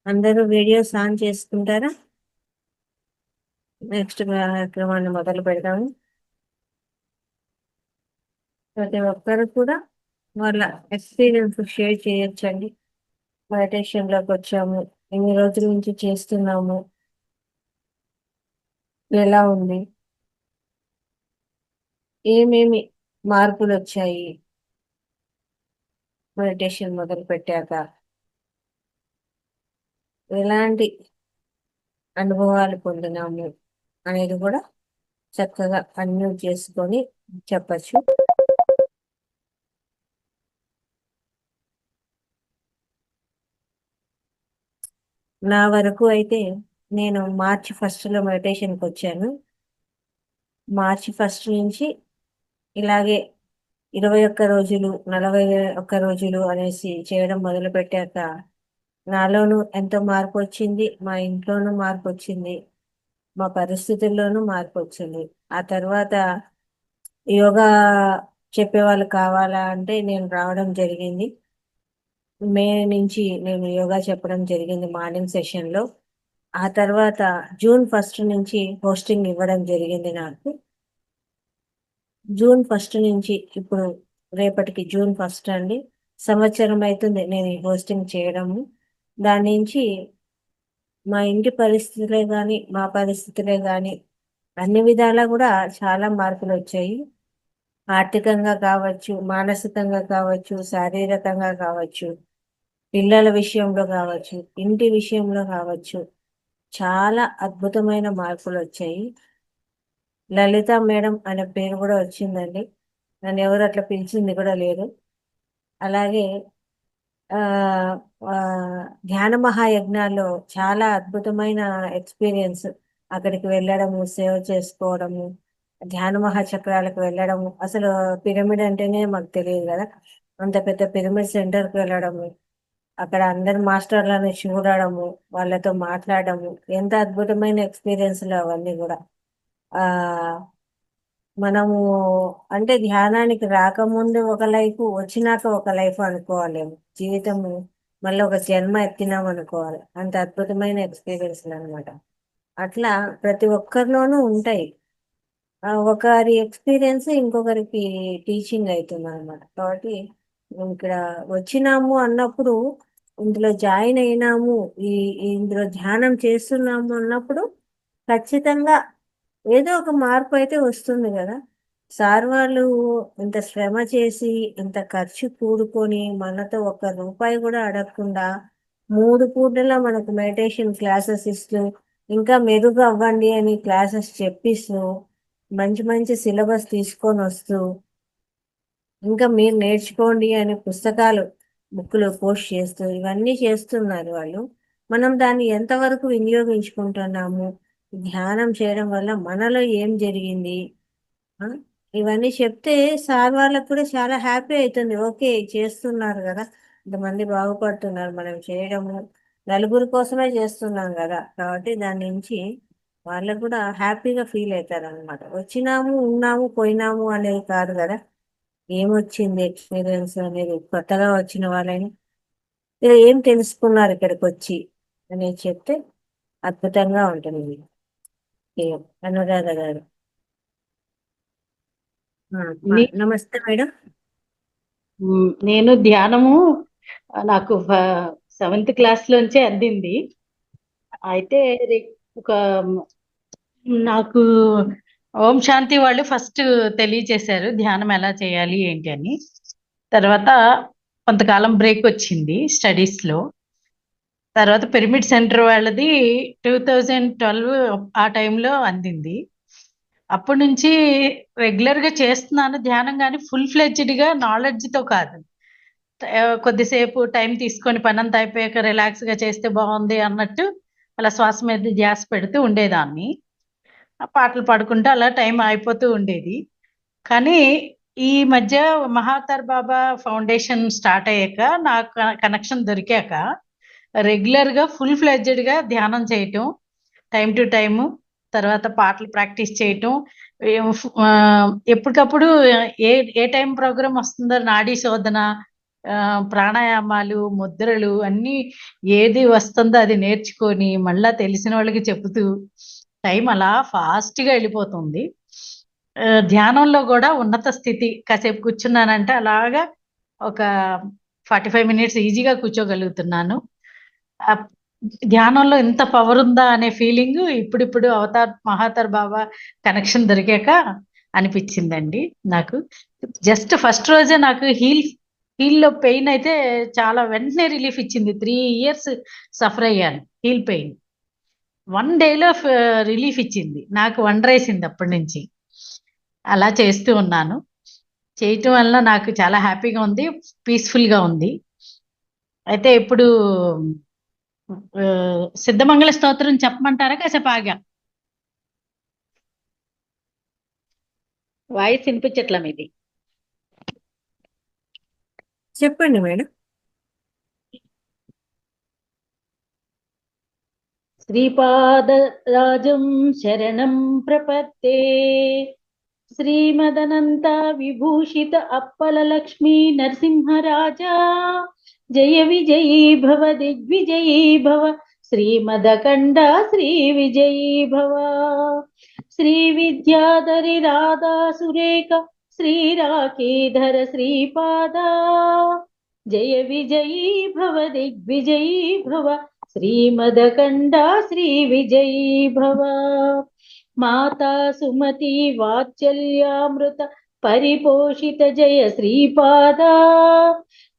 అందరూ videos on చేసుకుంటారా? Next కార్యక్రమాన్ని మొదలు పెడతాము. ప్రతి ఒక్కరు కూడా వాళ్ళ ఎక్స్పీరియన్స్ షేర్ చేయొచ్చండి. మెడిటేషన్లోకి వచ్చాము, ఎన్ని రోజుల నుంచి చేస్తున్నాము, ఎలా ఉంది, ఏమేమి మార్పులు వచ్చాయి మెడిటేషన్ మొదలు పెట్టాక, ఎలాంటి అనుభవాలు పొందినాము అనేది కూడా చక్కగా అన్మ్యూట్ చేసుకొని చెప్పచ్చు. నా వరకు అయితే నేను మార్చి 1 మెడిటేషన్కి వచ్చాను. మార్చి 1 నుంచి ఇలాగే 21 రోజులు 41 రోజులు అనేసి చేయడం మొదలు పెట్టాక నాలోనూ ఎంతో మార్పు వచ్చింది, మా ఇంట్లోనూ మార్పు వచ్చింది, మా పరిస్థితుల్లోనూ మార్పు వచ్చింది. ఆ తర్వాత యోగా చెప్పేవాళ్ళు కావాలా అంటే నేను రావడం జరిగింది. మే నుంచి నేను యోగా చెప్పడం జరిగింది మార్నింగ్ సెషన్లో. ఆ తర్వాత జూన్ 1 నుంచి హోస్టింగ్ ఇవ్వడం జరిగింది నాకు. జూన్ 1 నుంచి ఇప్పుడు రేపటికి జూన్ 1 అండి, సంవత్సరం అవుతుంది నేను ఈ హోస్టింగ్ చేయడము. దాని నుంచి మా ఇంటి పరిస్థితులే కానీ మా పరిస్థితులే కానీ అన్ని విధాలా కూడా చాలా మార్పులు వచ్చాయి. ఆర్థికంగా కావచ్చు, మానసికంగా కావచ్చు, శారీరకంగా కావచ్చు, పిల్లల విషయంలో కావచ్చు, ఇంటి విషయంలో కావచ్చు, చాలా అద్భుతమైన మార్పులు వచ్చాయి. లలిత మేడం అనే పేరు కూడా వచ్చిందండి. నన్ను ఎవరు అట్లా పిలిచింది కూడా లేదు. అలాగే ఆ ధ్యాన మహాయజ్ఞాల్లో చాలా అద్భుతమైన ఎక్స్పీరియన్స్. అక్కడికి వెళ్ళడము, సేవ చేసుకోవడము, ధ్యాన మహాచక్రాలకు వెళ్ళడము. అసలు పిరమిడ్ అంటేనే మాకు తెలియదు కదా. అంత పెద్ద పిరమిడ్ సెంటర్కి వెళ్ళడము, అక్కడ అందరి మాస్టర్లను చూడడము, వాళ్ళతో మాట్లాడడము, ఎంత అద్భుతమైన ఎక్స్పీరియన్స్లు అవన్నీ కూడా. ఆ మనము అంటే ధ్యానానికి రాకముందు ఒక లైఫ్, వచ్చినాక ఒక లైఫ్ అనుకోవాలేము. జీవితము మళ్ళీ ఒక జన్మ ఎత్తినాం అనుకోవాలి. అంత అద్భుతమైన ఎక్స్పీరియన్స్లు అనమాట. అట్లా ప్రతి ఒక్కరిలోనూ ఉంటాయి. ఒకరి ఎక్స్పీరియన్స్ ఇంకొకరికి టీచింగ్ అవుతుంది అనమాట. కాబట్టి ఇక్కడ వచ్చినాము అన్నప్పుడు, ఇందులో జాయిన్ అయినాము, ఈ ఇందులో ధ్యానం చేస్తున్నాము అన్నప్పుడు ఖచ్చితంగా ఏదో ఒక మార్పు అయితే వస్తుంది కదా. సార్ వాళ్ళు ఇంత శ్రమ చేసి, ఇంత ఖర్చు కూడుకొని మనతో 1 రూపాయి కూడా అడగకుండా 3 పూటలా మనకు మెడిటేషన్ క్లాసెస్ ఇస్తూ, ఇంకా మెరుగు అవ్వండి అని క్లాసెస్ చెప్పిస్తూ, మంచి మంచి సిలబస్ తీసుకొని వస్తూ, ఇంకా మీరు నేర్చుకోండి అని పుస్తకాలు బుక్లు పోస్ట్ చేస్తూ ఇవన్నీ చేస్తున్నారు వాళ్ళు. మనం దాన్ని ఎంతవరకు వినియోగించుకుంటున్నాము, ధ్యానం చేయడం వల్ల మనలో ఏం జరిగింది, ఆ, ఇవన్నీ చెప్తే సార్ వాళ్ళకు కూడా చాలా హ్యాపీ అవుతుంది. ఓకే, చేస్తున్నారు కదా, ఇంతమంది బాగుపడుతున్నారు, మనం చేయడము నలుగురి కోసమే చేస్తున్నాం కదా. కాబట్టి దాని నుంచి వాళ్ళకు కూడా హ్యాపీగా ఫీల్ అవుతారు అనమాట. వచ్చినాము, ఉన్నాము, పోయినాము అనేది కాదు కదా. ఏమొచ్చింది ఎక్స్పీరియన్స్ అనేది, కొత్తగా వచ్చిన వాళ్ళని ఏం తెలుసుకున్నారు ఇక్కడికి వచ్చి అనేది చెప్తే అద్భుతంగా ఉంటుంది. ఓకే, అనురాధ గారు. నమస్తే మేడం. నేను ధ్యానము నాకు 7th క్లాస్ లోంచే అందింది. అయితే ఒక నాకు ఓం శాంతి వాళ్ళు ఫస్ట్ తెలియచేశారు ధ్యానం ఎలా చేయాలి ఏంటి అని. తర్వాత కొంతకాలం బ్రేక్ వచ్చింది స్టడీస్ లో. తర్వాత పిరమిడ్ సెంటర్ వాళ్ళది 2012 ఆ టైంలో అందింది. అప్పటి నుంచి రెగ్యులర్ గా చేస్తున్నాను ధ్యానం, కానీ ఫుల్ ఫ్లెడ్జ్డ్ గా నాలెడ్జ్ తో కాదు. కొద్దిసేపు టైం తీసుకొని పనంతా అయిపోయాక రిలాక్స్ గా చేస్తే బాగుంది అన్నట్టు అలా శ్వాస మీద ధ్యాస పెడుతూ ఉండేదాన్ని. ఆ పాటలు పాడుకుంటూ అలా టైం అయిపోతూ ఉండేది. కానీ ఈ మధ్య మహావతార్ బాబా ఫౌండేషన్ స్టార్ట్ అయ్యాక, నాకు కనెక్షన్ దొరికాక రెగ్యులర్ గా ఫుల్ ఫ్లెడ్జ్డ్ గా ధ్యానం చేయటం, టైం టు టైము, తర్వాత పాటలు ప్రాక్టీస్ చేయటం, ఎప్పటికప్పుడు ఏ ఏ టైం ప్రోగ్రామ్ వస్తుందో నాడీ శోధన, ప్రాణాయామాలు, ముద్రలు అన్నీ ఏది వస్తుందో అది నేర్చుకొని మళ్ళా తెలిసిన వాళ్ళకి చెబుతూ టైం అలా ఫాస్ట్గా వెళ్ళిపోతుంది. ధ్యానంలో కూడా ఉన్నత స్థితి కాసేపు కూర్చున్నానంటే అలాగా ఒక 45 మినిట్స్ ఈజీగా కూర్చోగలుగుతున్నాను. ధ్యానంలో ఇంత పవర్ ఉందా అనే ఫీలింగ్ ఇప్పుడిప్పుడు మహాతర్ బాబా కనెక్షన్ దొరికాక అనిపించిందండి నాకు. జస్ట్ ఫస్ట్ రోజే నాకు హీల్లో పెయిన్ అయితే చాలా వెంటనే రిలీఫ్ ఇచ్చింది. 3 ఇయర్స్ సఫర్ అయ్యాను హీల్ పెయిన్. 1 డేలో రిలీఫ్ ఇచ్చింది. నాకు వండరేసింది అప్పటి నుంచి. అలా చేస్తూ ఉన్నాను. చేయటం వల్ల నాకు చాలా హ్యాపీగా ఉంది, పీస్ఫుల్గా ఉంది. అయితే ఇప్పుడు సిద్ధమంగళ స్తోత్రం చెప్పమంటారా? కాసేపు ఆగా. వాయిస్ వినిపించట్లా మీది. చెప్పండి మేడం. శ్రీపాదరాజం శరణం ప్రపత్తే శ్రీమదనంత విభూషిత అప్పల లక్ష్మీ నరసింహరాజా జయ విజయీ భవ దిగ్విజయీ భవ శ్రీమదకండ శ్రీ విజయీ భవ శ్రీ విద్యాధరి రాధా సురేఖ శ్రీరాకేధర శ్రీపాదా జయ విజయీ భవ దిగ్విజయీ భవ శ్రీమదకండ శ్రీ విజయీ భవ మాతా సుమతి వాత్సల్యామృత పరిపోషిత జయ శ్రీపాదా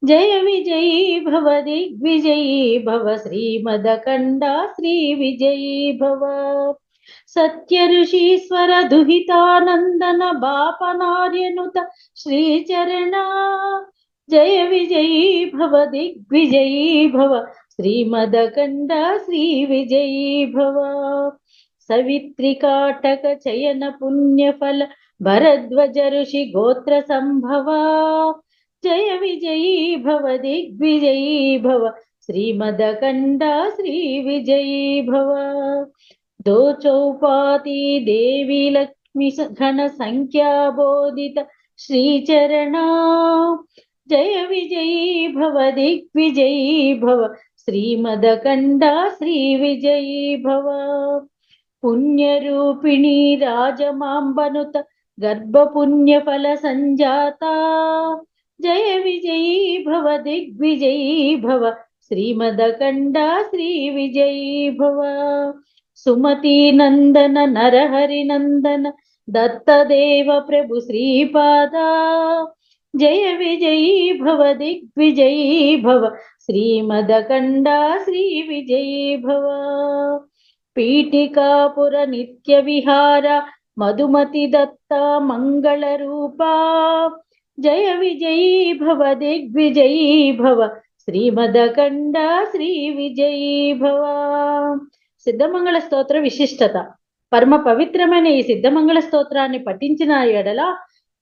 జయ విజయీ భవ దిగ్విజయీ భవ శ్రీమదకండ శ్రీ విజయీ భవ సత్య ఋషీశ్వర దుహితానందన బాపనార్యనుత శ్రీచరణ జయ విజయీ భవ దిగ్విజయీ భవ శ్రీమదకండ శ్రీ విజయీ భవ సవిత్రికాటక చయన పుణ్యఫల భరద్వజ ఋషి గోత్ర సంభవ జయ విజయీ భవ దిగ్విజయీ భవ శ్రీమదకండ శ్రీ విజయీ భవ దో చౌపాతి దేవి లక్ష్మి ఘన సంఖ్యాబోధిత శ్రీచరణ జయ విజయీ భవ దిగ్విజయీ భవ శ్రీమదకండ శ్రీ విజయీ భవ పుణ్యరూపిణి రాజమాంబనుత గర్భపుణ్యఫల సంజాత జయ విజయీ భవ దిగ్విజయీ భవ శ్రీమదకండ శ్రీ విజయీ భవ సుమతి నందన నరహరి నందన దత్తదేవ ప్రభు శ్రీపాదా జయ విజయీ భవ దిగ్విజయీ భవ శ్రీమదకండ శ్రీ విజయీ భవ పీఠికాపుర నిత్య విహార మధుమతి దత్త మంగళ రూపా జయ విజయీ భవ దిగ్విజయీ భవ శ్రీమదకండ శ్రీ విజయీ భవ సిద్ధమంగళ స్తోత్ర విశిష్టత. పరమ పవిత్రమైన ఈ సిద్ధమంగళ స్తోత్రాన్ని పఠించిన ఎడల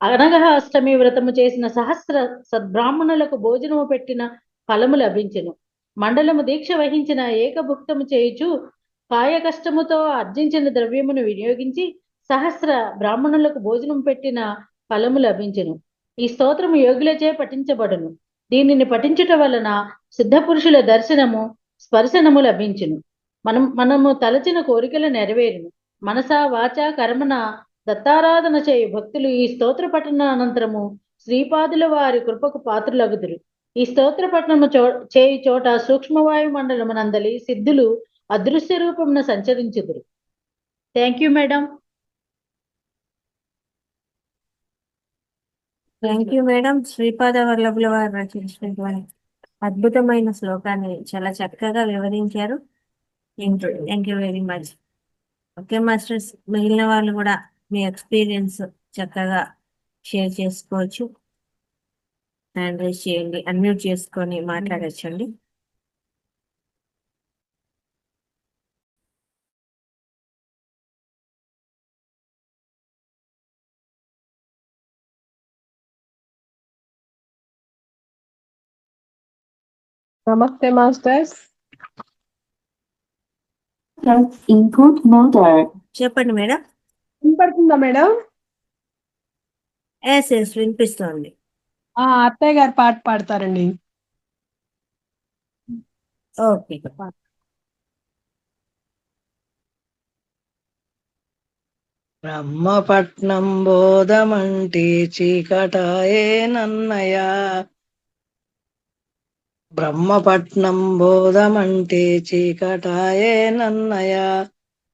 అనగ అష్టమి వ్రతము చేసిన సహస్ర సద్బ్రాహ్మణులకు భోజనము పెట్టిన ఫలము లభించును. మండలము దీక్ష వహించిన ఏకభుక్తము చేయుచు కాయ కష్టముతో ఆర్జించిన ద్రవ్యమును వినియోగించి సహస్ర బ్రాహ్మణులకు భోజనం పెట్టిన ఫలము లభించును. ఈ స్తోత్రము యోగులచే పఠించబడును. దీనిని పఠించుట వలన సిద్ధ పురుషుల దర్శనము స్పర్శనము లభించును. మనము తలచిన కోరికలు నెరవేరును. మనస వాచ కర్మన దత్తారాధన చేయు భక్తులు ఈ స్తోత్ర పఠన అనంతరము శ్రీపాదుల వారి కృపకు పాత్రులగుదురు. ఈ స్తోత్ర పఠనము చేయు చోట సూక్ష్మవాయు మండలమునందలి సిద్ధులు అదృశ్య రూపమున సంచరించుదురు. Thank you madam. Thank you madam. Sripada వల్లభుల వారు రచించినటువంటి అద్భుతమైన శ్లోకాన్ని చాలా చక్కగా వివరించారు. Thank you very much. Okay masters, మిగిలిన వాళ్ళు కూడా మీ ఎక్స్పీరియన్స్ చక్కగా షేర్ చేసుకోవచ్చు. హ్యాండ్ రైజ్ చేయండి, అన్మ్యూట్ చేసుకొని మాట్లాడచ్చండి. నమస్తే మాస్టర్స్. Input motor. చెప్పండి మేడం. వినపడుతుందా మేడం? ఎస్ వినిపిస్తోంది. అత్తయ్య గారు పాట పాడతారండి. ఓకే. బ్రహ్మపట్నం బోధమంటి చీకటాయే నన్నయ. బ్రహ్మపట్నం బోధమంటే చీకటాయే నన్నయ.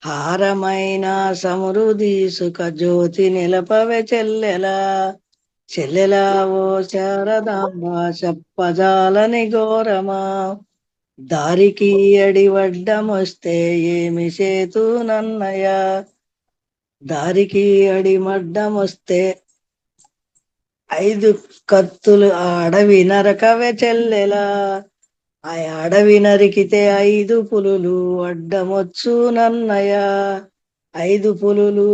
హారమైన సమృద్ధి సుఖ జ్యోతి నిలపవే చెల్లెలా. చెల్లెలా ఓ శారదాంబ చెప్పజాలని ఘోరమా. దారికి అడివడ్డమొస్తే ఏమి చేతు నన్నయ. దారికి అడిమడ్డమొస్తే 5 కత్తులు ఆ అడవి నరకవే చెల్లెలా. ఆ అడవి నరికితే 5 పులులు అడ్డమొచ్చు నన్నయ. 5 పులులు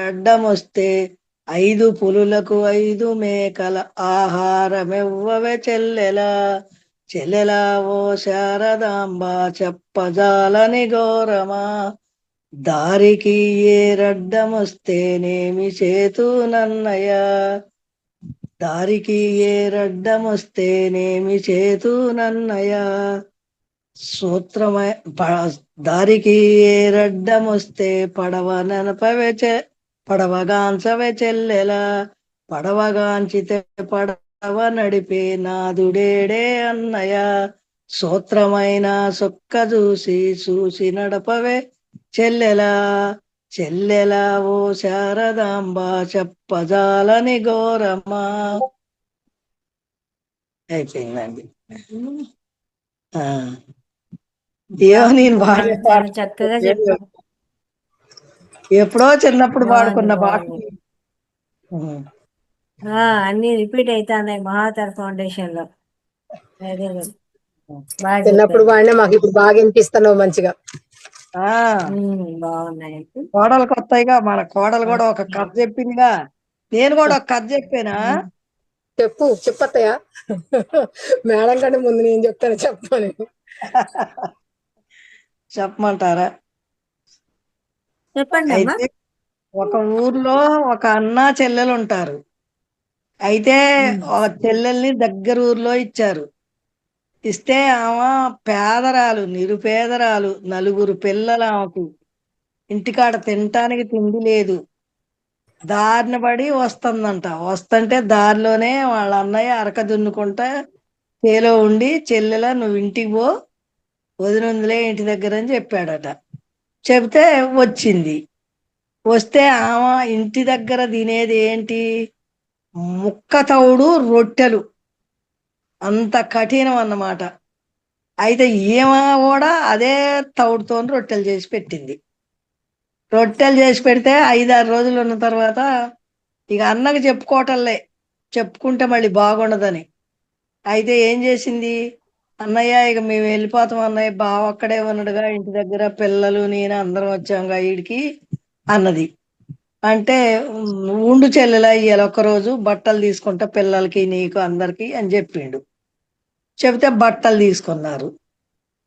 అడ్డమొస్తే 5 పులులకు 5 మేకల ఆహారమివ్వవే చెల్లెలా. చెల్లెలా ఓ శారదాంబ చెప్పజాలని ఘోరమా. దారికి ఏరడ్డమొస్తేనేమి చేతు నన్నయ. దారికి ఏరడ్డమొస్తేనేమి చేతు నన్నయ. సూత్రమై దారికి ఏరడ్డమొస్తే పడవ ననపవే పడవగాంచవే చెల్లెలా. పడవగాంచితే పడవ నడిపే నాదుడేడే అన్నయ. సూత్రమైన సుక్క చూసి చూసి నడపవే చెల్లెలా. చెల్లెలా ఓ శారదాంబ చెప్పజాలని ఘోరమా. అయిపోయిందండి. నేను బాగా చాలా చక్కగా చెప్పారు. ఎప్పుడో చిన్నప్పుడు పాడుకున్న పాట. అన్ని రిపీట్ అవుతున్నాయి మహాతర ఫౌండేషన్ లో. Very good. బాగా చిన్నప్పుడు చెప్పారు. వాడినా మాకు ఇప్పుడు బాగా వినిపిస్తున్నావు మంచిగా. బాగున్నాయి. కోడలు కొత్తగా మన కోడలు కూడా ఒక కథ చెప్పిందిగా. నేను కూడా ఒక కథ చెప్పానా. చెప్పత్తయ్యా. మేడం కంటే ముందు నేను చెప్తాను, చెప్పని. చెప్పమంటారా? చెప్పండి అమ్మా. అయితే ఒక ఊర్లో ఒక అన్న చెల్లెలు ఉంటారు. అయితే ఆ చెల్లెల్ని దగ్గర ఊర్లో ఇచ్చారు. ఇస్తే ఆమె పేదరాలు, నిరుపేదరాలు, 4 పిల్లలు ఆమెకు. ఇంటికాడ తినటానికి తిండి లేదు. దారిన పడి వస్తుందంట. వస్తుంటే దారిలోనే వాళ్ళ అన్నయ్య అరక దున్నుకుంటా చేలో ఉండి, చెల్లెలా నువ్వు ఇంటికి పో, వదినుందిలే ఇంటి దగ్గర అని చెప్పాడట. చెబితే వచ్చింది. వస్తే ఆమె ఇంటి దగ్గర తినేది ఏంటి? ముక్కతవుడు రొట్టెలు. అంత కఠినం అన్నమాట. అయితే ఈమె కూడా అదే తవుడుతో రొట్టెలు చేసి పెట్టింది. రొట్టెలు చేసి పెడితే 5-6 రోజులు ఉన్న తర్వాత ఇక అన్నకి చెప్పుకోవటంలే, చెప్పుకుంటే మళ్ళీ బాగుండదని. అయితే ఏం చేసింది? అన్నయ్య ఇక మేము వెళ్ళిపోతాం అన్నయ్య, బావ అక్కడే ఉన్నాడుగా ఇంటి దగ్గర, పిల్లలు నేను అందరం వచ్చాంగా ఈడికి అన్నది. అంటే ఉండు చెల్లెలా ఇవాళ ఒక్కరోజు బట్టలు తీసుకుంటా పిల్లలకి నీకు అందరికి అని చెప్పిండు. చెబితే బట్టలు తీసుకున్నారు.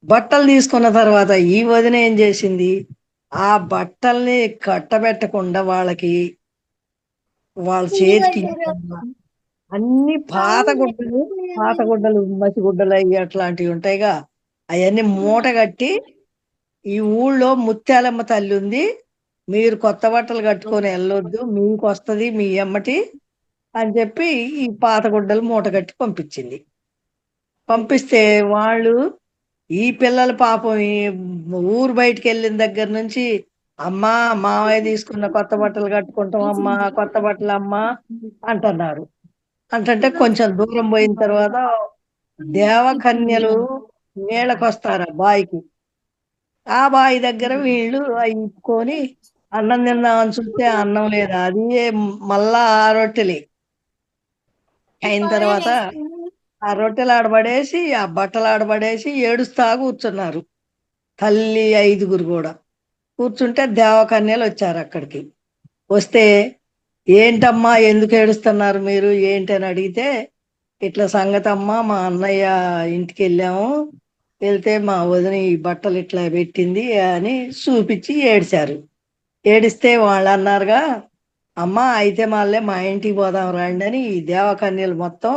బట్టలు తీసుకున్న తర్వాత ఈ వదిన ఏం చేసింది? ఆ బట్టల్ని కట్టబెట్టకుండా వాళ్ళకి, వాళ్ళ చేతికి అన్ని పాత గుడ్డలు మసి గుడ్డలు అయ్యి అట్లాంటివి ఉంటాయిగా, అవన్నీ మూట కట్టి ఈ ఊళ్ళో ముత్యాలమ్మ తల్లి ఉంది, మీరు కొత్త బట్టలు కట్టుకొని వెళ్ళొద్దు, మీకు వస్తుంది మీ ఎమ్మటి అని చెప్పి ఈ పాత గుడ్డలు మూట కట్టి పంపించింది. పంపిస్తే వాళ్ళు ఈ పిల్లల పాపం ఈ ఊరు బయటికి వెళ్ళిన దగ్గర నుంచి అమ్మా మావయ్య తీసుకున్న కొత్త బట్టలు కట్టుకుంటాం అమ్మా, కొత్త బట్టలు అమ్మా అంటున్నారు. అంటే కొంచెం దూరం పోయిన తర్వాత దేవకన్యలు నీళ్ళకి వస్తారు ఆ బాయికి. ఆ బావి దగ్గర వీళ్ళు ఇప్పుకొని అన్నం తిందామని చూస్తే అన్నం లేదు. అది మళ్ళా ఆ రొట్టెలే అయిన తర్వాత ఆ రొట్టెలు ఆడబడేసి ఆ బట్టలు ఆడబడేసి ఏడుస్తా కూర్చున్నారు. తల్లి 5గురు కూడా కూర్చుంటే దేవకన్యలు వచ్చారు అక్కడికి. వస్తే ఏంటమ్మా ఎందుకు ఏడుస్తున్నారు మీరు ఏంటి అని అడిగితే, ఇట్లా సంగతి అమ్మా, మా అన్నయ్య ఇంటికి వెళ్ళాము, వెళ్తే మా వదిన ఈ బట్టలు ఇట్లా పెట్టింది అని చూపించి ఏడిచారు. ఏడిస్తే వాళ్ళు అన్నారుగా, అమ్మ అయితే మళ్ళీ మా ఇంటికి పోదాం రండి అని ఈ దేవకన్యలు మొత్తం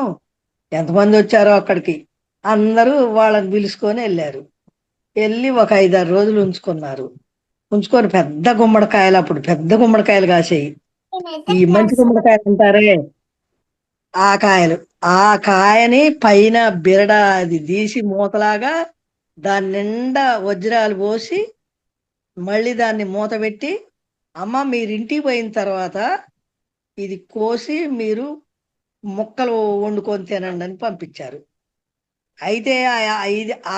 ఎంతమంది వచ్చారో అక్కడికి అందరూ వాళ్ళని పిలుచుకొని వెళ్ళారు. వెళ్ళి ఒక 5-6 రోజులు ఉంచుకున్నారు. ఉంచుకొని పెద్ద గుమ్మడికాయలు, అప్పుడు పెద్ద గుమ్మడికాయలు కాసాయి. ఈ మంచి గుమ్మడికాయలు అంటారే ఆ కాయలు. ఆ కాయని పైన బిరడ అది తీసి మూతలాగా దాని నిండా వజ్రాలు పోసి మళ్ళీ దాన్ని మూత పెట్టి, అమ్మ మీరు ఇంటికి పోయిన తర్వాత ఇది కోసి మీరు ముక్కలు వండుకొని తినండి అని పంపించారు. అయితే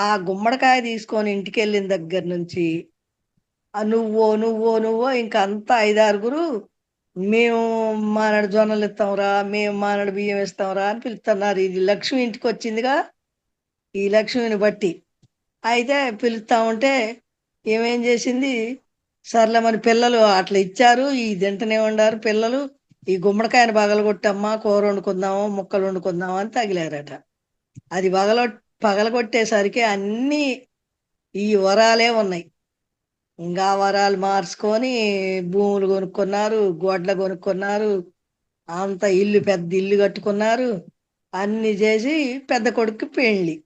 ఆ గుమ్మడికాయ తీసుకొని ఇంటికి వెళ్ళిన దగ్గర నుంచి నువ్వో ఇంకా అంతా 5-6 మేము మానాడు జొన్నలు ఇస్తాంరా, మేము మానాడు బియ్యం ఇస్తాంరా అని పిలుస్తున్నారు. ఇది లక్ష్మి ఇంటికి వచ్చిందిగా, ఈ లక్ష్మిని బట్టి అయితే పిలుస్తా ఉంటే ఏమేం చేసింది, సర్లే మన పిల్లలు అట్లా ఇచ్చారు, ఈ తింటనే ఉండారు పిల్లలు, ఈ గుమ్మడికాయని పగలగొట్టమ్మా కూర వండుకుందాము ముక్కలు వండుకుందాము అని తగిలారట. అది పగలగొట్టేసరికి అన్నీ ఈ వరాలే ఉన్నాయి. ఇంకా వరాలు మార్చుకొని భూములు కొనుక్కున్నారు, గొడ్లు కొనుక్కున్నారు, అంత ఇల్లు పెద్ద ఇల్లు కట్టుకున్నారు. అన్ని చేసి పెద్ద కొడుకు పెళ్ళి.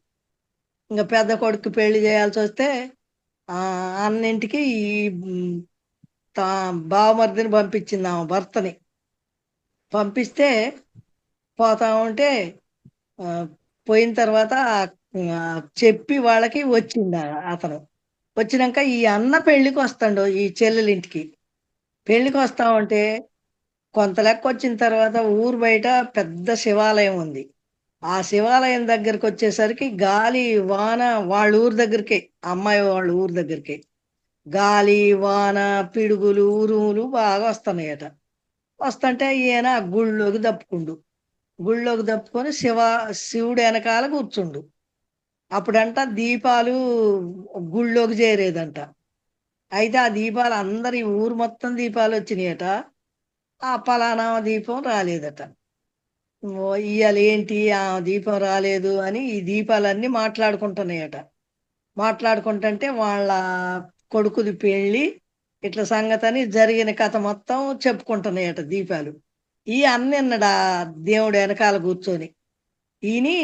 ఇంకా పెద్ద కొడుకు పెళ్లి చేయాల్సి వస్తే అన్నింటికి ఈ బావమరిదిని పంపించింది ఆమె భర్తని. పంపిస్తే పోతా ఉంటే ఆ, పోయిన తర్వాత చెప్పి వాళ్ళకి వచ్చింది అతను. వచ్చినాక ఈ అన్న పెళ్లికి వస్తాడు ఈ చెల్లెలింటికి. పెళ్లికి వస్తా ఉంటే కొంత లెక్క వచ్చిన తర్వాత ఊరు బయట పెద్ద శివాలయం ఉంది. ఆ శివాలయం దగ్గరికి వచ్చేసరికి గాలి వాన వాళ్ళ ఊరు దగ్గరికే, అమ్మాయి వాళ్ళ ఊరు దగ్గరికే గాలి వాన పిడుగులు ఉరుములు బాగా వస్తున్నాయట. వస్తుంటే ఈయన గుళ్ళోకి దప్పుకొని శివుడు వెనకాల కూర్చుండు. అప్పుడంట దీపాలు గుళ్ళోకి చేరేదంట. అయితే ఆ దీపాలు అందరి ఊరు మొత్తం దీపాలు వచ్చినాయట, ఆ పలానా దీపం రాలేదట. ఇవాళ ఏంటి ఆ దీపం రాలేదు అని ఈ దీపాలన్నీ మాట్లాడుకుంటున్నాయట. మాట్లాడుకుంటుంటే వాళ్ళ కొడుకుది పెళ్ళి ఇట్లా సంగతని జరిగిన కథ మొత్తం చెప్పుకుంటున్నాయట దీపాలు. ఈ అన్నడా దేవుడు వెనకాల కూర్చొని ఈని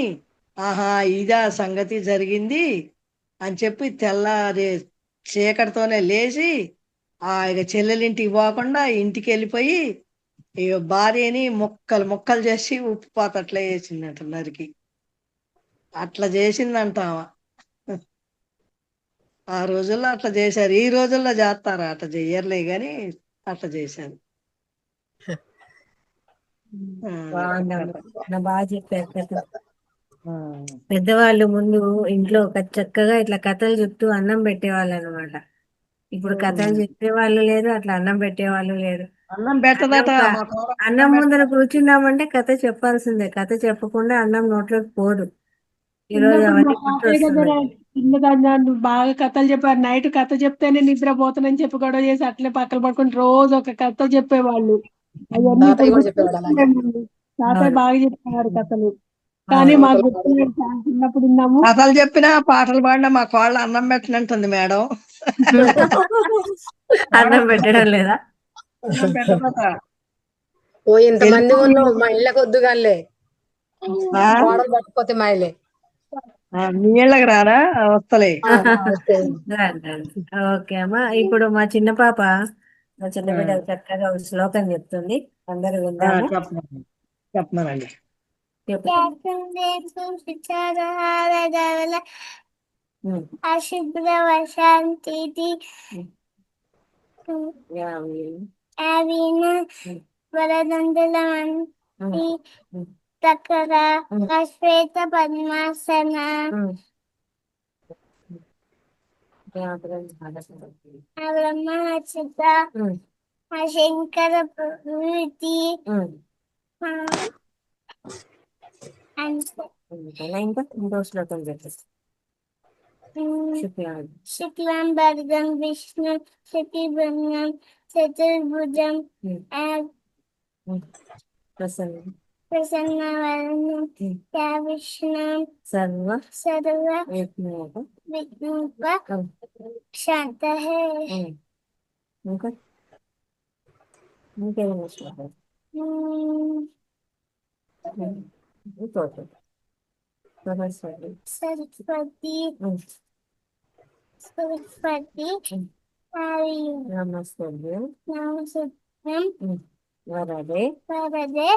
ఆహా ఇదా సంగతి జరిగింది అని చెప్పి తెల్లారి చీకటితోనే లేచి ఇక చెల్లెలింటికి పోకుండా ఇంటికి వెళ్ళిపోయి ఇక భార్యని ముక్కలు ముక్కలు చేసి ఉప్పు పాత అట్లా వేసిందంట నరికి. అట్లా చేసిందంట ఆమె. ఆ రోజుల్లో అట్లా చేశారు, ఈ రోజుల్లో చేస్తారా? అట్లా చెయ్యర్లే గాని అట్లా చేశారు. బాగుందమ్మా, బాగా చెప్పారు కథ. ఆ. పెద్దవాళ్ళు ముందు ఇంట్లో చక్కగా ఇట్లా కథలు చెప్తూ అన్నం పెట్టేవాళ్ళు అనమాట. ఇప్పుడు కథలు చెప్పేవాళ్ళు లేరు, అట్లా అన్నం పెట్టేవాళ్ళు లేరు. అన్నం పెట్టదట మా కోడలు, అన్నం ముందర కూర్చున్నామంటే కథ చెప్పాల్సిందే, కథ చెప్పకుండా అన్నం నోట్లోకి పోదు. ఈ రోజు చిన్నప్పుడు మా అవన్నీ తాతయ్య దగ్గర గుర్తొస్తున్నాయి. చిన్నదాన్ని బాగా కథలు చెప్పారు. నైట్ కథ చెప్తేనే నిద్రపోతానని చెప్పి గొడవ చేసి అట్లే పక్కన పడుకుని రోజు ఒక కథ చెప్పేవాళ్ళు. అవన్నీ ఇప్పుడు తాతయ్య కూడా చెప్పేవాడు అలాగే. గుర్తొస్తున్నాయండి. తాతయ్య అవును, బాగా చెప్పేవారు కథలు, కానీ అవును. మాకు కోతలు గుర్తులేదు. చాలా చిన్నప్పుడు విన్నాము. కథలు చెప్పినా పాటలు పాడినా మా కోళ్ళ అన్నం పెట్టనంటుంది మేడం. అన్నం పెట్టడం లేదా? అన్నం పెట్టదట. ఓ ఇంతమంది ఉన్నాం మా ఇళ్ళకి వద్దుగాలే, ఆ? కోడలు పట్టుకోతే మా ఇల్లే. నీళ్ళకి రారా వస్తలే. ఓకే అమ్మా, ఇప్పుడు మా చిన్న పాప, మా చిన్న ఆ. బిడ్డ చక్కగా ఒక శ్లోకం చెప్తుంది, అందరూ విందాము. చెప్పమనండి. చెప్పు. అశుభ్ర వశాంతి అవిన వరదండల తక్కర శ్వేత పద్మాసన బ్రహ్మచిత శంకర ప్రవృతి ఇంకా ఇంకో శ్లోకం చెప్పేసి శుక్లాం భరదం విష్ణు శశివర్ణం చతుర్భుజం ప్రసన్నవదనం విష్ణుం సర్వ విఘ్నోప శాంతహే. ఇంకా ఇంకేమైనా శ్లోకం ఇంకోటి సరస్వతి. సరస్వతి ఉమ్, సరస్వతి ఉమ్. హరి నమస్తే. నమస్కారం వరదే వరదే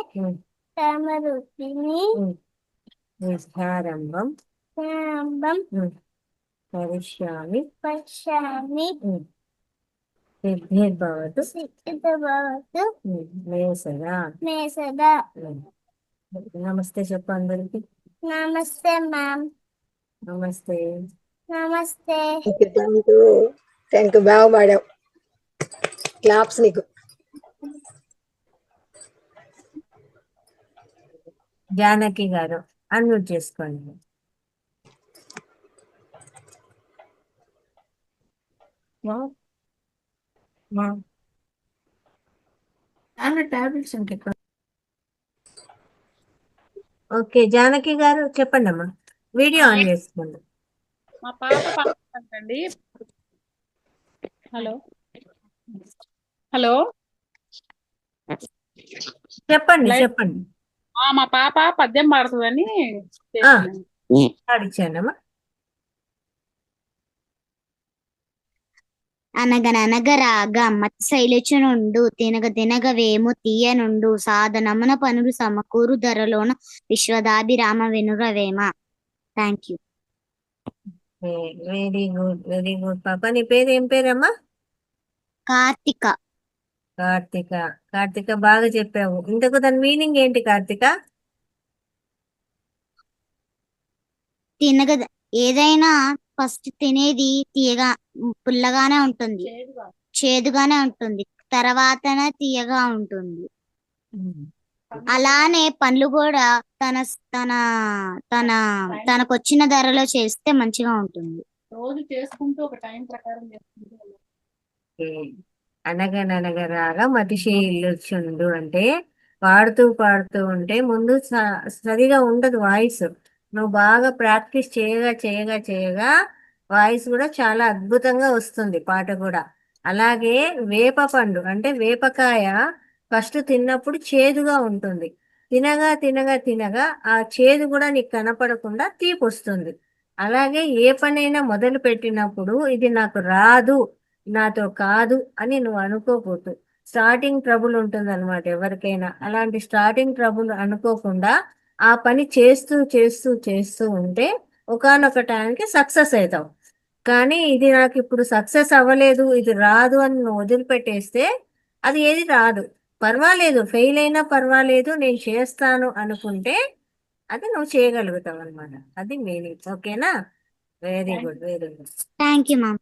కామరూపిణి విద్యారంభం ప్రారంభం కరిష్యామి పశ్యామి సిద్ధిర్భవతు సిద్ధిర్భవతు మే సదా. మే సదా. నమస్తే చెప్పు అందరికి. నమస్తే మ్యామ్. నమస్తే. నమస్తే. థ్యాంక్ యూ బాగా పాడావు. క్లాప్స్ నీకు. జానకి గారు అన్మ్యూట్ చేసుకోండి. టాబ్లెట్స్ ఉంటాయి. ఓకే జానకి గారు చెప్పండి అమ్మా. వీడియో ఆన్ చేసుకోండి. మా పాప పాడుతుందండి. హలో హలో చెప్పండి లైవ్ చెప్పండి. మా పాప పద్యం పాడుతుందని ఆ. చేస్తున్నాను. పాడిచ్చానమ్మా. అనగననగరాగా మత్శైలచునుండు తినగ తినగ వేము తీయనుండు సాధనమున పనులు సమకూరు ధరలోన విశ్వదాభిరామ వెనురవేమ. Thank you. Very good very good పాప. నీ పేరు ఏం పేరమ్మా? కార్తిక. కార్తిక. కార్తిక బాగా చెప్పావు. ఇంతకు దాని మీనింగ్ ఏంటి కార్తిక? తినగ ఏదైనా ఫస్ట్ తినేది తీయగా పుల్లగానే ఉంటుంది, చేదుగానే ఉంటుంది, తర్వాతనే తీయగా ఉంటుంది. అలానే పనులు కూడా తన తన తన తనకొచ్చిన ధరలో చేస్తే మంచిగా ఉంటుంది. రోజు చేసుకుంటూ ఒక టైం ప్రకారం చేసుకుంటూ వెళ్ళాలి. అనగననగరాగా మతిశే ఇల్లొచ్చుండు అంటే పాడుతూ పాడుతూ ఉంటే ముందు సరిగా ఉండదు వాయిస్. నువ్వు బాగా ప్రాక్టీస్ చేయగా చేయగా చేయగా వాయిస్ కూడా చాలా అద్భుతంగా వస్తుంది పాట కూడా. అలాగే వేప పండు అంటే వేపకాయ ఫస్ట్ తిన్నప్పుడు చేదుగా ఉంటుంది. తినగా తినగా తినగా ఆ చేదు కూడా నీకు కనపడకుండా తీపి వస్తుంది. అలాగే ఏ పనైనా మొదలు పెట్టినప్పుడు ఇది నాకు రాదు, నాతో కాదు అని నువ్వు అనుకోకూడదు. స్టార్టింగ్ ట్రబుల్ ఉంటుంది అనమాట ఎవరికైనా. అలాంటి స్టార్టింగ్ ట్రబుల్ అనుకోకుండా ఆ పని చేస్తూ చేస్తూ చేస్తూ ఉంటే ఒకానొక టైంకి సక్సెస్ అవుతావు. కానీ ఇది నాకు ఇప్పుడు సక్సెస్ అవ్వలేదు, ఇది రాదు అని నువ్వు వదిలిపెట్టేస్తే అది ఏది రాదు. పర్వాలేదు, ఫెయిల్ అయినా పర్వాలేదు, నేను చేస్తాను అనుకుంటే అది నువ్వు చేయగలుగుతావు అనమాట. అది మీనింగ్. ఓకేనా? Very good very good. Thank you ma'am.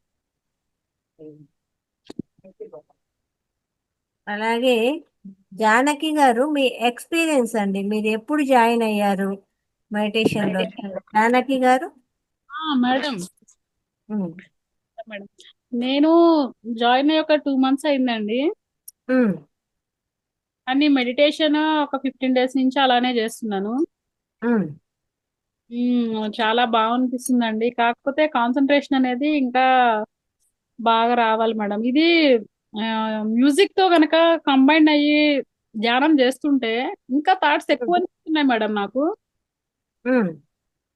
అలాగే జానకి గారు మీ ఎక్స్పీరియన్స్ అండి, మీరు ఎప్పుడు జాయిన్ అయ్యారు మెడిటేషన్ లో? జానకి గారు. మేడం మేడం నేను జాయిన్ అయ్యి ఒక 2 months అయిందండి. కానీ మెడిటేషన్ ఒక 15 days నుంచి అలానే చేస్తున్నాను. చాలా బాగా అనిపిస్తుందండి. కాకపోతే కాన్సన్ట్రేషన్ అనేది ఇంకా బాగా రావాలి మేడం. ఇది మ్యూజిక్ తో గనక కంబైన్ అయ్యి ధ్యానం చేస్తుంటే ఇంకా థాట్స్ ఎక్కువ అనిపిస్తున్నాయి మేడం నాకు.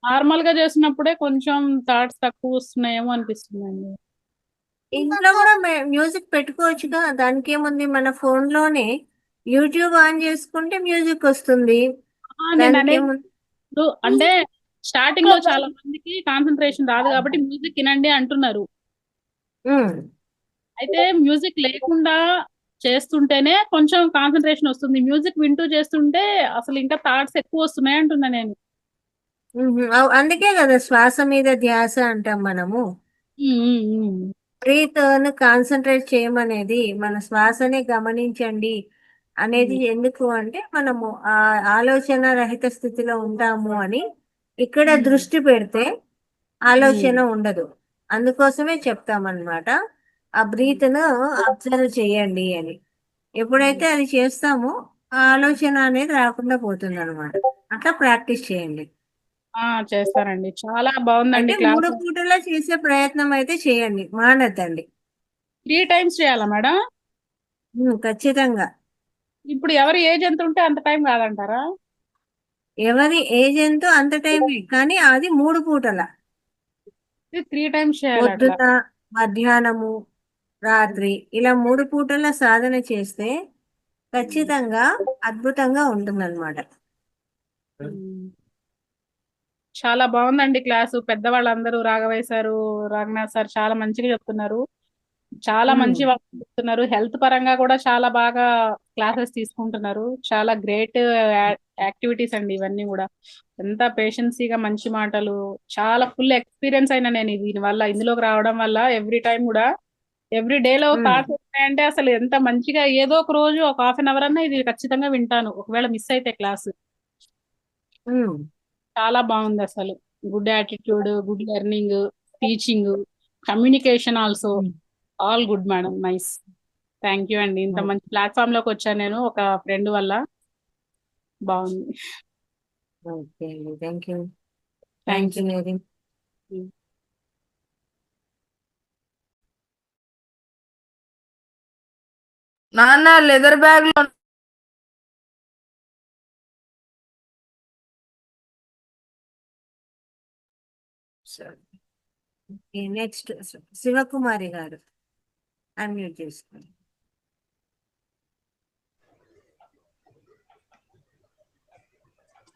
నార్మల్ గా చేసినప్పుడే కొంచెం థాట్స్ తక్కువ వస్తున్నాయేమో అనిపిస్తుందండి. ఇంట్లో కూడా మ్యూజిక్ పెట్టుకోవచ్చుగా, దానికి ఏముంది? మన ఫోన్ లోనే యూట్యూబ్ ఆన్ చేసుకుంటే మ్యూజిక్ వస్తుంది. నేను దానికి అనేది ఏముంది? అంటే స్టార్టింగ్ లో చాలా మందికి కాన్సన్ట్రేషన్ రాదు కాబట్టి మ్యూజిక్ వినండి అంటున్నారు. అయితే మ్యూజిక్ లేకుండా చేస్తుంటేనే కొంచెం కాన్సన్ట్రేషన్ వస్తుంది. మ్యూజిక్ వింటూ చేస్తుంటే అసలు ఇంకా థాట్స్ ఎక్కువ వస్తున్నాయి అంటున్నా నేను. అందుకే కదా శ్వాస మీద ధ్యాస అంటాం మనము. బ్రీత్ ను కాన్సన్ట్రేట్ చేయమనేది, మన శ్వాసనే గమనించండి అనేది ఎందుకు అంటే మనము ఆ ఆలోచన రహిత స్థితిలో ఉంటాము అని. ఇక్కడ దృష్టి పెడితే ఆలోచన ఉండదు. అందుకోసమే చెప్తామన్నమాట ఆ బ్రీత్ ను అబ్జర్వ్ చేయండి అని. ఎప్పుడైతే అది చేస్తామో ఆ ఆలోచన అనేది రాకుండా పోతుంది అనమాట. అట్లా ప్రాక్టీస్ చేయండి. చేస్తారండి. చాలా బాగుందండి అంటే క్లాస్. 3 పూటలా చేసే ప్రయత్నం అయితే చేయండి, మానద్దండి. 3 times చేయాలా మేడం? ఖచ్చితంగా ఇప్పుడు ఎవరి ఏజ్ ఎంత ఉంటే అంత టైం కాదంటారా? ఎవరి ఏజ్ ఎంతో అంత టైమే, కానీ అది 3 పూటల, ఇది 3 టైమ్స్ చేయాలి అట్లా. పొద్దున, మధ్యాహ్నము, రాత్రి, ఇలా 3 పూటల సాధన చేస్తే ఖచ్చితంగా అద్భుతంగా ఉంటుందన్నమాట. చాలా బాగుందండి క్లాసు. పెద్దవాళ్ళందరూ రాఘవయ్య సారు, రంగనాథ్ సార్ చాలా మంచిగా చెప్తున్నారు. చాలా మంచి వాళ్ళు చెప్తున్నారు. హెల్త్ పరంగా కూడా చాలా బాగా క్లాసెస్ తీసుకుంటున్నారు. చాలా గ్రేట్ యాక్టివిటీస్ అండి ఇవన్నీ కూడా. ఎంత పేషెన్సీగా మంచి మాటలు, చాలా ఫుల్ ఎక్స్పీరియన్స్ అయినా నేను దీనివల్ల, ఇందులోకి రావడం వల్ల ఎవ్రీ టైం కూడా ఎవ్రీ డేలో థాట్స్ వస్తున్నాయంటే అసలు ఎంత మంచిగా, ఏదో ఒక రోజు ఒక హాఫ్ అన్ అవర్ అన్నా ఇది ఖచ్చితంగా వింటాను ఒకవేళ మిస్ అయితే క్లాసు. చాలా బాగుంది అసలు. Good attitude, good learning, teaching, communication also all good madam. Nice. Thank you అండి. ఇంత మంచి ప్లాట్ఫామ్ లోకి వచ్చాను నేను ఒక ఫ్రెండ్ వల్ల. బాగుంది. ఓకే అండి, thank you. Thank you. Mary. నాన్న లెదర్ బ్యాగ్ లో నెక్స్ట్ శివకుమారి గారు అన్మ్యూట్ చేసుకోండి.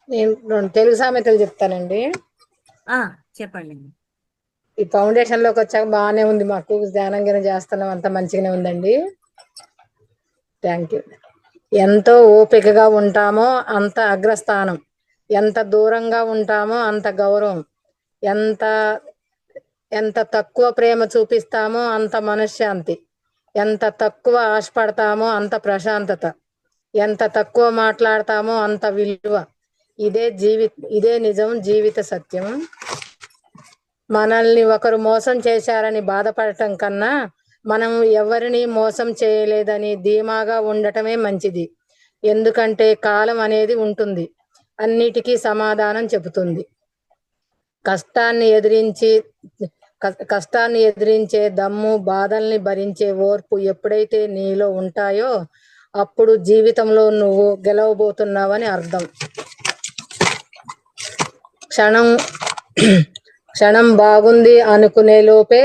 నేను 2 తెలుగు సామెతలు చెప్తానండి. చెప్పండి. ఈ ఫౌండేషన్ లోకి వచ్చాక బాగానే ఉంది, మాకు ధ్యానం గిన చేస్తున్నాం, అంత మంచిగానే ఉందండి. Thank you. ఎంతో ఓపికగా ఉంటామో అంత అగ్రస్థానం, ఎంత దూరంగా ఉంటామో అంత గౌరవం, ఎంత ఎంత తక్కువ ప్రేమ చూపిస్తామో అంత మనశ్శాంతి, ఎంత తక్కువ ఆశపడతామో అంత ప్రశాంతత, ఎంత తక్కువ మాట్లాడతామో అంత విలువ. ఇదే నిజం, జీవిత సత్యం. మనల్ని ఒకరు మోసం చేశారని బాధపడటం కన్నా మనం ఎవరిని మోసం చేయలేదని ధీమాగా ఉండటమే మంచిది. ఎందుకంటే కాలం అనేది ఉంటుంది, అన్నిటికీ సమాధానం చెబుతుంది. కష్టాన్ని ఎదిరించే దమ్ము, బాధల్ని భరించే ఓర్పు ఎప్పుడైతే నీలో ఉంటాయో అప్పుడు జీవితంలో నువ్వు గెలవబోతున్నావని అర్థం. క్షణం బాగుంది అనుకునే లోపే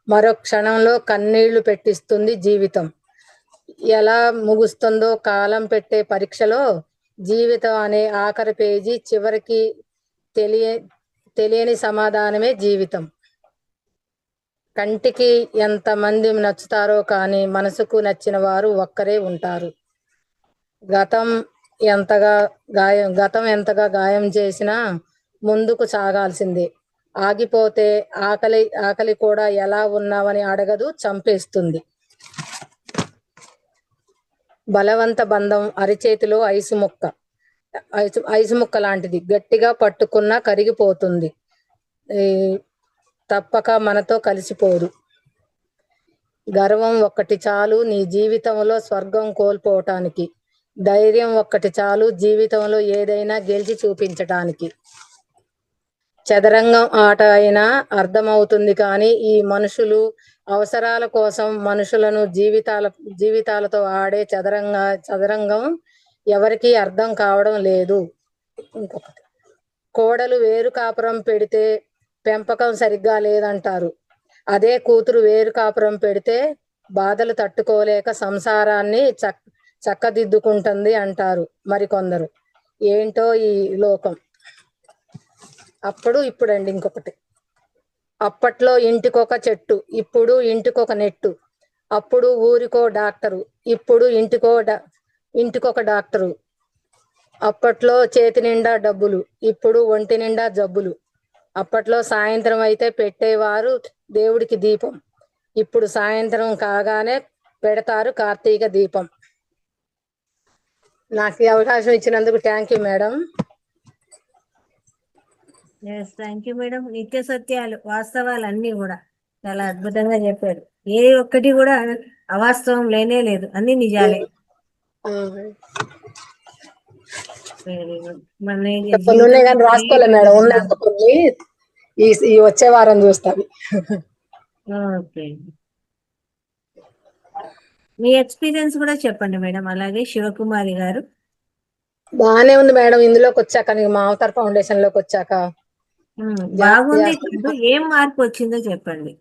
మరో క్షణంలో కన్నీళ్లు పెట్టిస్తుంది జీవితం. ఎలా ముగుస్తుందో కాలం పెట్టే పరీక్షలో జీవితం అనే ఆఖరి పేజీ చివరికి తెలియని సమాధానమే జీవితం. కంటికి ఎంతమంది నచ్చుతారో కానీ మనసుకు నచ్చిన వారు ఒక్కరే ఉంటారు. గతం ఎంతగా గాయం చేసినా ముందుకు సాగాల్సిందే. ఆగిపోతే ఆకలి కూడా ఎలా ఉన్నావని అడగదు, చంపేస్తుంది. బలవంత బంధం అరిచేతిలో ఐసు ముక్క లాంటిది, గట్టిగా పట్టుకున్నా కరిగిపోతుంది, తప్పక మనతో కలిసిపోదు. గర్వం ఒక్కటి చాలు నీ జీవితంలో స్వర్గం కోల్పోవటానికి, ధైర్యం ఒక్కటి చాలు జీవితంలో ఏదైనా గెలిచి చూపించటానికి. చదరంగం ఆట అయినా అర్థమవుతుంది, కానీ ఈ మనుషులు అవసరాల కోసం మనుషులను జీవితాలతో ఆడే చదరంగం ఎవరికీ అర్థం కావడం లేదు. ఇంకొకటి, కోడలు వేరు కాపురం పెడితే పెంపకం సరిగ్గా లేదంటారు, అదే కూతురు వేరు కాపురం పెడితే బాధలు తట్టుకోలేక సంసారాన్ని చక్కదిద్దుకుంటుంది అంటారు మరికొందరు. ఏంటో ఈ లోకం. ఇప్పుడండి ఇంకొకటి, అప్పట్లో ఇంటికొక చెట్టు, ఇప్పుడు ఇంటికొక నెట్టు. అప్పుడు ఊరికో డాక్టరు, ఇప్పుడు ఇంటికొక డాక్టరు. అప్పట్లో చేతి నిండా డబ్బులు, ఇప్పుడు ఒంటి నిండా జబ్బులు. అప్పట్లో సాయంత్రం అయితే పెట్టేవారు దేవుడికి దీపం, ఇప్పుడు సాయంత్రం కాగానే పెడతారు కార్తీక దీపం. నాకు ఈ అవకాశం ఇచ్చినందుకు thank you madam. Thank you madam. నిత్య సత్యాలు, వాస్తవాలు అన్ని కూడా చాలా అద్భుతంగా చెప్పారు. ఏ ఒక్కటి కూడా అవాస్తవం లేనే లేదు, అన్ని నిజాలే. Very good. కొన్ని ఉన్నాయి కానీ రాసుకోలే మేడం, ఉన్నాయి కొన్ని ఈ వచ్చే వారం చూస్తాను. ఓకే. మీ ఎక్స్పీరియన్స్ కూడా చెప్పండి మేడం. అలాగే శివకుమారి గారు. బాగానే ఉంది మేడం ఇందులోకి వచ్చాక, నీకు మా అవతార్ ఫౌండేషన్ లోకి వచ్చాక ధ్యానం బాగుంది చేస్తున్నా. కాదు, ఏం మార్పు వచ్చిందో చెప్పండి.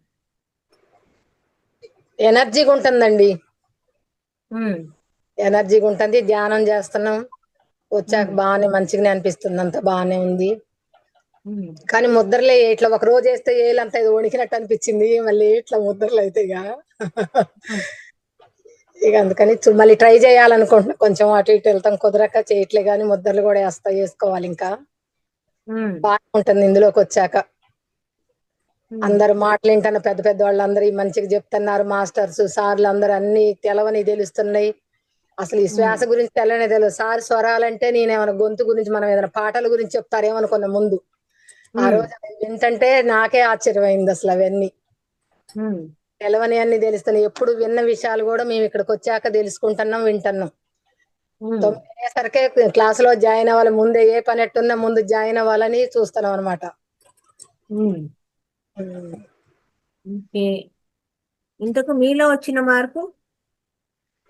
ఎనర్జీగా ఉంటుందండి, ఉమ్, ఎనర్జీగా ఉంటుంది. ధ్యానం చేస్తున్నాం వచ్చాక ఉమ్, బాగానే మంచిగానే అనిపిస్తుంది, అంతా బాగానే ఉంది. ఉమ్, కానీ ముద్రలే ఇట్లా ఒక రోజు వేస్తే ఏలంతా ఇది వణికినట్టు అనిపించింది, మళ్ళీ ఇట్లా ముద్రలు అయితే ఉమ్, ఇక అందుకని మళ్ళీ ట్రై చేయాలనుకుంటున్నా. కొంచెం అటు ఇటు వెళ్తాం కుదరక చేయట్లే, కానీ ముద్రలు కూడా వేసుకోవాలి ఇంకా. ఉమ్, బాగా ఉంటుంది ఇందులోకి వచ్చాక. ఉమ్, అందరు మాటలు వింటున్న పెద్ద పెద్ద వాళ్ళందరూ ఈ మంచిగా చెప్తున్నారు, మాస్టర్స్ సార్లు అందరూ అన్ని తెలవని తెలుస్తున్నాయి. అసలు ఈ శ్వాస గురించి తెలవనే తెలియదు. సార్ స్వరాలంటే నేనేమన్నా గొంతు గురించి, మనం ఏదైనా పాటల గురించి చెప్తారేమనుకున్న ముందు. ఆ ఉమ్, రోజు అది వింటంటే నాకే ఆశ్చర్యమైంది అసలు. అవన్నీ ఉమ్, తెలవని అన్ని తెలుస్తున్నాయి. ఎప్పుడు విన్న విషయాలు కూడా మేము ఇక్కడికి వచ్చాక తెలుసుకుంటున్నాం, వింటున్నాం. ఉమ్, 9 అయ్యేసరికి క్లాసులో జాయిన్ అవ్వాలి, ముందే ఏ పని ఎట్టున్నా ముందు జాయిన్ అవ్వాలని చూస్తున్నాం అనమాట. ఉమ్. ఓకే. ఇంతకు మీలో వచ్చిన మార్పు?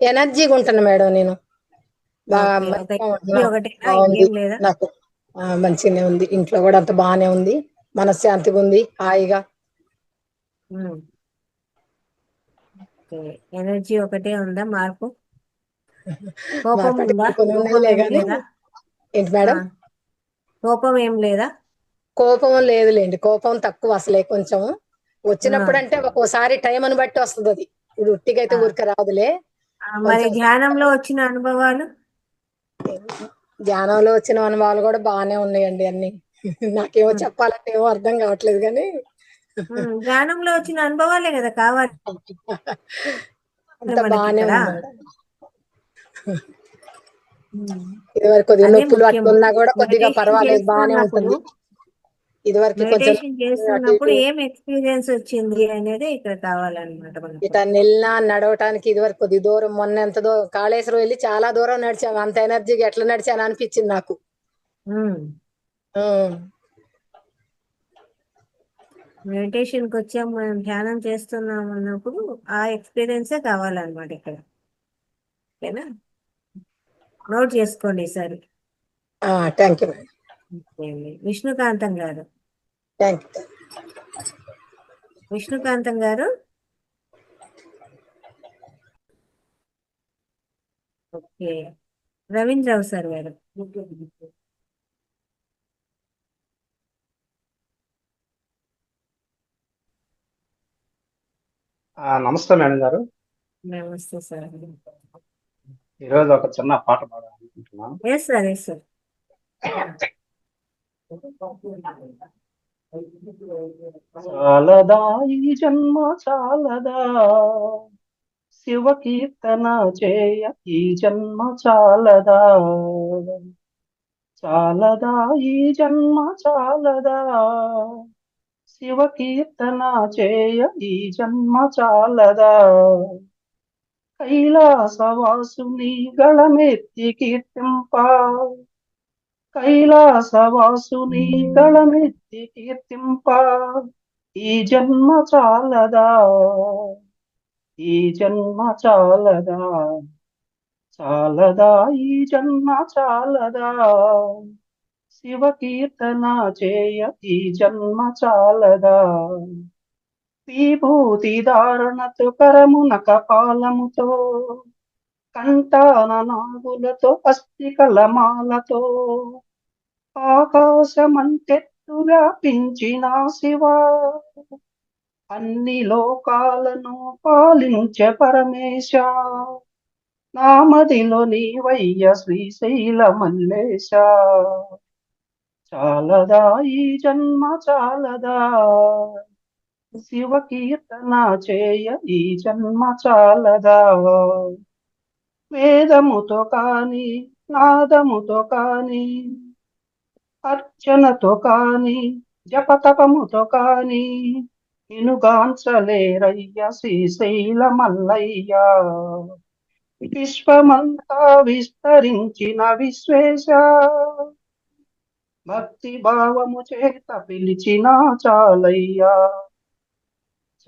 ఎనర్జీగా ఉంటున్నా మేడం నేను, బాగా ఓకే. ఒక మంచిగా ఎనర్జీ ఉంటున్నా. ఒకటేనా, బాగుంది ఇంకేం లేదా? నాకు, మంచిగానే ఉంది. ఇంట్లో కూడా అంత బాగానే ఉంది, మనశ్శాంతిగా ఉంది, హాయిగా. ఉమ్. ఓకే. ఎనర్జీ ఒకటే ఉందా మార్పు? కోపం మార్పటి ఉందా? కొన్ని కోపం ఉన్నాయిలే ఏం కానీ. లేదా? ఏంటి ఆ, మేడం? కోపం ఏం లేదా? కోపం లేదులేండి, కోపం తక్కువ అసలే. కొంచెం వచ్చినప్పుడు ఆ, అంటే ఒక్కోసారి టైం అని బట్టి వస్తుంది అది, ఇది ఉట్టిగా అయితే ఆ. ఊరికే రాదులే. మరి కొంచెం ధ్యానంలో వచ్చిన అనుభవాలు? ధ్యానంలో వచ్చిన అనుభవాలు కూడా బాగానే ఉన్నాయండి అన్ని. నాకేమో ఉమ్, చెప్పాలంటే ఏమో అర్థం కావట్లేదు కానీ. ధ్యానంలో వచ్చిన అనుభవాలే కదా కావాలి అంతా మనకి బాగానే ఇక్కడ. ఉంది మేడం. ఉమ్, ఇదివరకు కొద్దిగా అదే నొప్పులు ముఖ్యము. అట్లున్నా కూడా కొద్దిగా మెడిటేషన్ పర్వాలేదు, బాగానే చేస్తున్నప్పుడు ఉంటుంది. ఇదివరకు కొంచెం మెడిటేషన్ అటు చేస్తున్నప్పుడు ఇటు ఏం ఎక్స్పీరియన్స్ వచ్చింది అనేది ఇక్కడ కావాలన్నమాట మనకు. ఇట వెళ్ళినా నడవటానికి ఇదివరకు కొద్ది దూరం, మొన్న ఎంత దూరం కాళేశ్వరం వెళ్ళి చాలా దూరం నడిచాము, అంత ఎనర్జీగా ఎట్లా నడిచాను అనిపించింది నాకు. ఉమ్. ఉమ్. మెడిటేషన్కి వచ్చాము, మనం ధ్యానం చేస్తున్నాం అన్నప్పుడు ఆ ఎక్స్పీరియన్సే కావాలన్నమాట ఇక్కడ. ఓకేనా? నోట్ చేసుకోండి ఈసారి. Thank you madam. ఓకే అండి. విష్ణుకాంతం గారు. Thank you. విష్ణుకాంతం గారు. ఓకే. రవీంద్రరావు సార్ గారు. నమస్తే మేడం గారు. నమస్తే సార్. ఈరోజు ఒక చిన్న పాట పాడాలనుకుంటున్నాను. Yes sir, yes sir. చాలదా ఈ జన్మ చాలదా, శివ కీర్తన చేయ ఈ జన్మ చాలదా, చాలదా ఈ జన్మ చాలదా, శివ కీర్తన చేయ ఈ జన్మ చాలదా, కైలాసవాసుని గళమెత్తి కీర్తింప, కైలాసవాసుని గళమెత్తి కీర్తింప ఈ జన్మ చాలదా, ఈ జన్మ చాలదా, చాలదా ఈ జన్మ చాలదా, శివ కీర్తన చేయ ఈ జన్మ చాలదా, విభూతి ధారణతో కరమున కపాలముతో, కంఠాన నాగులతో అస్థికలమాలతో, ఆకాశమంతెత్తు వ్యాపించిన శివా, అన్ని లోకాలను పాలించే పరమేశ, నామదిలో నీవయ్య శ్రీశైల మల్లేశ, చాలదా ఈ జన్మ చాలదా, శివ కీర్తన చేయ ఈ జన్మ చాలదా, వేదముతో కాని నాదముతో కాని, అర్చనతో కాని జపతపముతో కాని, నినుగాంచలేరయ్య శ్రీశైల మల్లయ్య, విశ్వమంతా విస్తరించిన విశ్వేశ, భక్తి భావము చేత పిలిచిన చాలయ్యా,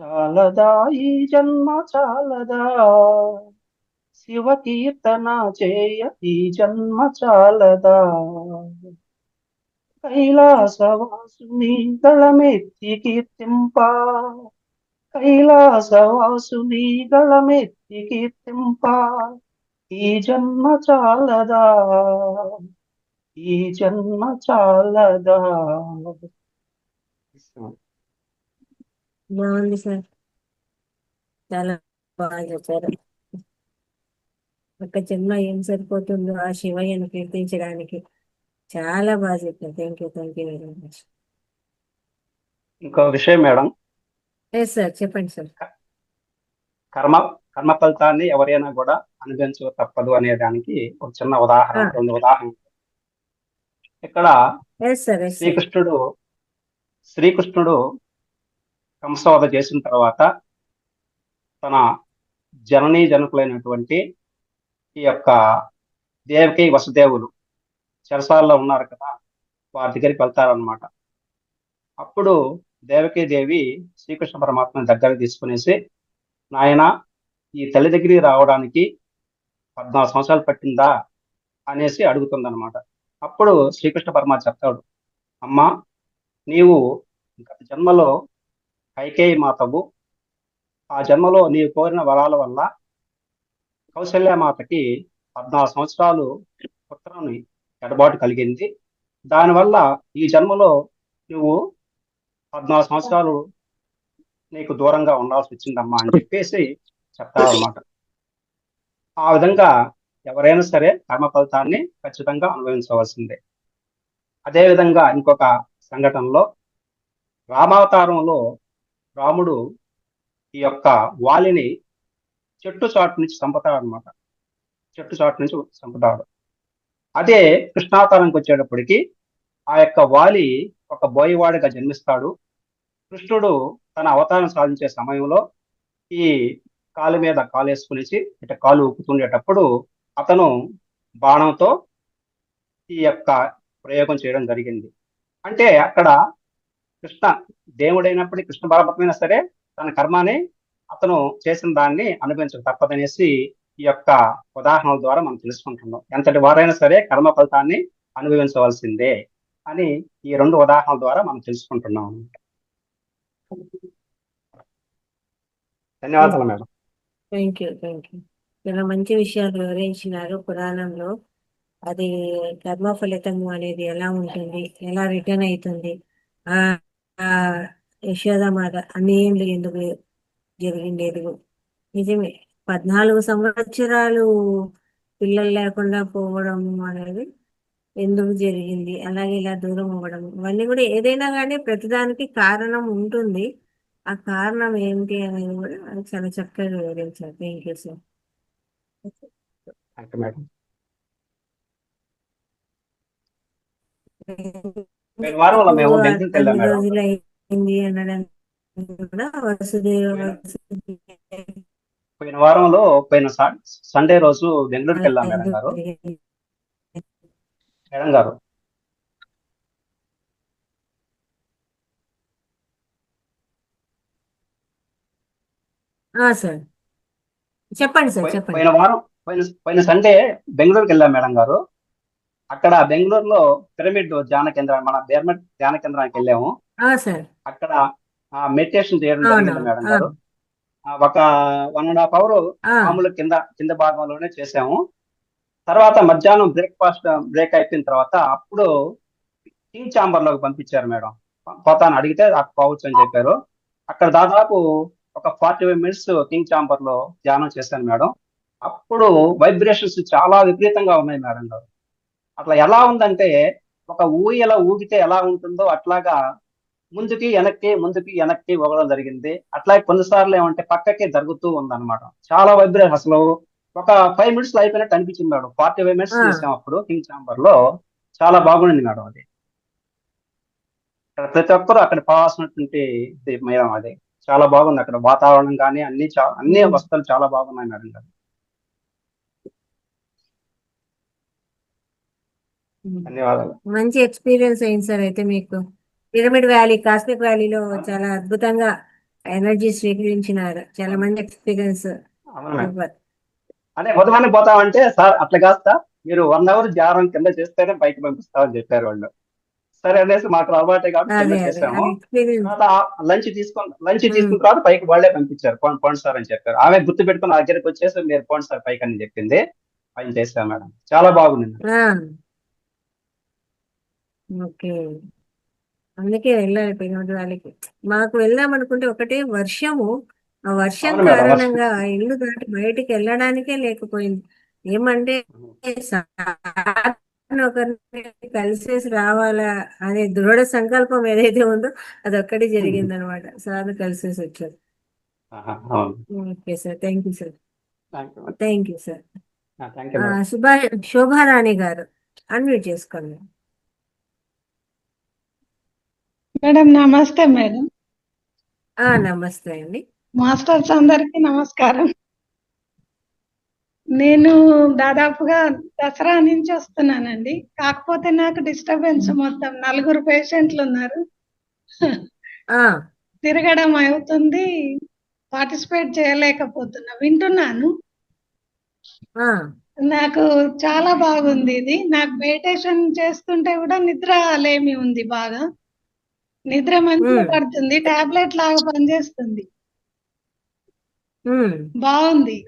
చాలదా ఈ జన్మ చాలదా, శివ కీర్తన చేయ ఈ జన్మ చాలదా కైలాసవాసుని గళమెత్తి కీర్తింప కైలాసవాసుని గళమెత్తి కీర్తింప ఈ జన్మ చాలదా ఈ జన్మ చాలదా. బాగుంది సార్, చాలా బాగా చెప్పారు. ఒక జన్మ ఏం సరిపోతుందో ఆ శివయ్యను కీర్తించడానికి. చాలా బాగా చెప్పారు. Thank you very much. ఇంకో విషయం మేడం, ఎస్ సార్, చెప్పండి సార్. కర్మ కర్మ ఫలితాన్ని ఎవరైనా కూడా అనుభవించక తప్పదు అనే దానికి ఒక చిన్న ఉదాహరణ, 2 ఉదాహరణలు. ఇక్కడ ఎస్ సార్, ఎస్ సార్. శ్రీకృష్ణుడు కంసవధ చేసిన తర్వాత తన జననీ జనకులైనటువంటి ఈ యొక్క దేవకి వసుదేవులు చెరసాలలో ఉన్నారు కదా, వారి దగ్గరికి వెళ్తారనమాట. అప్పుడు దేవకీ దేవి శ్రీకృష్ణ పరమాత్మని దగ్గర తీసుకునేసి, నాయన ఈ తల్లి దగ్గరికి రావడానికి 14 సంవత్సరాలు పట్టిందా అనేసి అడుగుతుందన్నమాట. అప్పుడు శ్రీకృష్ణ పరమాత్మ చెప్తాడు, అమ్మా నీవు గత జన్మలో కైకేయి మాతవు, ఆ జన్మలో నీవు కోరిన వరాల వల్ల కౌశల్యమాతకి 14 సంవత్సరాలు పుత్రాన్ని ఎడబాటు కలిగింది. దానివల్ల ఈ జన్మలో నువ్వు 14 సంవత్సరాలు నీకు దూరంగా ఉండాల్సి వచ్చిందమ్మా అని చెప్పేసి చెప్తారన్నమాట. ఆ విధంగా ఎవరైనా సరే కర్మ ఫలితాన్ని ఖచ్చితంగా అనుభవించవలసిందే. అదేవిధంగా ఇంకొక సంఘటనలో రామావతారంలో రాముడు ఈ యొక్క వాలిని చెట్టు చాటు నుంచి చంపుతాడు అనమాట. చెట్టు చాటు నుంచి చంపుతాడు. అదే కృష్ణావతారానికి వచ్చేటప్పటికి ఆ యొక్క వాలి ఒక బోయవాడిగా జన్మిస్తాడు. కృష్ణుడు తన అవతారం సాధించే సమయంలో ఈ కాలు మీద కాలు వేసుకునేసి ఇట కాలు ఊపుతుండేటప్పుడు అతను బాణంతో ఈ యొక్క ప్రయోగం చేయడం జరిగింది. అంటే అక్కడ కృష్ణ దేవుడైనప్పటికీ, కృష్ణ పరమాత్మైనా సరే తన కర్మాని అతను చేసిన దాన్ని అనుభవించక తప్పదనేసి ఈ యొక్క ఉదాహరణల ద్వారా మనం తెలుసుకుంటున్నాం. ఎంతటి వారైనా సరే కర్మ ఫలితాన్ని అనుభవించవలసిందే అని ఈ 2 ఉదాహరణల ద్వారా మనం తెలుసుకుంటున్నాం. ధన్యవాదాలు మేడం. Thank you. చాలా మంచి విషయాలు వివరించినారు. పురాణంలో అది కర్మ ఫలితము అనేది ఎలా ఉంటుంది, ఎలా రిటర్న్ అవుతుంది, ఆ యశోదమాత అన్నేళ్ళు ఎందుకు జరిగిండేది. నిజమే, 14 సంవత్సరాలు పిల్లలు లేకుండా పోవడం అనేది ఎందుకు జరిగింది, అలాగే ఇలా దూరం అవ్వడం, ఇవన్నీ కూడా ఏదైనా కానీ ప్రతిదానికి కారణం ఉంటుంది. ఆ కారణం ఏంటి అనేది కూడా చాలా చక్కగా వివరించారు. Thank you sir. Thank you madam. పోయిన వారంలో మేము బెంగళూరుకి వెళ్ళాం 10 మేడం. రోజులు అయింది అనడానికి కూడా పోయిన వారంలో పోయిన సండే రోజు బెంగళూరుకి వెళ్ళాం మేడం గారు. మేడం గారు సార్ చెప్పండి సార్, చెప్పండి. పోయిన వారం పోయిన సండే బెంగళూరుకి వెళ్ళాం మేడం గారు. అక్కడ బెంగళూరులో పిరమిడ్ ధ్యాన కేంద్రం, మన పిరమిడ్ ధ్యాన కేంద్రానికి వెళ్ళాము. సార్ అక్కడ మెడిటేషన్ చేయడం జరిగింది మేడం గారు. ఒక 1.5 అవర్ మామూలు కింద భాగంలోనే చేసాము. తర్వాత మధ్యాహ్నం బ్రేక్ అయిపోయిన తర్వాత అప్పుడు కింగ్ ఛాంబర్ లోకి పంపించారు మేడం. పోతాను అడిగితే పోవచ్చు అని చెప్పారు. అక్కడ దాదాపు ఒక 45 మినిట్స్ కింగ్ ఛాంబర్ లో ధ్యానం చేశాను మేడం. అప్పుడు వైబ్రేషన్స్ చాలా విపరీతంగా ఉన్నాయి మేడం గారు. అట్లా ఎలా ఉందంటే ఒక ఊయల ఊగితే ఎలా ఉంటుందో అట్లాగా ముందుకి వెనక్కి ఊగడం జరిగింది. అట్లాగే కొన్నిసార్లు ఏమంటే పక్కకి జరుగుతూ ఉందన్నమాట. చాలా వైబ్రేషన్, అసలు ఒక 5 మినిట్స్ అయిపోయినట్టు అనిపించింది మేడం. 45 మినిట్స్ చేసాం అప్పుడు కింగ్ ఛాంబర్ లో. చాలా బాగుంది మేడం అది. ప్రతి ఒక్కరు అక్కడ పోవాల్సినటువంటి మేడం అది చాలా బాగుంది. అక్కడ వాతావరణం కానీ అన్ని వస్తువులు చాలా బాగున్నాయి మేడం గారు. ధన్యవాదాలు. మంచి ఎక్స్పీరియన్స్ అయింది సార్. అయితే మీకు పిరమిడ్ వ్యాలీ, కాస్మిక్ వ్యాలీలో చాలా అద్భుతంగా ఎనర్జీ స్వీకరించినారు. చాలా మంచి ఎక్స్పీరియన్స్. అనే ఉదయాన్నే పోతామంటే సార్ అట్లా కాస్త మీరు 1 అవర్ ధ్యానం కింద చేస్తేనే పైకి పంపిస్తామని చెప్పారు వాళ్ళు. సరే అనేసి మాకు అలవాటే కాబట్టి కింద అదే చేసాము. ఎక్స్పీరియన్స్. తర్వాత లంచ్ తీసుకున్న తర్వాత పైకి వాళ్ళే పంపించారు. పోండి సార్ అని చెప్పారు. ఆమె గుర్తు పెట్టుకుని నా దగ్గరికి వచ్చేసి మీరు పోండి సార్ పైకి అని చెప్పింది. పైన చేసాం మేడం. చాలా బాగుంది. ఓకే, అందుకే వెళ్ళాలి పిల్లలు వాళ్ళకి. మాకు వెళ్దాం అనుకుంటే ఒకటే వర్షము, ఆ వర్షం అవును మేడం. కారణంగా ఆ ఇల్లు దాటి బయటికి వెళ్ళడానికే లేకపోయింది. ఏమంటే సార్ని ఒకరిని కలిసేసి రావాలా అనే దృఢ సంకల్పం ఏదైతే ఉందో అదొక్కటి జరిగింది అనమాట. సార్ని కలిసేసి వచ్చారు. అవును. Okay sir, thank you sir. Thank you. Thank you sir. Thank you madam. Shobharani గారు అన్మ్యూట్ చేసుకోండి. మేడం నమస్తే మేడం. నమస్తే అండి. మాస్టర్స్ అందరికి నమస్కారం. నేను దాదాపుగా దసరా నుంచి వస్తున్నానండి. కాకపోతే నాకు డిస్టర్బెన్స్ మొత్తం 4 పేషెంట్లు ఉన్నారు. తిరగడం అవుతుంది, పార్టిసిపేట్ చేయలేకపోతున్నా. వింటున్నాను. నాకు చాలా బాగుంది ఇది. నాకు మెడిటేషన్ చేస్తుంటే కూడా నిద్ర లేమి ఉంది, బాగా నిద్ర మంచిగా పడుతుంది, టాబ్లెట్ లాగా పనిచేస్తుంది, బాగుంది.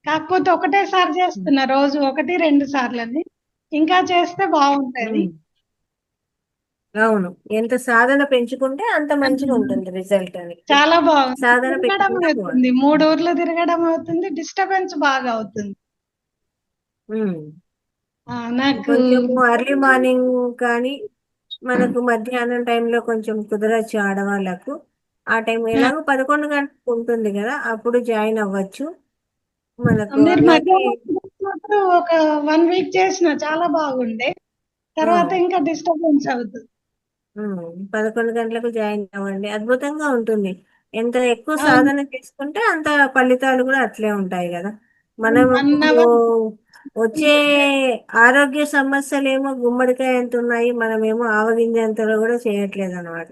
కాకపోతే ఒకటేసారి చేస్తున్నా, రోజు 1-2 సార్లని. ఇంకా చేస్తే బాగుంటది. అవును, ఎంత సాధన పెంచుకుంటే అంత మంచిగా ఉంటుంది రిజల్ట్ అని. చాలా బాగుంది. సాధన తిరగడం పెంచుకుంటే అవుతుంది, 3 ఊర్లు తిరగడం అవుతుంది, డిస్టర్బెన్స్ బాగా అవుతుంది. నాకు కొంచెం ఎర్లీ మార్నింగ్ కానీ మనకు మధ్యాహ్నం టైంలో కొంచెం కుదరచ్చు ఆడవాళ్ళకు. ఆ టైం ఎలాగో 11 గంటలకు ఉంటుంది కదా, అప్పుడు జాయిన్ అవ్వచ్చు. మనకు మీరు అలాగే మధ్యాహ్నం ఒక 1 వీక్ చేసిన చాలా బాగుండే. తర్వాత ఇంకా డిస్టర్బెన్స్ అవుతుంది. 11 గంటలకు జాయిన్ అవ్వండి, అద్భుతంగా ఉంటుంది. ఎంత ఎక్కువ సాధన చేసుకుంటే అంత ఫలితాలు కూడా అట్లే ఉంటాయి కదా. మనం 1 ఇప్పుడు అవర్ వచ్చే ఆరోగ్య సమస్యలు ఏమో గుమ్మడికాయ ఎంత ఉన్నాయి, మనమేమో ఆవగింజంతలో కూడా చేయట్లేదు అనమాట.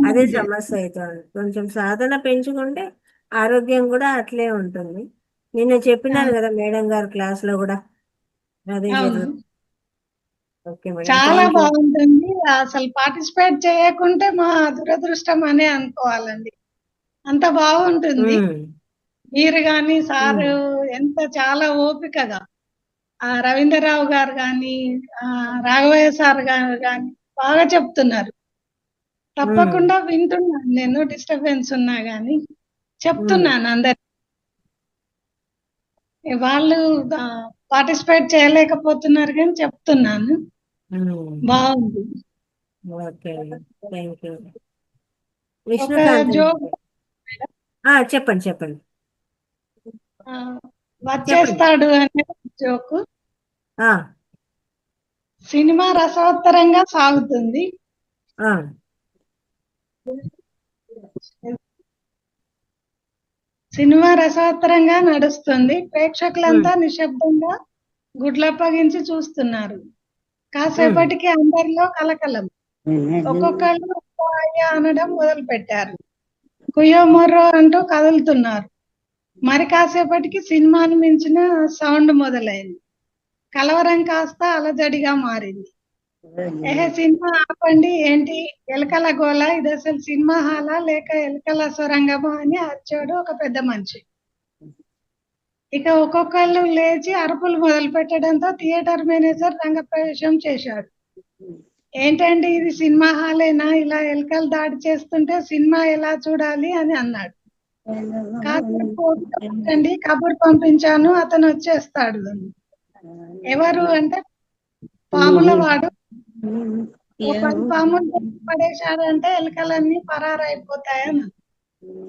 అదే సమస్య అవుతుంది. కొంచెం సాధన పెంచుకుంటే ఆరోగ్యం కూడా అట్లే ఉంటుంది. నిన్న చెప్పినాను కదా మేడం గారు క్లాస్ లో కూడా అదే జరుగుతుంది. ఓకే మేడం, చాలా థ్యాంక్ యూ. బాగుంటుంది. అసలు పార్టిసిపేట్ చేయకుంటే మా దురదృష్టం అనే అనుకోవాలండి. అంత బాగుంటుంది. మీరు గాని సారు ఎంత చాలా ఓపికగా, రవీంద్రరావు గారు గాని, రాఘవయ్య సార్ గారు గాని బాగా చెప్తున్నారు. తప్పకుండా వింటున్నాను నేను, డిస్టర్బెన్స్ ఉన్నా గాని చెప్తున్నాను అందరికి. వాళ్ళు పార్టిసిపేట్ చేయలేకపోతున్నారు కానీ చెప్తున్నాను. బాగుంది. Okay, thank you. ఒక విష్ణుకాంత్ జోక్ చెప్పండి చెప్పండి. వచ్చేస్తాడు అనే జోకు. ఆ, సినిమా రసవత్తరంగా సాగుతుంది. ఆ, సినిమా రసవత్తరంగా నడుస్తుంది. ప్రేక్షకులంతా నిశ్శబ్దంగా గుడ్లప్పగించి చూస్తున్నారు. కాసేపటికి అందరిలో కలకలం. ఒక్కొక్కళ్ళు అయ్యా అనడం మొదలు పెట్టారు. కుయ్యో మొర్రో అంటూ కదులుతున్నారు. మరి కాసేపటికి సినిమాను మించిన సౌండ్ మొదలైంది. కలవరం కాస్త అలజడిగా మారింది. సినిమా ఆపండి, ఏంటి ఎలకల గోల, ఇది అసలు సినిమా హాలా లేక ఎలకల సొరంగమా అని అరిచాడు ఒక పెద్ద మనిషి. ఇక ఒక్కొక్కళ్ళు లేచి అరుపులు మొదలు పెట్టడంతో థియేటర్ మేనేజర్ రంగప్రవేశం చేశాడు. ఏంటండి ఇది సినిమా హాలేనా, ఇలా ఎలకలు దాడి చేస్తుంటే సినిమా ఎలా చూడాలి అని అన్నాడు. కాకపోతే కబురు పంపించాను, అతను వచ్చేస్తాడు. ఎవరు అంటే పాముల వాడు. 10 పాములు పడేశాడంటే ఎలకలన్నీ పరారైపోతాయని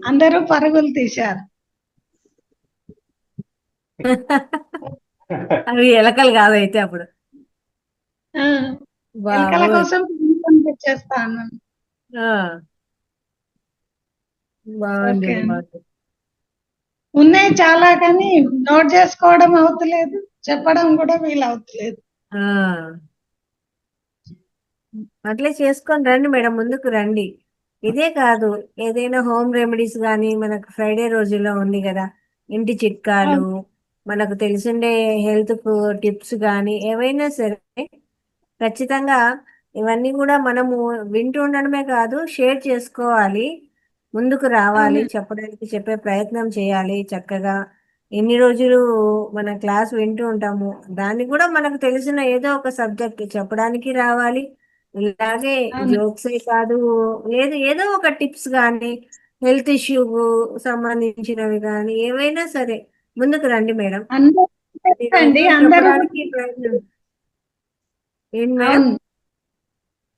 అందరూ పరుగులు తీశారు. అవి ఎలకలు కాదైతే అప్పుడు ఎలకల కోసం పంపించేస్తాను. బాగుంది. ఉన్నాయి చాలా, కానీ నోట్ చేసుకోవడం అవుతలేదు, చెప్పడం కూడా వీలు అవుతలేదు. అట్లే చేసుకొని రండి మేడం, ముందుకు రండి. ఇదే కాదు, ఏదైనా హోమ్ రెమెడీస్ కానీ మనకు ఫ్రైడే రోజుల్లో ఉంది కదా, ఇంటి చిట్కాలు, మనకు తెలిసిండే హెల్త్ టిప్స్ కానీ ఏవైనా సరే ఖచ్చితంగా ఇవన్నీ కూడా మనము వింటూ ఉండడమే కాదు, షేర్ చేసుకోవాలి, ముందుకు రావాలి, అవునండి. చెప్పే ప్రయత్నం చేయాలి చక్కగా. ఎన్ని రోజులు మన క్లాస్ వింటూ ఉంటాము, దాన్ని కూడా మనకు తెలిసిన ఏదో ఒక సబ్జెక్ట్ చెప్పడానికి రావాలి. ఇలాగే అవును. జోక్సే కాదు, ఏదో ఒక టిప్స్ కానీ హెల్త్ ఇష్యూ సంబంధించినవి కానీ ఏవైనా సరే ముందుకు రండి మేడం. అందరూ తెలుసండి, ప్రతిరోజు అందరూ చెప్పడానికి ప్రయత్నం. ఏంటి మేడం? అవును,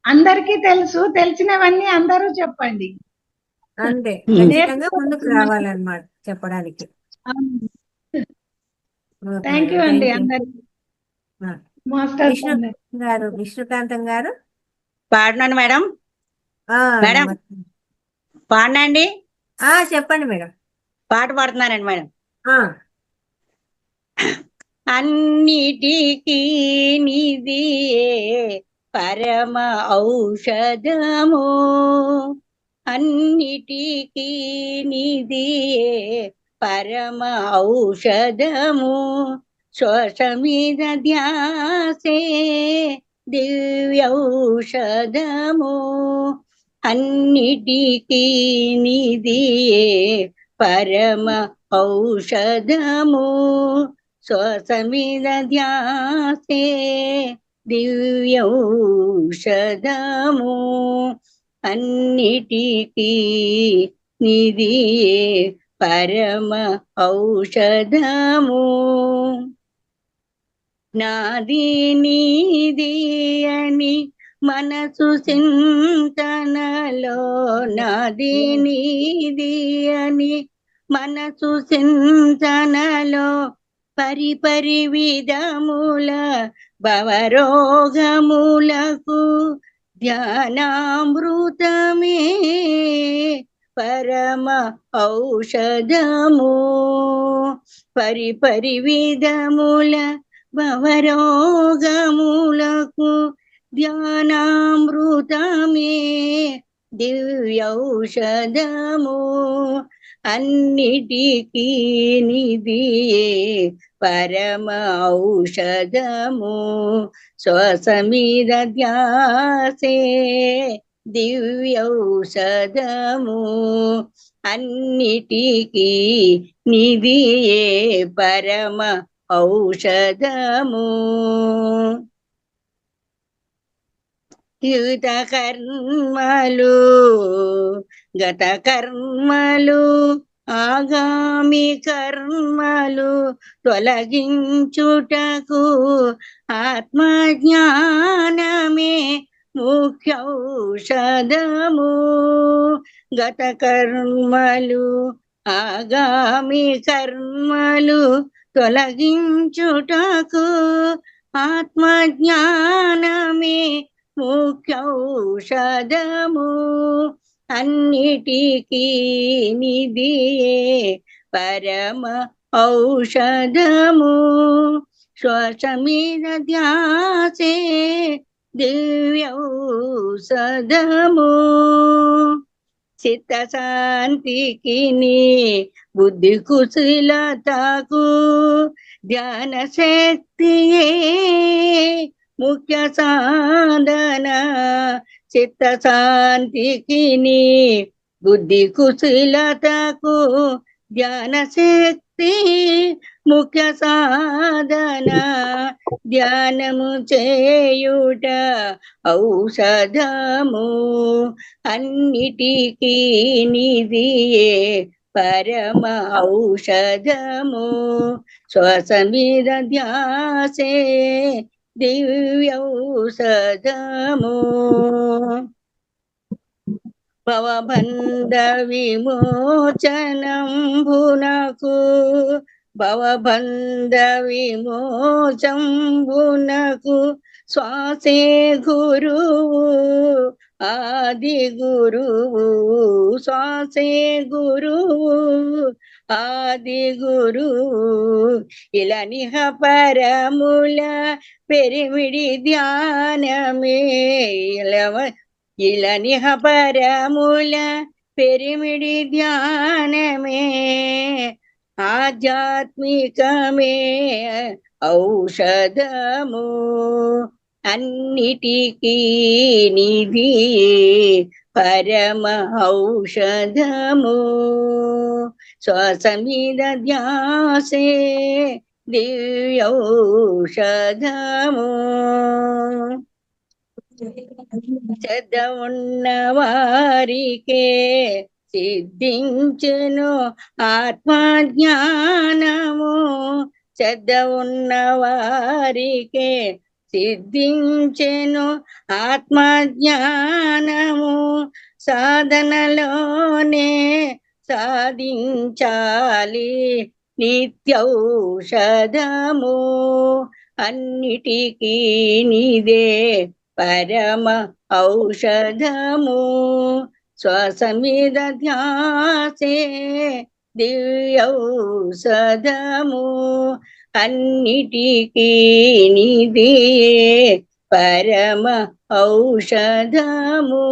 అందరికీ తెలుసు, తెలిసినవన్నీ అందరూ చెప్పండి. అంతే, ఖచ్చితంగా ముందుకు నేర్చుకోవచ్చు. రావాలన్నమాట చెప్పడానికి. ఓకే థ్యాంక్ యూ మేడం, అండి థ్యాంక్ యూ. అందరికి, మాస్టర్స్ అందరికి. విష్ణుకాంతం గారు పాడినాను మేడం. ఆ, మేడం నమస్తే. పాడినండి, చెప్పండి మేడం. పాట పాడుతున్నానండి మేడం. ఆ, అన్నిటికీ నిధియే పరమ ఔషధము, అన్నిటికీ నిధియే పరమ ఔషధము, శ్వాసమీద ధ్యాసే దివ్యౌషధము, అన్నిటికీ నిధియే పరమ ఔషధము, శ్వాసమీద ధ్యాసే దివ్యౌషధము, అన్నిటికీ నిధియే పరమ ఔషధము, నాది నీది అని మనసు చింతనలో, నాది నీది అని మనసు చింతనలో, పరిపరి విధముల భవరోగములకు ధ్యానామృతమే పరమ ఔషధము, పరిపరి విధముల భవరోగములకు ధ్యానామృతమే దివ్యౌషధము, అన్నిటికీ నిధియే పరమ ఔషధము, శ్వాసమీద ధ్యాసే దివ్యౌషధము, అన్నిటికీ నిధియే పరమ ఔషధము, యుత కర్మలు గత కర్మలు ఆగామి కర్మలు తొలగించుటకు ఆత్మజ్ఞానమే ముఖ్యౌషధము, గత కర్మలు ఆగామి కర్మలు తొలగించుటకు ఆత్మజ్ఞానమే ముఖ్యౌషధము, అన్నిటికీ నిధియే పరమ ఔషధము, శ్వాసమీద ధ్యాసే దివ్యౌషధము, చిత్తశాంతికి బుద్ధి కుశలతకు ధ్యాన శక్తియే ముఖ్య సాధన, చిత్తశాంతికి బుద్ధి కుశలతకు ధ్యాన శక్తి ముఖ్య సాధన, ధ్యానము చేయుట ఔషధము, అన్నిటికీ నిధియే పరమ ఔషధము, శ్వాసమీద ధ్యాసే దివ్యౌషధము, భవబంధ విమోచనంబునకు భవబంధ విమోచంబునకు శ్వాసే గురువు ఆది గురువు, శ్వాసే గురువు ఆది గురువు, ఇలా నిహ పరముల పెరిమిడి ధ్యానమే, ఇలా నిహ పరముల పెరిమిడి ధ్యానమే ఆధ్యాత్మికమే ఔషధము అన్నిటికీ నిధి పరమ ఔషధము శ్వాస మీద ధ్యాసే దివ్యౌషధము శ్రద్ధ ఉన్న వారికే సిద్ధించును ఆత్మజ్ఞానము శ్రద్ధ ఉన్న వారికే సిద్ధించెను ఆత్మజ్ఞానము సాధనలోనే సాధించాలి నిత్యౌషధము అన్నిటికీ నీదే పరమ ఔషధము శ్వాస మీద ధ్యాసే దివ్యౌషధము అన్నిటికీ నీదే పరమ ఔషధము.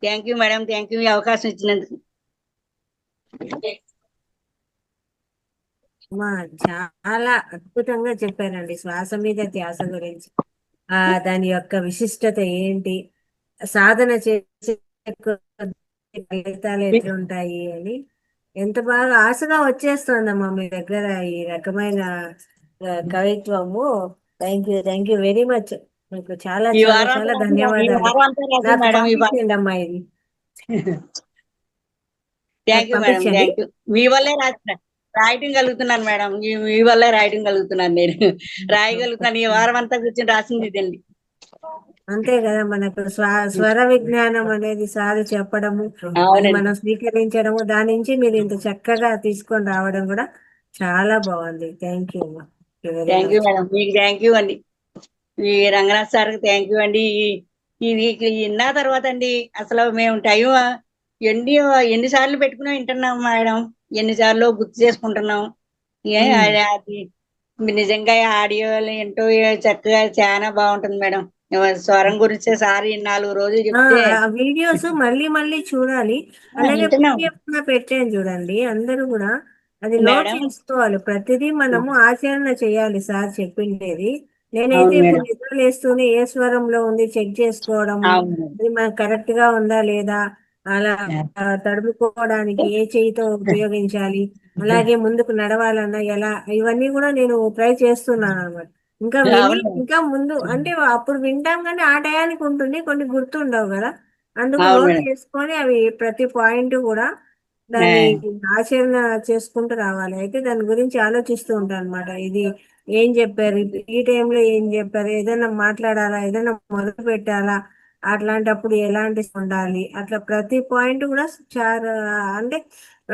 Thank you madam, thank you ఈ అవకాశం ఇచ్చినందుకు. చాలా అద్భుతంగా చెప్పారండి శ్వాస మీద ధ్యాస గురించి. దాని యొక్క విశిష్టత ఏంటి, సాధన చేసే ఫలితాలు ఎట్లుంటాయి అని ఎంత బాగా ఆశగా వచ్చేస్తుందమ్మా మీ దగ్గర ఈ రకమైన కవిత్వము. Thank you very much. మీకు చాలా చాలా చాలా ధన్యవాదాలు. నాకు పంపించండమ్మా ఇది. Thank you madam, thank you. మీ వల్లే రాయటం కలుగుతున్నాను మేడం, మీ వల్లే రాయటం కలుగుతున్నాను. నేను రాయగలుగుతాను. ఈ వారం అంతా కూర్చొని రాసింది ఇదండి. అంతే కదా, మనకు స్వర విజ్ఞానం అనేది సార్ చెప్పడము, అది మనం స్వీకరించడము, దాని నుంచి మీరు ఇంత చక్కగా తీసుకొని రావడం కూడా చాలా బాగుంది. Thank you. Thank you madam, మీకు థ్యాంక్ యూ అండి. ఈ రంగనాథ్ సార్కి థ్యాంక్ యూ అండి. ఇది విన్న తర్వాత అండి అసలు మేము టైం ఎన్నిసార్లు పెట్టుకుని వింటున్నాం మేడం, ఎన్నిసార్లు గుర్తు చేసుకుంటున్నాం. అది నిజంగా ఆడియోలు ఏంటో చక్కగా చాలా బాగుంటుంది మేడం. స్వరం గురించి సార్ 4 రోజులు చెప్తే వీడియోస్ మళ్ళీ మళ్ళీ చూడాలి. అలాగే పెట్టాను చూడండి, అందరూ కూడా అది నోట్ చేసుకోవాలి. ప్రతిదీ మనము ఆచరణ చేయాలి సార్ చెప్పిండేది. నేనైతే ఇప్పుడు నిద్ర లేస్తూనే ఏ స్వరంలో ఉంది చెక్ చేసుకోవడము, అది మనకు కరెక్ట్ గా ఉందా లేదా, అలా తడుపుకోవడానికి ఏ చేయితో ఉపయోగించాలి, అలాగే ముందుకు నడవాలన్నా ఎలా, ఇవన్నీ కూడా నేను ట్రై చేస్తున్నాను అన్నమాట. ఇంకా ముందు అంటే అప్పుడు వింటాం కానీ ఆ టయానికి ఉంటుంది, కొన్ని గుర్తుండవు కదా, అందుకు నోట్ చేసుకొని అవి ప్రతి పాయింట్ కూడా దాన్ని ఆచరణ చేసుకుంటూ రావాలి. అయితే దాని గురించి ఆలోచిస్తూ ఉంటాను అనమాట. ఇది ఏం చెప్పారు, ఈ టైంలో ఏం చెప్పారు, ఏదైనా మాట్లాడాలా, ఏదైనా మొదలు పెట్టాలా, అట్లాంటప్పుడు ఎలాంటి ఉండాలి, అట్లా ప్రతి పాయింట్ కూడా చాలా అంటే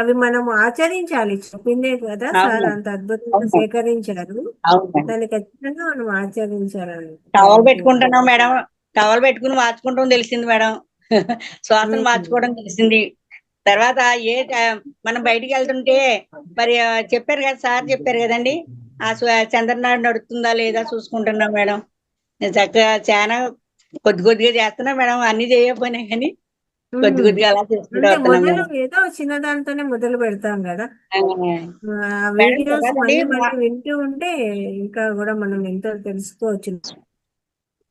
అవి మనం ఆచరించాలి. చెప్పిందే కదా సార్ అంత అద్భుతంగా సేకరించారు, దాన్ని ఖచ్చితంగా మనం ఆచరించాలని. టవల్ పెట్టుకుంటున్నాం మేడం, టవల్ పెట్టుకుని మార్చుకుంటాం తెలిసింది మేడం, శ్వాసను మార్చుకోవడం తెలిసింది. తర్వాత మనం బయటికి వెళ్తుంటే మరి చెప్పారు కదా సార్, చెప్పారు కదండి, ఆ చంద్రనాడు నడుస్తుందా లేదా చూసుకుంటున్నాం మేడం. చక్కగా చాలా కొద్దిగా చేస్తున్నా మేడం, అన్ని చేయకపోయినా కానీ కొద్దిగా అలా చేసుకుంటూ ఏదో చిన్నదాంతోనే మొదలు పెడతాం కదా, వీడియోస్ మళ్ళీ వింటూ ఉంటే ఇంకా కూడా మనం ఎంతో తెలుసుకోవచ్చు.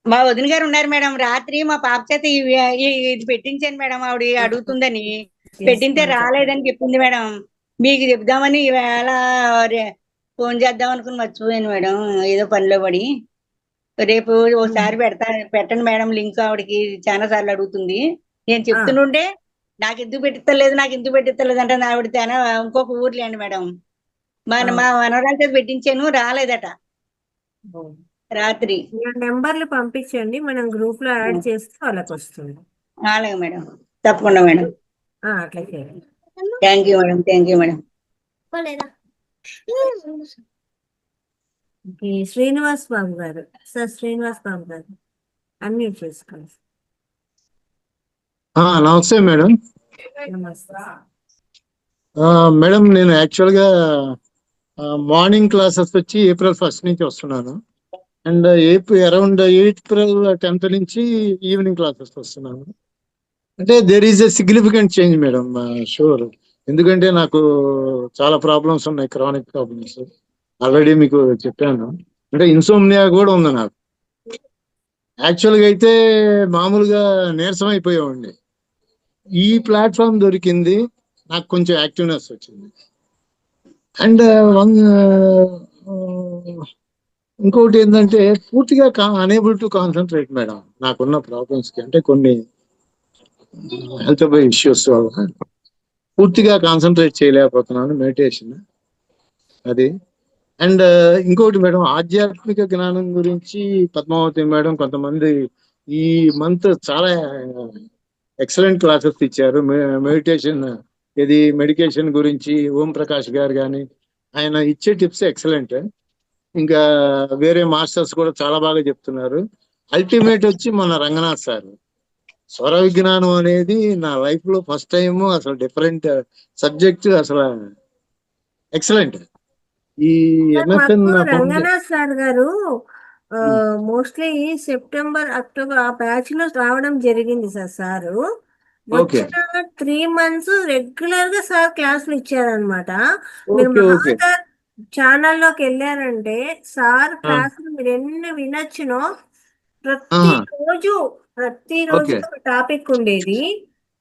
మా వదిన గారు ఉన్నారు మేడం, రాత్రి మా పాప చేత ఇది పెట్టించాను మేడం, ఆవిడ అడుగుతుందని పెట్టింటే రాలేదని చెప్పింది మేడం. మీకు చెప్దామని ఈవేళ ఫోన్ చేద్దాం అనుకుని మర్చిపోయాను మేడం, ఏదో పనిలో పడి. రేపు ఒకసారి పెట్టండి మేడం లింక్, ఆవిడకి చాలా సార్లు అడుగుతుంది. నేను చెప్తుంటే నాకు ఎందుకు పెట్టిస్తలేదు అంటే ఆవిడ ఇంకొక ఊర్లేండి మేడం, మా మనవరాల చేత పెట్టించాను, రాలేదట. రాత్రి నెంబర్లు పంపించండి, మనం గ్రూప్ లో యాడ్ చేస్తే వాళ్ళకి వస్తుంది. అలాగే మేడం, తప్పకుండా మేడం. అట్లా చేయండి. Thank you madam, thank you madam. Srinivas Babu గారు, సార్ శ్రీనివాస్ బాబు గారు అన్మ్యూట్ చేసుకోండి. నమస్తే మేడం. మేడం నేను యాక్చువల్గా మార్నింగ్ క్లాసెస్ వచ్చి April 1st నుంచి వస్తున్నాను, అండ్ అరౌండ్ April 10th నుంచి ఈవినింగ్ క్లాసెస్ వస్తున్నాను. అంటే there is a significant change madam, sure. ఎందుకంటే నాకు చాలా ప్రాబ్లమ్స్ ఉన్నాయి, క్రానిక్ ప్రాబ్లమ్స్. ఆల్రెడీ మీకు చెప్పాను. అంటే ఇన్సోమ్నియా కూడా ఉంది నాకు. యాక్చువల్గా అయితే మామూలుగా నీరసం అయిపోయేవాడిని. ఈ ప్లాట్ఫామ్ దొరికింది, నాకు కొంచెం యాక్టివ్నెస్ వచ్చింది. అండ్ ఇంకొకటి ఏంటంటే పూర్తిగా అనేబుల్ టు కాన్సన్ట్రేట్ మేడం, నాకున్న ప్రాబ్లమ్స్ కి. అంటే కొన్ని హెల్త్ ఇష్యూస్ వల్ల పూర్తిగా కాన్సన్ట్రేట్ చేయలేకపోతున్నాను మెడిటేషన్. అది. అండ్ ఇంకోటి మేడం, ఆధ్యాత్మిక జ్ఞానం గురించి పద్మావతి మేడం కొంతమంది ఈ మంత్ చాలా ఎక్సలెంట్ క్లాసెస్ ఇచ్చారు. మెడిటేషన్ ఇది మెడికేషన్ గురించి ఓం ప్రకాష్ గారు కానీ ఆయన ఇచ్చే టిప్స్ ఎక్సలెంట్. ఇంకా వేరే మాస్టర్స్ కూడా చాలా బాగా చెప్తున్నారు. అల్టిమేట్ వచ్చి మన రంగనాథ్ సార్ స్వర విజ్ఞానం అనేది నా లైఫ్ లో ఫస్ట్ టైం. అసలు డిఫరెంట్ సబ్జెక్ట్, అసలు ఎక్సలెంట్. ఈ ఎంఎస్ఎన్ రంగనాథ్ సార్ గారు మోస్ట్లీ సెప్టెంబర్ అక్టోబర్ ఆ బ్యాచ్ లో రావడం జరిగింది సార్. సారు వచ్చిన 3 months రెగ్యులర్ గా సార్ క్లాసులు ఇచ్చారనమాట. మీరు మహావతార్ ఛానల్లోకి వెళ్ళారంటే సార్ క్లాసులు మీరు ఎన్ని వినొచ్చునో, ప్రతిరోజు ఒక టాపిక్ ఉండేది.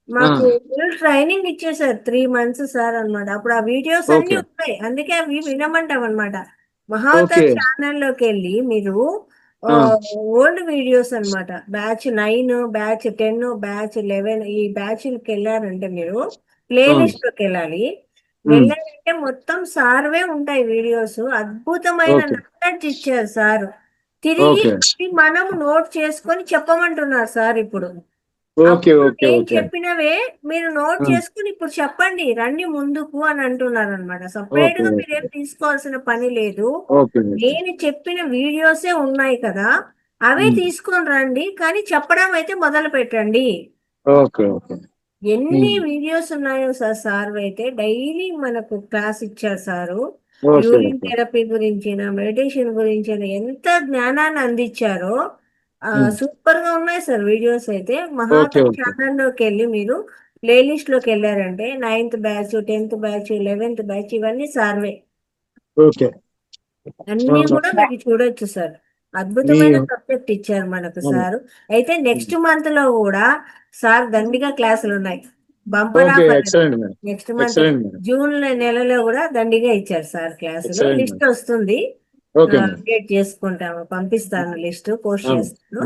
మాకు ఫుల్ ట్రైనింగ్ ఇచ్చేసారు 3 months సార్ అన్నమాట. అప్పుడు ఆ వీడియోస్ అన్ని ఉన్నాయి, అందుకే అవి వినమంటాం అనమాట. మహావతార్ ఛానల్లోకి వెళ్ళి మీరు ఓల్డ్ వీడియోస్ అన్నమాట, బ్యాచ్ 9, బ్యాచ్ 10, బ్యాచ్ 11 ఈ బ్యాచ్లకి వెళ్ళారంటే మీరు ప్లేలిస్ట్ లోకి వెళ్ళాలి. వెళ్ళారంటే మొత్తం సార్వే ఉంటాయి వీడియోస్. అద్భుతమైన నాలెడ్జ్ ఇచ్చారు సార్. తిరిగి మనం నోట్ చేసుకొని చెప్పమంటున్నారు సార్. ఇప్పుడు నేను చెప్పినవే మీరు నోట్ చేసుకుని ఇప్పుడు చెప్పండి, రండి ముందుకు అని అంటున్నారు అనమాట. సపరేట్ గా మీరేం తీసుకోవాల్సిన పని లేదు. నేను చెప్పిన వీడియోసే ఉన్నాయి కదా, అవే తీసుకొని రండి, కానీ చెప్పడం అయితే మొదలు పెట్టండి. ఎన్ని వీడియోస్ ఉన్నాయో సార్. సార్ అయితే డైలీ మనకు క్లాస్ ఇచ్చారు సారు. యూరిన్ థెరపీ గురించి, మెడిటేషన్ గురించి ఎంత జ్ఞానాన్ని అందించారో. సూపర్ గా ఉన్నాయి సార్ వీడియోస్ అయితే. మహావతార్ ఛానల్లోకి వెళ్ళి మీరు ప్లేలిస్ట్ లోకి వెళ్ళారంటే 9th batch, 10th batch, 11th batch ఇవన్నీ సార్వే అన్ని కూడా మీకు చూడొచ్చు సార్. అద్భుతమైన సబ్జెక్ట్ ఇచ్చారు మనకు సార్. అయితే నెక్స్ట్ మంత్ లో కూడా సార్ దండిగా క్లాసులు ఉన్నాయి. బంపర్ నెక్స్ట్ మంత్ జూన్ నెలలో కూడా దండిగా ఇచ్చారు సార్ క్లాసులు. లిస్ట్ వస్తుంది, అప్డేట్ చేసుకుంటాము, పంపిస్తాను లిస్ట్, పోస్ట్ చేస్తాను.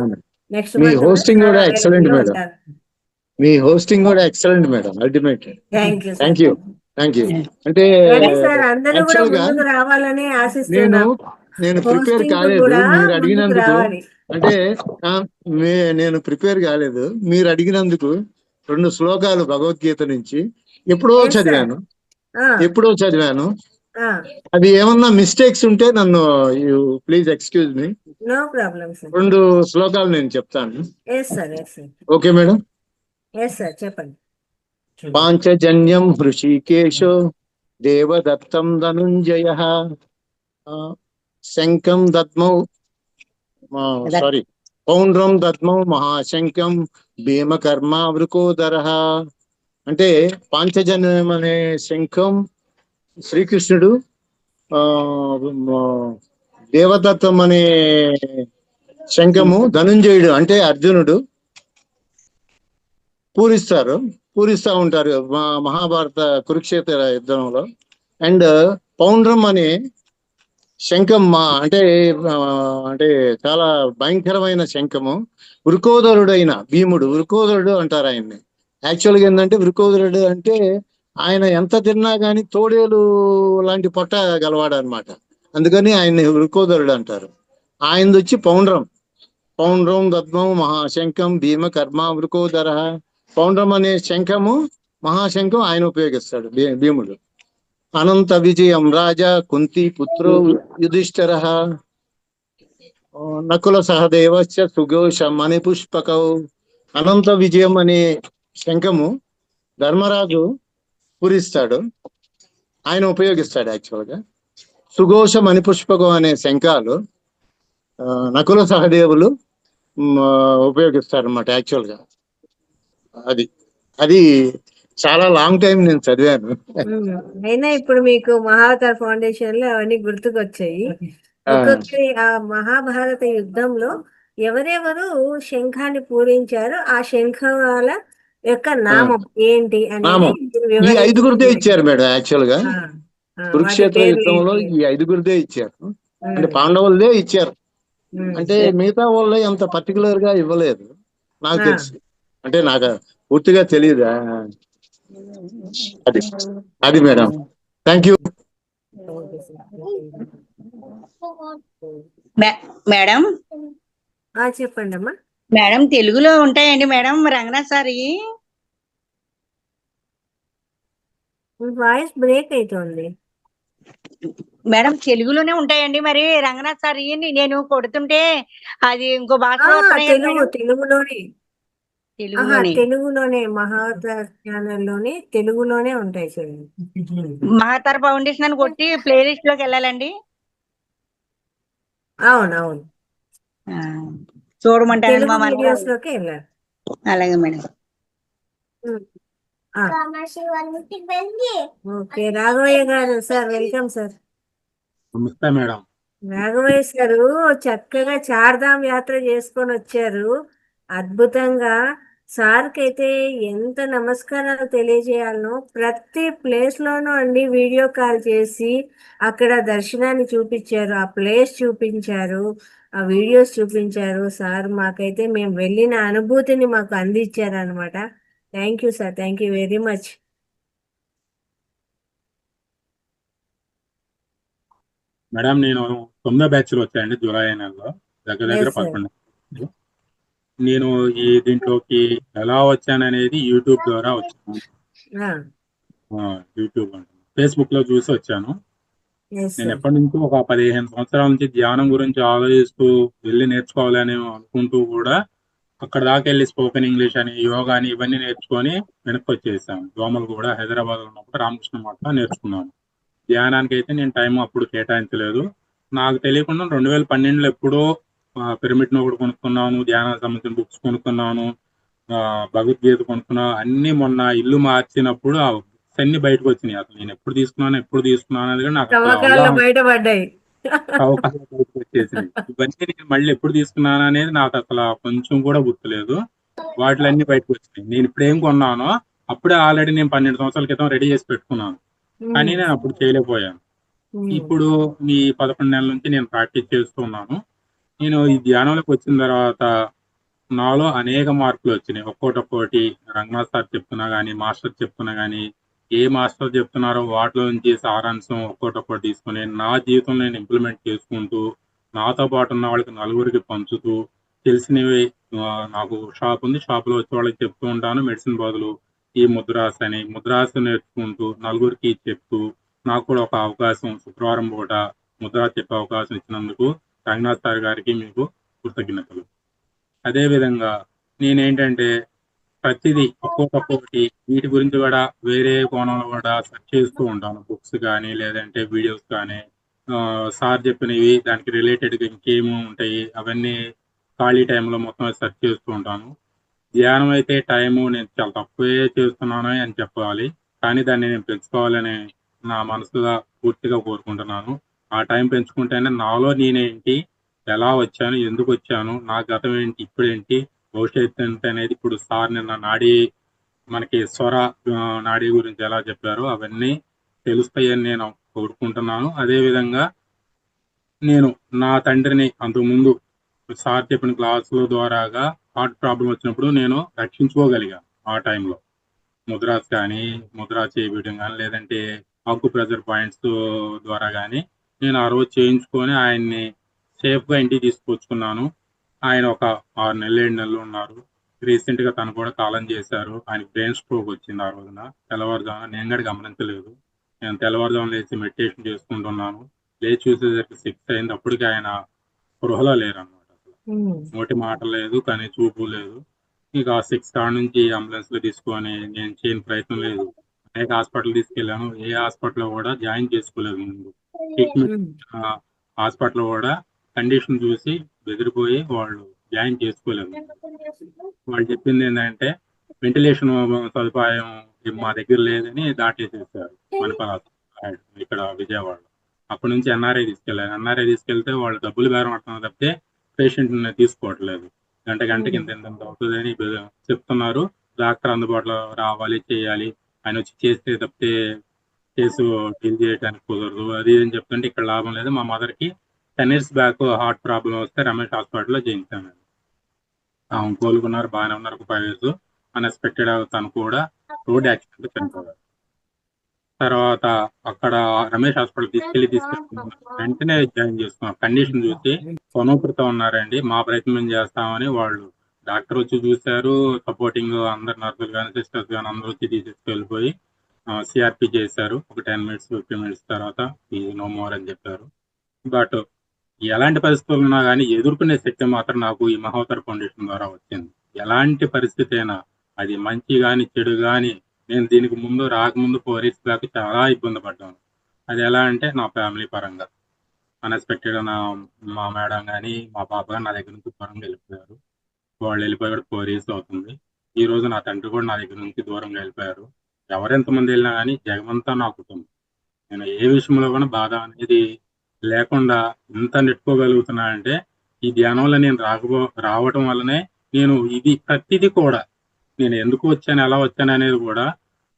నెక్స్ట్ మంత్ హోస్టింగ్ కూడా ఎక్సలెంట్ మేడం. మీ హోస్టింగ్ కూడా excellent madam, ultimate. Thank you. అంటే సార్ అందరూ కూడా ముందుకు రావాలని ఆశిస్తున్నాను. నేను ప్రిపేర్ కాలేదు, మీరు అడిగినందుకు. అంటే నేను ప్రిపేర్ కాలేదు, మీరు అడిగినందుకు 2 శ్లోకాలు భగవద్గీత నుంచి ఎప్పుడో చదివాను. అది ఏమన్నా మిస్టేక్స్ ఉంటే నన్ను please excuse me. No problem sir. 2 శ్లోకాలు నేను చెప్తాను. Okay madam? చెప్పండి. పాంచజన్యం హృషికేశో దేవదత్తం ధనుంజయ శంఖం దద్మౌ పౌండ్రం దద్మౌ మహాశంఖం భీమకర్మ వృకోదర. అంటే పాంచజన్యం అనే శంఖం శ్రీకృష్ణుడు, దేవదత్తం అనే శంఖము ధనుంజయుడు అంటే అర్జునుడు పూరిస్తా ఉంటారు మహాభారత కురుక్షేత్ర యుద్ధంలో. అండ్ పౌండ్రం అనే శంఖం అంటే చాలా భయంకరమైన శంఖము వృకోదరుడైన భీముడు. వృకోదరుడు అంటారు ఆయన్ని. యాక్చువల్గా ఏంటంటే వృకోదరుడు అంటే ఆయన ఎంత తిన్నా కానీ తోడేలు లాంటి పొట్ట గలవాడు అనమాట. అందుకని ఆయన్ని వృకోదరుడు అంటారు. ఆయనది వచ్చి పౌండ్రం దద్మం మహాశంఖం భీమ కర్మ వృకోదర. పౌండ్రం అనే శంఖము, మహాశంఖం ఆయన ఉపయోగిస్తాడు భీముడు. అనంత విజయం రాజా కుంతి పుత్రో యుధిష్ఠిర నకుల సహదేవశ్చ సుఘోష మణిపుష్పకౌ. అనంత విజయం అనే శంఖము ధర్మరాజు పూరిస్తాడు, ఆయన ఉపయోగిస్తాడు యాక్చువల్గా. సుఘోష మణిపుష్పకం అనే శంఖాలు నకుల సహదేవులు ఉపయోగిస్తారు అన్నమాట యాక్చువల్గా. అది చాలా లాంగ్ టైం నేను చదివాను. అయినా ఇప్పుడు మీకు మహావతార్ ఫౌండేషన్ లో అవన్నీ గుర్తుకొచ్చాయి. ఆ, ఒక్కొక్కరి ఆ మహాభారత యుద్ధంలో ఎవరెవరు శంఖాన్ని పూరించారో ఆ శంఖాల యొక్క ఆ, నామం ఏంటి అనేది నామం మీరు ఈ వివరించడం ఐదుగురిదే జరిగింది. ఇచ్చారు మేడం. యాక్చువల్ గా ఆ, వాటి కురుక్షేత్ర పేర్లు యుద్ధంలో ఏంటి? ఈ ఐదుగురిదే ఇచ్చారు. అంటే ఉమ్, పాండవులదే ఇచ్చారు. ఉమ్, అంటే మిగతా వాళ్ళే అంత పర్టికులర్ గా ఇవ్వలేదు నాకు ఆ, తెలుసు. అంటే నాకు పూర్తిగా తెలియదు. అది అది మేడం. Thank you. మేడం చెప్పండి అమ్మా. మేడం తెలుగులో ఉంటాయండి madam Ranganath sir voice break అవుతుంది. మేడం తెలుగులోనే ఉంటాయండి మరి రంగనాథ్ సార్ నేను కొడుతుంటే అది ఇంకో ఆ, భాషలో వస్తున్నాయి కదా మేడం తెలుగులోనే తెలుగులోనే తెలుగులోనే మహావతార్ ఛానల్లోనే తెలుగులోనే ఉంటాయి చూడండి. మహాతార ఫౌండేషన్ అని కొట్టి ప్లేలిస్ట్ లోకి వెళ్ళాలండి. అవునవును, ఆ, చూడమంటారండి తెలుగు మా మనవరాలు. వీడియోస్ లోకి వెళ్ళారు. అలాగే మేడం. ఉమ్, ఆ, ఓకే రాఘవయ్య గారు సార్, వెల్కమ్ సార్. నమస్తే మేడం. రాఘవయ్య గారు చక్కగా చార్ధామ్ యాత్ర చేసుకొని వచ్చారు. అద్భుతంగా. సార్కి అయితే ఎంత నమస్కారాలు తెలియజేయాలనో ప్రతి ప్లేస్ లోనూ అండి వీడియో కాల్ చేసి అక్కడ దర్శనాన్ని చూపించారు, ఆ ప్లేస్ చూపించారు, ఆ వీడియోస్ చూపించారు. సార్ మాకైతే మేము వెళ్ళిన అనుభూతిని మాకు అందించారు అనమాట. Thank you sir, thank you very much. Madam నేను 9వ బ్యాచ్ లో వచ్చాయండి జూలై నెలలో, దగ్గర దగ్గర ఎస్ సార్. 11. నేను ఈ దీంట్లోకి ఎలా వచ్చాననేది యూట్యూబ్ ద్వారా వచ్చాను. యూట్యూబ్ అంటే ఫేస్బుక్ లో చూసి వచ్చాను. ఎస్ నేను సార్. ఎప్పటి నుంచో ఒక 15 సంవత్సరాల నుంచి ధ్యానం గురించి ఆలోచిస్తూ వెళ్ళి నేర్చుకోవాలని అనుకుంటూ కూడా అక్కడ దాకా వెళ్ళి స్పోకెన్ ఇంగ్లీష్ అని యోగా అని ఇవన్నీ నేర్చుకొని వెనక్కి వచ్చేసాను. దోమలు కూడా హైదరాబాద్ ఉన్నప్పుడు రామకృష్ణ మఠంలో నేర్చుకున్నాను. ధ్యానానికి అయితే నేను టైం అప్పుడు కేటాయించలేదు. నాకు తెలియకుండా 2012లో ఎప్పుడో పిరమిడ్ ఒకటి కొనుక్కున్నాను, ధ్యానానికి సంబంధించిన బుక్స్ కొనుక్కున్నాను, భగవద్గీత కొనుక్కున్నాను. అన్ని మొన్న ఇల్లు మార్చినప్పుడు ఆ బుక్స్ అన్ని బయటకు వచ్చినాయి. అసలు నేను ఎప్పుడు తీసుకున్నాను అనేది నాకు అసలు తవ్వకాల్లో బయటపడ్డాయి. అవకాశం బయటకు వచ్చేసినాయి. ఇవన్నీ నేను మళ్ళీ ఎప్పుడు తీసుకున్నాను అనేది నాకు అసలు కొంచెం కూడా గుర్తులేదు. వాటిలన్నీ బయటకు వచ్చినాయి. నేను ఇప్పుడు ఏం కొన్నానో అప్పుడే ఆల్రెడీ నేను 12 సంవత్సరాల క్రితం రెడీ చేసి పెట్టుకున్నాను, కానీ నేను అప్పుడు చేయలేకపోయాను. ఇప్పుడు ఈ 11 నెలల నుంచి నేను ప్రాక్టీస్ చేస్తున్నాను. నేను ఈ ధ్యానంలోకి వచ్చిన తర్వాత నాలో అనేక మార్పులు వచ్చినాయి. ఒక్కోటి రంగనాథ్ సార్ చెప్తున్నా కానీ, మాస్టర్ చెప్తున్నా కానీ, ఏ మాస్టర్ చెప్తున్నారో వాటిలో నుంచి సారాంశం ఒక్కోటి తీసుకుని నా జీవితంలో నేను ఇంప్లిమెంట్ చేసుకుంటూ నాతో పాటు ఉన్న వాళ్ళకి నలుగురికి పంచుతూ తెలిసినవి. నాకు షాప్ ఉంది, షాప్లో వచ్చే వాళ్ళకి చెప్తూ ఉంటాను. మెడిసిన్ బదులు ఈ ముద్రాస నేర్చుకుంటూ నలుగురికి చెప్తూ నాకు కూడా ఒక అవకాశం శుక్రవారం పూట ముద్ర చెప్పే అవకాశం ఇచ్చినందుకు రంగనాథ్ సార్ గారికి మీకు కృతజ్ఞతలు. అదేవిధంగా నేనేంటంటే ప్రతిదీ ఒక్కొక్కటి వీటి గురించి కూడా వేరే కోణంలో కూడా సెర్చ్ చేస్తూ ఉంటాను. బుక్స్ కానీ లేదంటే వీడియోస్ కానీ, సార్ చెప్పినవి దానికి రిలేటెడ్గా ఇంకేమో ఉంటాయి అవన్నీ ఖాళీ టైంలో మొత్తం సెర్చ్ చేస్తూ ఉంటాను. ధ్యానం అయితే టైము నేను చాలా తక్కువే చేస్తున్నాను అని చెప్పాలి, కానీ దాన్ని నేను పెంచుకోవాలని నా మనసుగా పూర్తిగా కోరుకుంటున్నాను. ఆ టైం పెంచుకుంటేనే నాలో నేనేంటి, ఎలా వచ్చాను, ఎందుకు వచ్చాను, నా గతం ఏంటి, ఇప్పుడేంటి, భవిష్యత్తు ఏంటి అనేది ఇప్పుడు సార్ నిన్న మనకి స్వర నాడీ గురించి ఎలా చెప్పారో అవన్నీ తెలుస్తాయని నేను కోరుకుంటున్నాను. అదేవిధంగా నేను నా తండ్రిని అంతకుముందు సార్ చెప్పిన క్లాసుల ద్వారాగా హార్ట్ ప్రాబ్లం వచ్చినప్పుడు నేను రక్షించుకోగలిగాను. ఆ టైంలో ముద్రా చేయడం కానీ లేదంటే ప్రెజర్ పాయింట్స్ ద్వారా కానీ నేను ఆ రోజు చేయించుకొని ఆయన్ని సేఫ్గా ఇంటికి తీసుకొచ్చుకున్నాను. ఆయన ఒక 6 నెలలు 7 నెలలు ఉన్నారు. రీసెంట్గా తను కూడా కాలం చేశారు. ఆయన బ్రెయిన్ స్ట్రోక్ వచ్చింది ఆ రోజున తెల్లవారుజామున. నేను కూడా గమనించలేదు. నేను తెల్లవారుజామున లేచి మెడిటేషన్ చేసుకుంటున్నాను. లేచి చూసేసరికి 6 అయింది. అప్పటికి ఆయన గృహలో లేరు అనమాట. నోటి మాట లేదు, కానీ చూపు లేదు. ఇక 6 కాడ నుంచి అంబులెన్స్ లో తీసుకొని నేను చేయని ప్రయత్నం లేదు. అనేక హాస్పిటల్ తీసుకెళ్ళాను. ఏ హాస్పిటల్ కూడా జాయిన్ చేసుకోలేదు. ముందు ట్రీట్మెంట్ హాస్పిటల్ కూడా కండిషన్ చూసి బెదిరిపోయి వాళ్ళు జాయిన్ చేసుకోలేదు. వాళ్ళు చెప్పింది ఏంటంటే వెంటిలేషన్ సదుపాయం మా దగ్గర లేదని దాటేసేసారు మణిపాల ఇక్కడ విజయవాడ. అప్పటి నుంచి ఎన్ఆర్ఐ తీసుకెళ్ళారు. ఎన్ఆర్ఐ తీసుకెళ్తే వాళ్ళు డబ్బులు బేరం ఆడుతున్నారు తప్పితే పేషెంట్ తీసుకోవట్లేదు. గంటకి ఇంత అవుతుందని చెప్తున్నారు. డాక్టర్ అందుబాటులో రావాలి, చేయాలి, ఆయన వచ్చి చేస్తే తప్పితే కేసు డీల్ చేయడానికి కుదరదు, అది అని చెప్తుంటే ఇక్కడ లాభం లేదు. మా మదర్కి 10 years బ్యాక్ హార్ట్ ప్రాబ్లం వస్తే రమేష్ హాస్పిటల్లో చేయించాను. కోలుకున్నారు, బాగానే ఉన్నారు. ఒక 5 years అన్ఎక్స్పెక్టెడ్ తను కూడా రోడ్ యాక్సిడెంట్ చనిపోయారు. తర్వాత అక్కడ రమేష్ హాస్పిటల్ తీసుకెళ్తున్నాం, వెంటనే జాయిన్ చేసుకున్నాం. కండిషన్ చూసి కొనూపిరితో ఉన్నారండి, మా ప్రయత్నం చేస్తామని వాళ్ళు డాక్టర్ వచ్చి చూశారు. సపోర్టింగ్ అందరు నర్సులు కానీ సిస్టర్స్ కానీ అందరూ వచ్చి తీసుకెళ్ళిపోయి సిఆర్పి చేశారు. ఒక 10 minutes 15 minutes తర్వాత ఈ నో మోర్ అని చెప్పారు. బట్ ఎలాంటి పరిస్థితులు ఉన్నా కానీ ఎదుర్కొనే శక్తి మాత్రం నాకు ఈ మహోత్తర ఫౌండేషన్ ద్వారా వచ్చింది. ఎలాంటి పరిస్థితి అయినా, అది మంచి కానీ చెడు కానీ, నేను దీనికి ముందు రాకముందు 4 years బ్యాక్ చాలా ఇబ్బంది పడ్డాను. అది ఎలా అంటే నా ఫ్యామిలీ పరంగా అన్ఎక్స్పెక్టెడ్ మా మేడం కానీ మా పాప కానీ నా దగ్గర నుంచి దూరంగా వెళ్ళిపోయారు. వాళ్ళు వెళ్ళిపోయి కూడా 4 years అవుతుంది. ఈ రోజు నా తండ్రి కూడా నా దగ్గర నుంచి దూరంగా వెళ్ళిపోయారు. ఎవరెంతమంది వెళ్ళినా కానీ జగమంతా నా కుటుంబం. నేను ఏ విషయంలో కూడా బాధ అనేది లేకుండా ఇంత నెట్టుకోగలుగుతున్నా అంటే ఈ ధ్యానంలో నేను రావటం వల్లనే. నేను ఇది ప్రతిదీ కూడా నేను ఎందుకు వచ్చాను, ఎలా వచ్చాను అనేది కూడా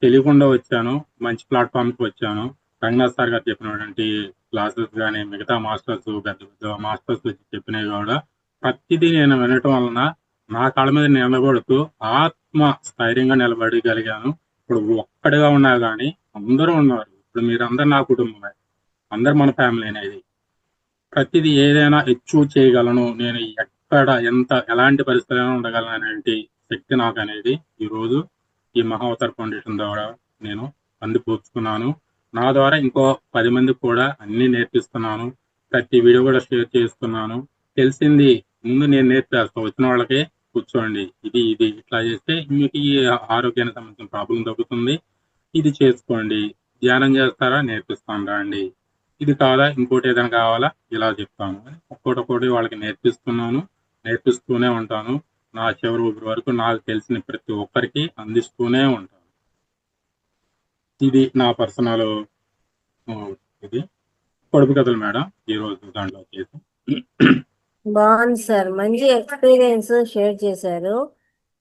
తెలియకుండా వచ్చాను. మంచి ప్లాట్ఫామ్కి వచ్చాను. రంగనాథ్ సార్ గారు చెప్పినటువంటి క్లాసెస్ కానీ, మిగతా మాస్టర్స్ పెద్ద పెద్ద మాస్టర్స్ చెప్పినవి కూడా ప్రతిదీ నేను వినటం వలన నా కాళ్ళ మీద నిలబడుతూ ఆత్మ స్థైర్యంగా నిలబడగలిగాను. ఇప్పుడు ఒక్కడిగా ఉన్నా కానీ అందరూ ఉన్నారు. ఇప్పుడు మీరు అందరు నా కుటుంబమే, అందరు మన ఫ్యామిలీ అనేది. ప్రతిదీ ఏదైనా అచీవ్ చేయగలను, నేను ఎక్కడ ఎలాంటి పరిస్థితుల్లో ఉండగలను అనేటి శక్తి నాకు అనేది ఈరోజు ఈ మహావతార్ ఫౌండేషన్ ద్వారా నేను అందిపుచ్చుకున్నాను. నా ద్వారా ఇంకో 10 మందికి కూడా అన్ని నేర్పిస్తున్నాను. ప్రతి వీడియో కూడా షేర్ చేస్తున్నాను. తెలిసింది ముందు నేను నేర్పేస్తాను. వచ్చిన వాళ్ళకి కూర్చోండి, ఇది ఇట్లా చేస్తే మీకు ఈ ఆరోగ్యానికి సంబంధించిన ప్రాబ్లం తగ్గుతుంది, ఇది చేసుకోండి. ధ్యానం చేస్తారా, నేర్పిస్తాను రండి. ఇది కావాలా, ఇంకోటి ఏదైనా కావాలా, ఇలా చెప్తాను. ఒక్కొక్కటి వాళ్ళకి నేర్పిస్తున్నాను, నేర్పిస్తూనే ఉంటాను. నా చివరి ఊపిరి వరకు నాకు తెలిసిన ప్రతి ఒక్కరికి అందిస్తూనే ఉంటాను. ఇది నా పర్సనల్ ఇది పొడుపు కథలు మేడం ఈరోజు దాంట్లో వచ్చేసి. బాగుంది సార్, మంచి ఎక్స్పీరియన్స్ షేర్ చేశారు.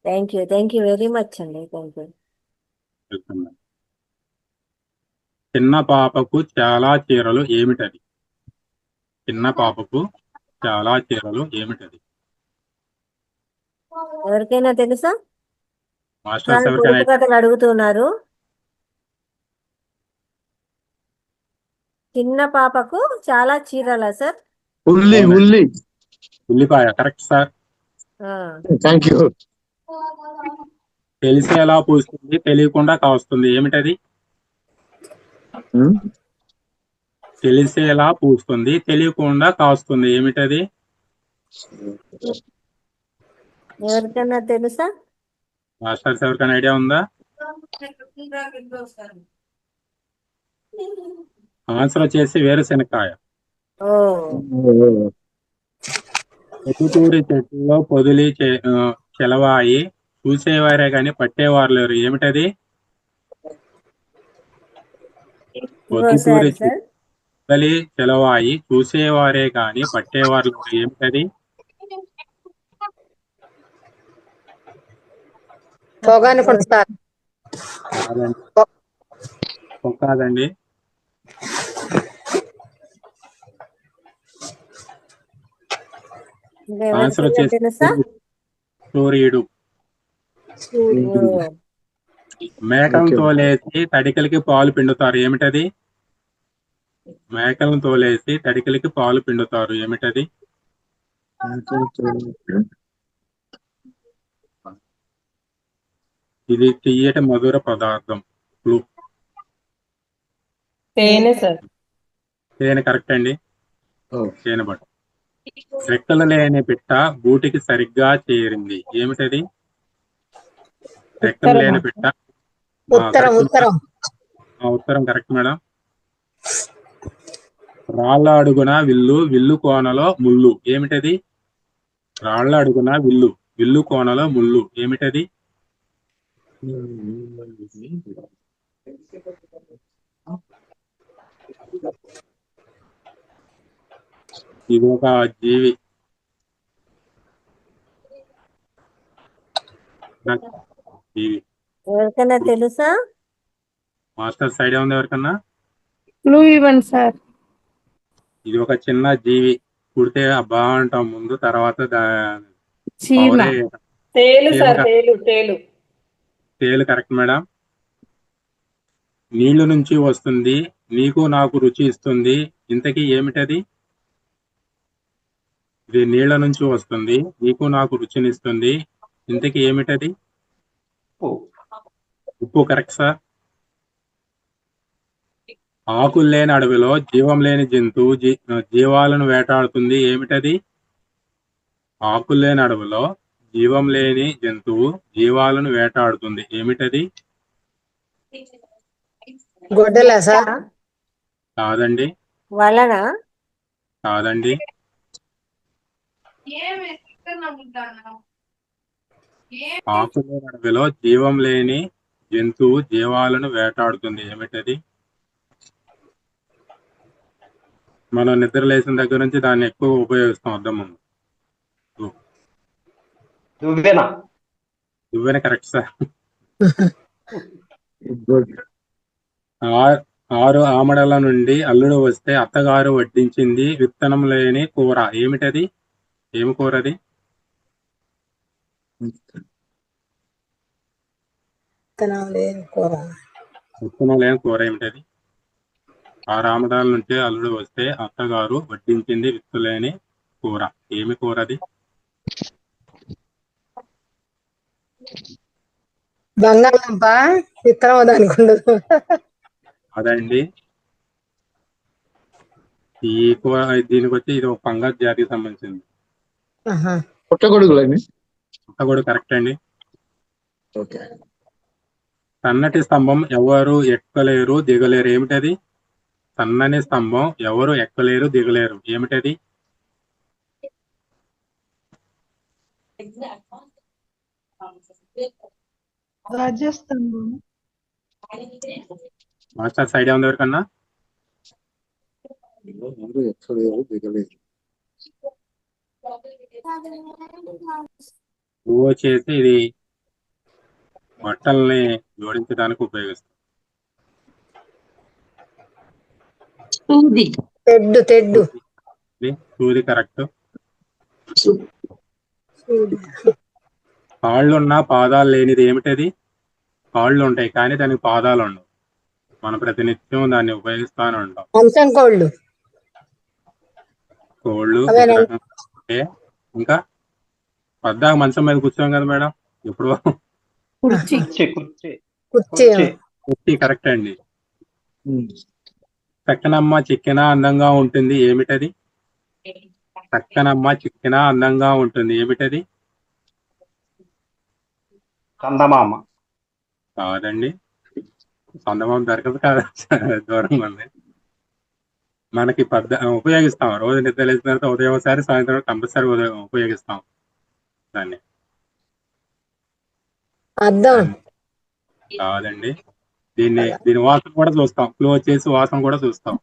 థ్యాంక్ యూ వెరీ మచ్ అండి. Thank you. చిన్న పాపకు చాలా చీరలు ఏమిటది? చిన్న పాపకు చాలా చీరలు ఏమిటది? ఎవరికైనా తెలుసా? మాస్టర్స్ వాళ్ళు ఎవరికైనా పొడుపు కథలు అడుగుతున్నారు. చిన్న పాపకు చాలా చీరలా సార్? ఉల్లిపాయ కరెక్ట్ సార్. Thank you. తెలిసి ఎలా పూస్తుంది, తెలియకుండా కాస్తుంది, ఏమిటది? తెలిసేలా పూస్తుంది, తెలియకుండా కాస్తుంది, ఏమిటది? ఎవరికైనా తెలుసా? మాస్టర్స్ ఎవరికైనా ఐడియా ఉందా? ఆన్సర్ వచ్చేసి వేరుశెనక్కాయ. పొద్దుటూరి చెట్టులో పొదిలి చెలవాయి, చూసేవారే గాని పట్టేవారు లేరు, ఏమిటది? పొద్దుటూరి పొదిలి చెలవాయి, చూసేవారే గాని పట్టేవారు లేరు, ఏమిటది? కాదండి. ఆన్సర్ వచ్చేసి సూర్యుడు. మేకలను తోలేసి తడికలకి పాలు పిండుతారు, ఏమిటది? మేకలను తోలేసి తడికలకి పాలు పిండుతారు, ఏమిటది? ఇది తీయటి మధుర పదార్థం. తేనె సార్. తేనె కరెక్ట్ అండి. తేనె బట్ట. రెక్కలు లేని పిట్ట గూటికి సరిగ్గా చేరింది, ఏమిటది? రెక్కలు లేని పిట్ట. ఉత్తరం కరెక్ట్ మేడం. రాళ్ళ అడుగున విల్లు, విల్లు కోనలో ముళ్ళు, ఏమిటది? రాళ్ళ అడుగున విల్లు, విల్లు కోనలో ముళ్ళు, ఏమిటది? ఇది ఒక జీవి. జీవి ఎవరికైనా తెలుసా? మాస్టర్స్ ఐడియా ఉంది ఎవరికన్నా? క్లూ ఇవ్వండి సార్. ఇది ఒక చిన్న జీవి. పుడితే అబ్బా అంటాం ముందు, తర్వాత చీమ. పవరే. తేలు చీమ సార్, కా- తేలు తేలు. తేలు కరెక్ట్ మేడం. నీళ్లు నుంచి వస్తుంది, నీకు నాకు రుచి ఇస్తుంది, ఇంతకీ ఏమిటది? ఇది నీళ్ల నుంచి వస్తుంది, నీకు నాకు రుచినిస్తుంది, ఇంతకీ ఏమిటది? ఉప్పు కరెక్ట్ సార్. ఆకులు లేని అడవిలో జీవం లేని జంతువు జీవాలను వేటాడుతుంది, ఏమిటది? ఆకులు లేని అడవిలో జీవం లేని జంతువు జీవాలను వేటాడుతుంది, ఏమిటది? గొడ్డలా సార్? కాదండి, వలన కాదండి. ఆకులు లేని అడవిలో జీవం లేని జంతువు జీవాలను వేటాడుతుంది, ఏమిటది? మనం నిద్ర లేచిన దగ్గర నుంచి దాన్ని ఎక్కువ ఉపయోగిస్తాం అద్దం ముందు. దువ్వెన కరెక్ట్ సార్. ఆరు ఆమడల నుండి అల్లుడు వస్తే అత్తగారు వడ్డించింది విత్తనం లేని కూర, ఏమిటది? ఏమి కూర అది? విత్తనం లేని కూర. విత్తనం లేని కూర ఏమిటది? 6 ఆమడాల నుండి అల్లుడు వస్తే అత్తగారు వడ్డించింది విత్తులేని కూర, ఏమి కూర అది? బంగాళదుంప విత్తనం దానికి ఉండదు. అదండి. ఈ కూర దీనికి వచ్చి ఇది ఒక ఫంగస్ జాతికి సంబంధించింది. పుట్టగొడుగులండి. పుట్టగొడుగు కరెక్ట్ అండి. ఓకే. సన్నటి స్తంభం ఎవరు ఎక్కలేరు దిగలేరు, ఏమిటది? సన్నని స్తంభం ఎవరు ఎక్కలేరు దిగలేరు, ఏమిటది? ధ్వజస్తంభం. మాస్టర్స్ ఐడియా ఉంది ఎవరికన్నా? ఎవరు ఎక్కలేరు దిగలేరు. పువ్వు వచ్చేసి ఇది బట్టల్ని జోడించడానికి ఉపయోగిస్తాం. తెడ్డు తెడ్డు. సూది కరెక్ట్. కాళ్ళున్నా పాదాలు లేనిది ఏమిటది? కాళ్ళు ఉంటాయి కానీ దానికి పాదాలు ఉండవు. మనం ప్రతినిత్యం దాన్ని ఉపయోగిస్తానే ఉంటాం. మంచం కోళ్ళు. కోళ్ళు అవేనండి. ఇంకా పద్దాక మంచం మీద కూర్చోం కదా మేడం ఎప్పుడు? కుర్చీ కరెక్ట్ అండి. చక్కనమ్మ చిక్కిన అందంగా ఉంటుంది, ఏమిటది? చక్కనమ్మ చిక్కిన అందంగా ఉంటుంది, ఏమిటది? చందమామ. కాదండి, చందమామ దొరకదు కాదు, దూరంగా ఉంది. మనకి ఉపయోగిస్తాం రోజు నిద్ర లేచిన తర్వాత ఉదయం ఒకసారి సాయంత్రం కంపల్సరీ ఉపయోగిస్తాం దాన్ని. కాదండి, దీని వాసన కూడా చూస్తాం. క్లోజ్ చేసి వాసన కూడా చూస్తాం.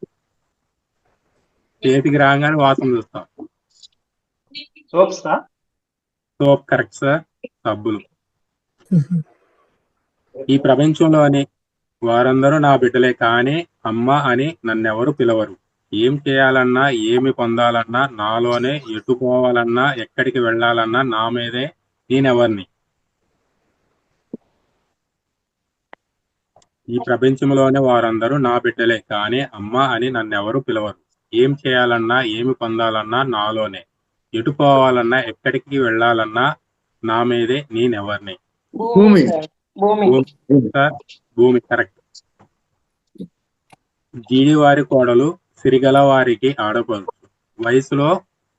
చేతికి రాగానే వాసన చూస్తాం. Soap correct sir. సబ్బులు. ఈ ప్రపంచంలోని వారందరూ నా బిడ్డలే కానీ అమ్మ అని నన్నెవరు పిలవరు. ఏం చేయాలన్నా ఏమి పొందాలన్నా నాలోనే, ఎటు పోవాలన్నా ఎక్కడికి వెళ్ళాలన్నా నా మీదే, నేనెవరిని? ఈ ప్రపంచంలోనే వారందరూ నా బిడ్డలే కానీ అమ్మ అని నన్నెవరు పిలవరు. ఏం చేయాలన్నా ఏమి పొందాలన్నా నాలోనే, ఎటు పోవాలన్నా ఎక్కడికి వెళ్ళాలన్నా నా మీదే, నేనెవరిని? భూమి. భూమి కరెక్ట్. జీడివారి కోడలు సిరిగల వారికి ఆడపడుచు, వయసులో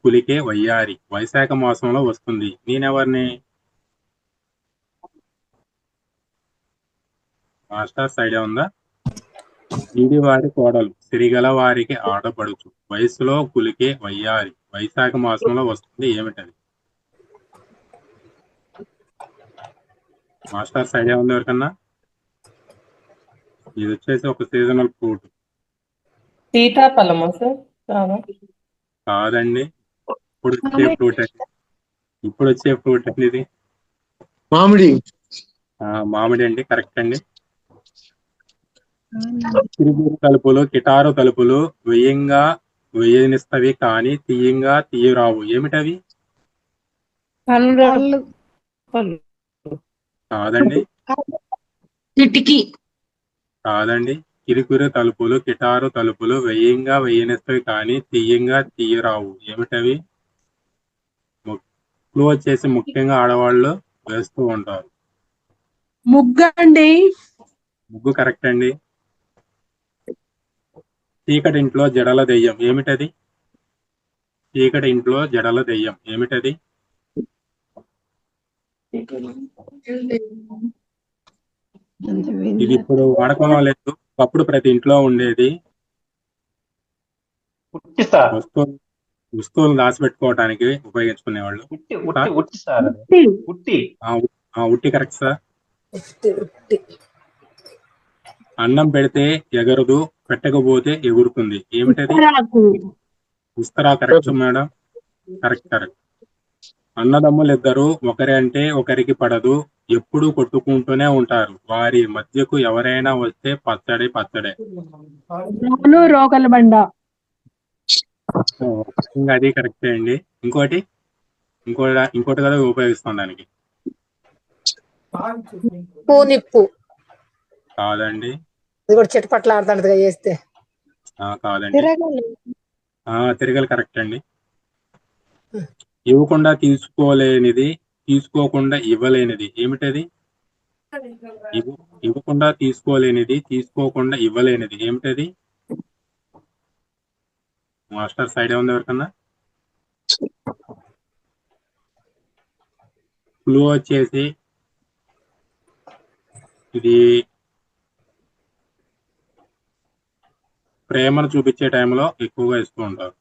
పులికే వయ్యారి, వైశాఖ మాసంలో వస్తుంది, నేనెవరిని? మాస్టర్స్ ఐడియా ఉందా? జీడివారి కోడలు సిరిగల వారికి ఆడపడుచు, వయసులో పులికే వయ్యారి, వైశాఖ మాసంలో వస్తుంది, ఏమిటది? మాస్టర్స్ ఐడియా ఉంది ఎవరికన్నా? ఇది వచ్చేసి ఒక సీజనల్ ఫ్రూట్. సీతాఫలమా సార్? కాదండి, ఇప్పుడు వచ్చే ఫ్రూట్ అండి. ఇప్పుడు వచ్చే ఫ్రూట్ అండి ఇది. మామిడి. మామిడి అండి, కరెక్ట్ అండి. చిరుబూరు తలుపులు కిటారు తలుపులు వెయ్యంగా వెయ్యనిస్తవి కానీ తీయంగా తీయరావు. ఏమిటవి? కాదండి. కిటికీ. కాదండి. కిరికురు తలుపులు కిటారు తలుపులు వెయ్యంగా వెయ్యనిస్తవి కానీ తీయంగా తీయరావు. ఏమిటవి? క్లూ వచ్చేసి ముఖ్యంగా ఆడవాళ్ళు వేస్తూ ఉంటారు. ముగ్గు అండి. ముగ్గు కరెక్ట్ అండి. చీకటి ఇంట్లో జడల దెయ్యం. ఏమిటది? చీకటి ఇంట్లో జడల దెయ్యం. ఏమిటది? ఇది ఇప్పుడు వాడకంలో లేదు, ఒకప్పుడు ప్రతి ఇంట్లో ఉండేది. వస్తువులు దాచిపెట్టుకోవడానికి ఉపయోగించుకునేవాళ్ళు. ఉట్టి కరెక్ట్ సార్. అన్నం పెడితే ఎగరదు, పెట్టకపోతే ఎగురుతుంది. ఏమిటది? ఉస్తరా. Correct madam, correct correct. అన్నదమ్ములు ఇద్దరు ఒకరి అంటే ఒకరికి పడదు, ఎప్పుడూ కొట్టుకుంటూనే ఉంటారు, వారి మధ్యకు ఎవరైనా వస్తే పచ్చడే పచ్చడే. రోకల బండ. ఇంకా అది కరెక్టే అండి. ఇంకోటి కూడా ఉపయోగిస్తాం దానికి. పూనిప్పు. కాదండి. ఇది కూడా చిటపట్ల ఆడుతుంటదిగా చేస్తే. కాదండి. తిరగలు కరెక్ట్ అండి. ఇవ్వకుండా తీసుకోలేనిది, తీసుకోకుండా ఇవ్వలేనిది. ఏమిటది? ఇవ్వకుండా తీసుకోలేనిది, తీసుకోకుండా ఇవ్వలేనిది. ఏమిటది? మాస్టర్ సైడ్ ఉంది ఎవరికన్నా? క్లూ వచ్చేసి ఇది ప్రేమను చూపించే టైంలో ఎక్కువగా ఇస్తూ ఉంటారు.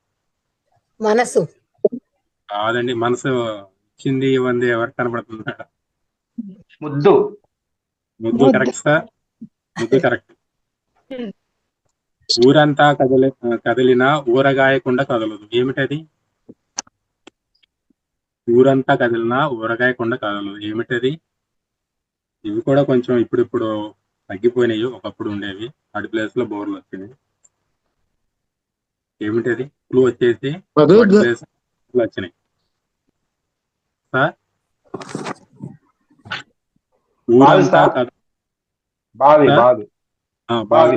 మనసు. కాదండి. మనసు ఇచ్చింది ఇవ్వండి ఎవరు కనబడుతుంది? ముద్దు. ముద్దు కరెక్ట్ సార్. ముద్దు కరెక్ట్. ఊరంతా కదిలినా ఊరగాయకుండా కదలదు. ఏమిటది? ఊరంతా కదిలినా ఊరగాయకుండా కదలదు. ఏమిటది? ఇవి కూడా కొంచెం ఇప్పుడు తగ్గిపోయినాయి, ఒకప్పుడు ఉండేవి. వాటి ప్లేస్ లో బోర్లు వచ్చినాయి. ఏమిటది? క్లూ వచ్చేసి వచ్చినాయి సార్. ఊరంతా బావి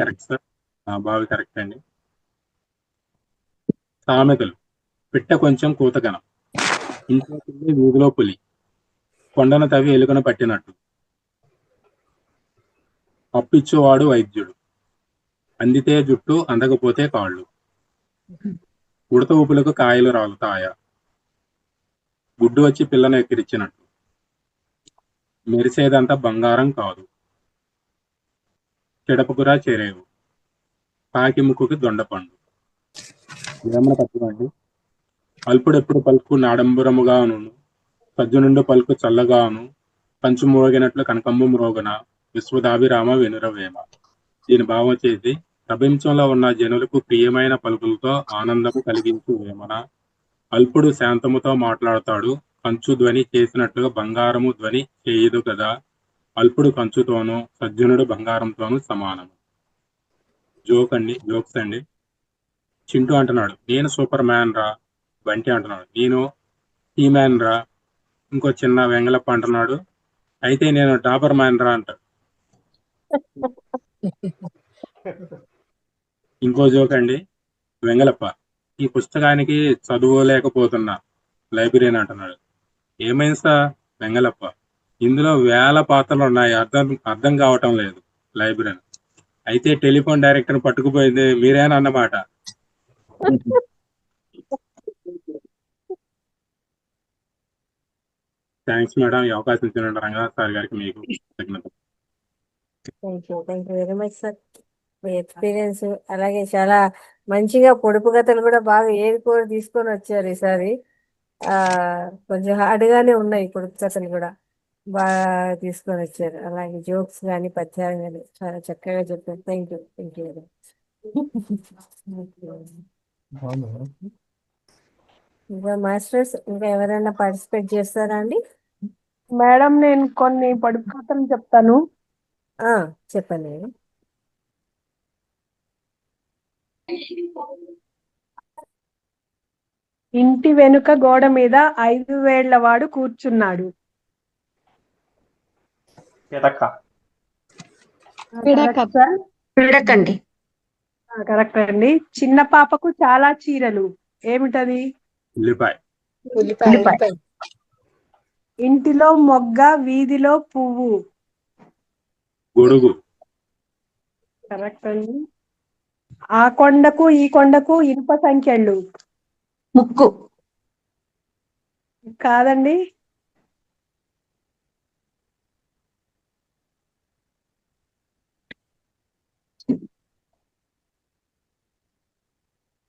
కరెక్ట్ సార్. బావి కరెక్ట్ అండి. సామెతలు. పిట్ట కొంచెం కూతగనం, ఇంట్లో పులి వీధిలో పులి, కొండను తవ్వి ఎలుకను పట్టినట్టు, అప్పిచ్చేవాడు వైద్యుడు, అందితే జుట్టు అందకపోతే కాళ్ళు, ఉడత ఊపులకు కాయలు రాలుతాయా, గుడ్డు వచ్చి పిల్లను ఎక్కిరిచ్చినట్టు, మెరిసేదంతా బంగారం కాదు, చెడపకురా చేరేవు, కాకి ముక్కుకి దొండపండు. ఏమన్నా తప్పండి. అల్పుడెప్పుడు పలుకు నాడంబరముగాను, సజ్జనుండు పలుకు చల్లగాను, పంచు మోగినట్లు కనకంబు మ్రోగన, విశ్వదాభిరామ వెనురవేమ. దీని భావం వచ్చేసి ప్రపంచంలో ఉన్న జనులకు ప్రియమైన పలుకులతో ఆనందము కలిగించు వేమన. అల్పుడు శాంతముతో మాట్లాడతాడు, కంచు ధ్వని చేసినట్లుగా బంగారము ధ్వని చేయదు కదా. అల్పుడు కంచుతోనూ సజ్జనుడు బంగారంతోనూ సమానము. జోక్స్ అండి. చింటూ అంటున్నాడు నేను సూపర్ మ్యాన్ రా. బంటి అంటున్నాడు నేను ఈ మ్యాన్ రా. ఇంకో చిన్న వెంగళప్ప అంటున్నాడు అయితే నేను డాబర్ మ్యాన్ రా అంటాడు. ఇంకో జోక్ అండి. వెంగళప్ప ఈ పుస్తకానికి చదువులేకపోతున్నా లైబ్రరీని అంటున్నాడు. ఏమైంది సార్? వెంగళప్ప ఇందులో 1000 పాత్రలు ఉన్నాయి, అర్థం కావటం లేదు లైబ్రరీ. అయితే టెలిఫోన్ డైరెక్టర్ పట్టుకుపోయింది మీరేనా అన్నమాట. థ్యాంక్స్ మేడం, ఈ అవకాశం ఇచ్చిన రంగా సార్ గారికి మీకు thank you very much sir. Me experience అలాగే చాలా మంచిగా పొడుపు కథలు కూడా బాగా ఏరుకోరి తీసుకొని వచ్చారు ఈసారి. కొంచెం హార్డ్గానే ఉన్నాయి పొడుపు కథలు కూడా. బాగా తీసుకొని వచ్చారు. అలాగే జోక్స్ కానీ పద్యాలు కానీ చాలా చక్కగా చెప్పారు. థ్యాంక్ యూ ఇంకా మాస్టర్స్ ఇంకా ఎవరైనా పార్టిసిపేట్ చేస్తారా అండి? మేడం నేను కొన్ని పొడుపు కథలు చెప్తాను. చెప్పండి. ఇంటి వెనుక గోడ మీద 5 వేళ్ల వాడు కూర్చున్నాడు. పిడకండి. కరెక్ట్ అండి. చిన్న పాపకు చాలా చీరలు, ఏమిటది? ఉల్లిపాయ. ఇంటిలో మొగ్గ వీధిలో పువ్వు. గొడుగు. కరెక్ట్ అండి. ఆ కొండకు ఈ కొండకు ఇనుప సంఖ్యలు. ముక్కు. కాదండి.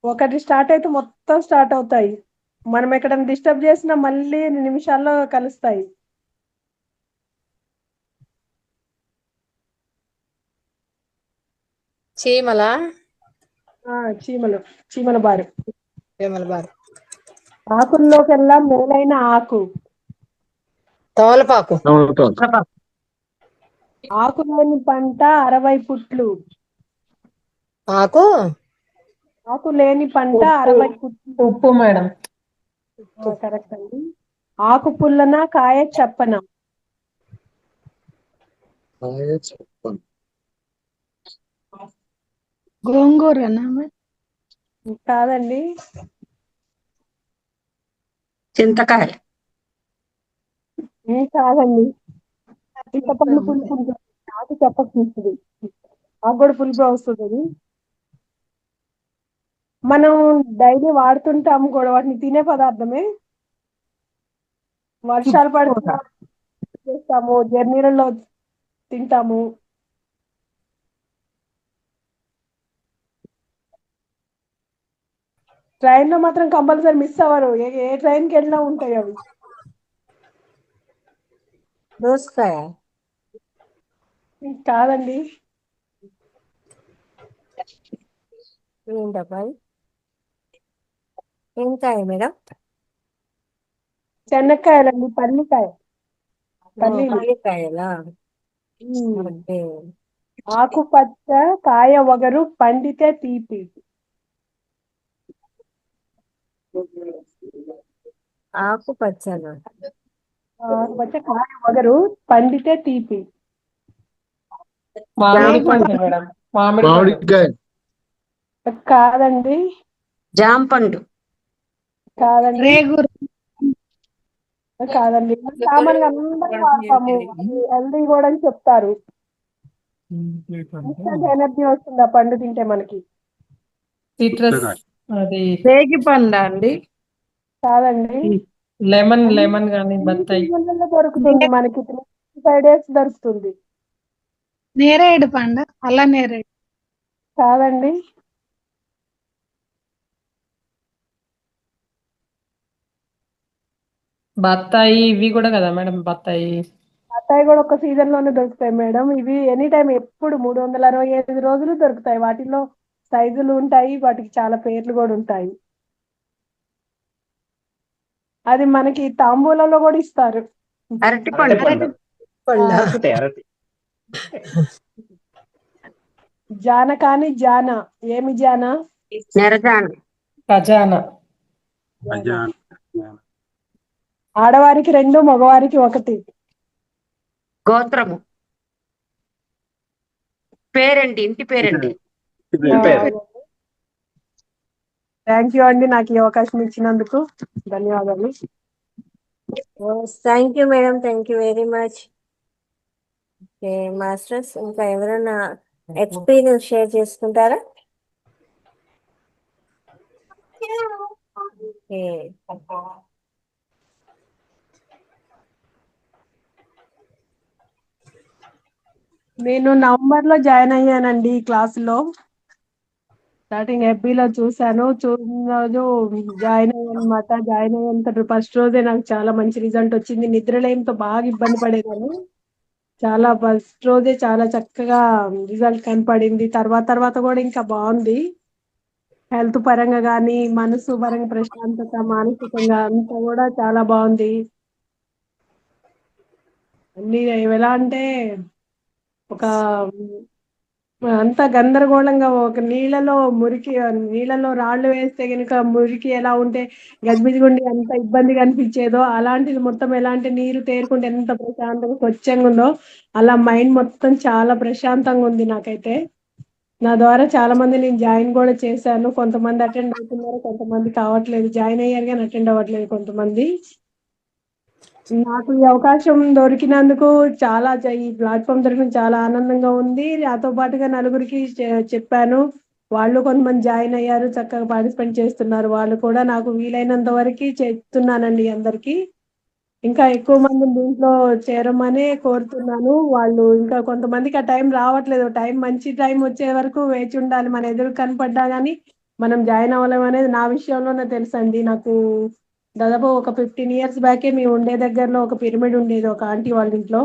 ఒకటి స్టార్ట్ అయితే మొత్తం స్టార్ట్ అవుతాయి. మనం ఎక్కడైనా డిస్టర్బ్ చేసినా మళ్ళీ నిమిషాల్లో కలుస్తాయి. చీమల చీమల బారు. చీమల బారు. ఆకుల్లోకెల్లా మేలైన ఆకు. తోలపాకు. ఆకు లేని పంట 60 పుట్లు. ఆకు లేని పంట 60 పుట్లు. ఉప్పు మేడం. కరెక్ట్ అండి. ఆకు పుల్లన కాయ చెప్పన. గోంగూరనా? కాదండి. చింతకాయ. కాదండి. చింతపండు పులుపు ఆకు చెప్పస్తుంది. ఆకు కూడా పులుపు వస్తుంది. అది మనం డైలీ వాడుతుంటాము కూడా, వాటిని తినే పదార్థమే. వర్షాలు పడుతూ చేస్తాము, జర్నీలలో తింటాము. ట్రైన్ లో మాత్రం కంపల్సరీ మిస్ అవ్వరు. ఏ ట్రైన్కి వెళ్ళినా ఉంటాయి అవి. దోసకాయ. కాదండి. ఏంటప్పా? ఏం కాయ మేడం? చెనక్కాయలండి. పల్లికాయ. పల్లికాయలా? ఆకుపచ్చ కాయ వగరు పండితే తీపి. ఆకుపచ్చ కాయ వగరు పండితే తీపి. మామిడికాయ. కాదండి. జాంపండు. కాదండి. కాదండి. సామాన్యంగా అందరం వాడతాము. హెల్దీ కూడా అని చెప్తారు. ఇన్స్టెంట్ ఎనర్జీ వస్తుంది ఆ పండు తింటే మనకి. రేగి పండు అండి. కాదండి. లెమన్ కానీ బత్తాయి. దొరుకుతుంది మనకి. 5 days దొరుకుతుంది. నేరేడు పండ. అల్ల నేరేడు. కాదండి. బత్తాయి ఇవి కూడా కదా మేడం? బత్తాయి కూడా ఒక సీజన్ లోనే దొరుకుతాయి మేడం. ఇవి ఎనీ టైం ఎప్పుడు 365 రోజులు దొరుకుతాయి. వాటిలో సైజులు ఉంటాయి, వాటికి చాలా పేర్లు కూడా ఉంటాయి. అది మనకి తాంబూలంలో కూడా ఇస్తారు. జాన కాని జాన. ఏమి జాన? ఖజానా. ఆడవారికి 2, మగవారికి 1. గోత్రము. పేరండి. ఇంటి పేరండి. థ్యాంక్ యూ అండి, నాకు ఈ అవకాశం ఇచ్చినందుకు ధన్యవాదాలు. Thank you madam. Thank you very much. Okay masters, ఇంకా ఎవరైనా ఎక్స్పీరియన్స్ షేర్ చేసుకుంటారా? ఓకే. నేను నవంబర్ లో జాయిన్ అయ్యానండి ఈ క్లాసులో. స్టార్టింగ్ ఎఫ్బీలో చూసాను. చూసిన రోజు జాయిన్ అయ్యానమాట. జాయిన్ అయ్యేంత ఫస్ట్ రోజే నాకు చాలా మంచి రిజల్ట్ వచ్చింది. నిద్రలేమితో బాగా ఇబ్బంది పడేదాన్ని. చాలా ఫస్ట్ రోజే చాలా చక్కగా రిజల్ట్ కనపడింది. తర్వాత కూడా ఇంకా బాగుంది. హెల్త్ పరంగా కానీ, మనసు పరంగా ప్రశాంతత, మానసికంగా అంతా కూడా చాలా బాగుంది. అన్ని ఎలా అంటే ఒక అంత గందరగోళంగా ఒక నీళ్ళలో రాళ్ళు వేస్తే గనుక మురికి ఎలా ఉంటే గజిబిజిగుండి ఎంత ఇబ్బందిగా అనిపించేదో అలాంటిది మొత్తం ఎలా అంటే నీరు తేరుకుంటే ఎంత ప్రశాంతంగా స్వచ్ఛంగా ఉందో అలా మైండ్ మొత్తం చాలా ప్రశాంతంగా ఉంది నాకైతే. నా ద్వారా చాలా మంది నేను జాయిన్ కూడా చేశాను. కొంతమంది అటెండ్ అవుతున్నారు, కొంతమంది కావట్లేదు. జాయిన్ అయ్యారు కానీ అటెండ్ అవ్వట్లేదు కొంతమంది. నాకు ఈ అవకాశం దొరికినందుకు ఈ ప్లాట్ఫామ్ దొరికిన చాలా ఆనందంగా ఉంది. నాతో పాటుగా నలుగురికి చెప్పాను. వాళ్ళు కొంతమంది జాయిన్ అయ్యారు, చక్కగా పార్టిసిపేట్ చేస్తున్నారు. వాళ్ళు కూడా నాకు వీలైనంత వరకు చెప్తున్నానండి అందరికి. ఇంకా ఎక్కువ మంది దీంట్లో చేరమనే కోరుతున్నాను. వాళ్ళు ఇంకా కొంతమందికి ఆ టైం రావట్లేదు. మంచి టైం వచ్చే వరకు వేచి ఉండాలి. మన ఎదురు కనపడ్డా కానీ మనం జాయిన్ అవ్వలేం అనేది నా విషయంలోనే తెలుసండి. నాకు దాదాపు ఒక 15 years బ్యాకే మేము ఉండే దగ్గరలో ఒక పిరమిడ్ ఉండేది ఒక ఆంటీ వాళ్ళ ఇంట్లో.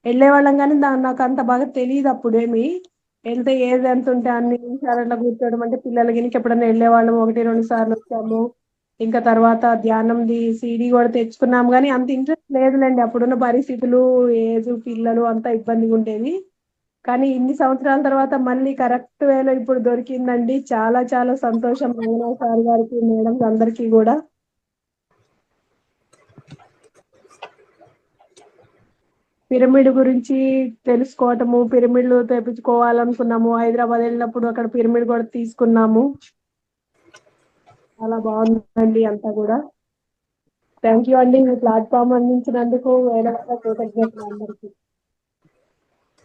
వెళ్ళేవాళ్ళం కానీ నాకు అంత బాగా తెలియదు అప్పుడేమి. వెళ్తే ఏది ఎంత ఉంటే అన్ని నిమిషాలు అట్లా కూర్చోవడం అంటే పిల్లలు గినికి ఎప్పుడైనా వెళ్ళేవాళ్ళం 1-2 సార్లు వచ్చాము. ఇంకా తర్వాత ధ్యానంది సీడీ కూడా తెచ్చుకున్నాము కానీ అంత ఇంట్రెస్ట్ లేదులేండి. అప్పుడున్న పరిస్థితులు, ఏజ్, పిల్లలు అంతా ఇబ్బందిగా ఉండేది. కానీ ఇన్ని సంవత్సరాల తర్వాత మళ్ళీ కరెక్ట్ వేలో ఇప్పుడు దొరికిందండి. చాలా చాలా సంతోషం రంగనాథ్ సార్ గారికి, మేడం అందరికీ కూడా. పిరమిడ్ గురించి తెలుసుకోవటము, పిరమిడ్లు తెప్పించుకోవాలనుకున్నాము. హైదరాబాద్ వెళ్ళినప్పుడు అక్కడ పిరమిడ్ కూడా తీసుకున్నాము. చాలా బాగుందండి అంతా కూడా. థ్యాంక్ యూ అండి ఈ ప్లాట్ఫామ్ అందించినందుకు. కృతజ్ఞతలు అందరికీ.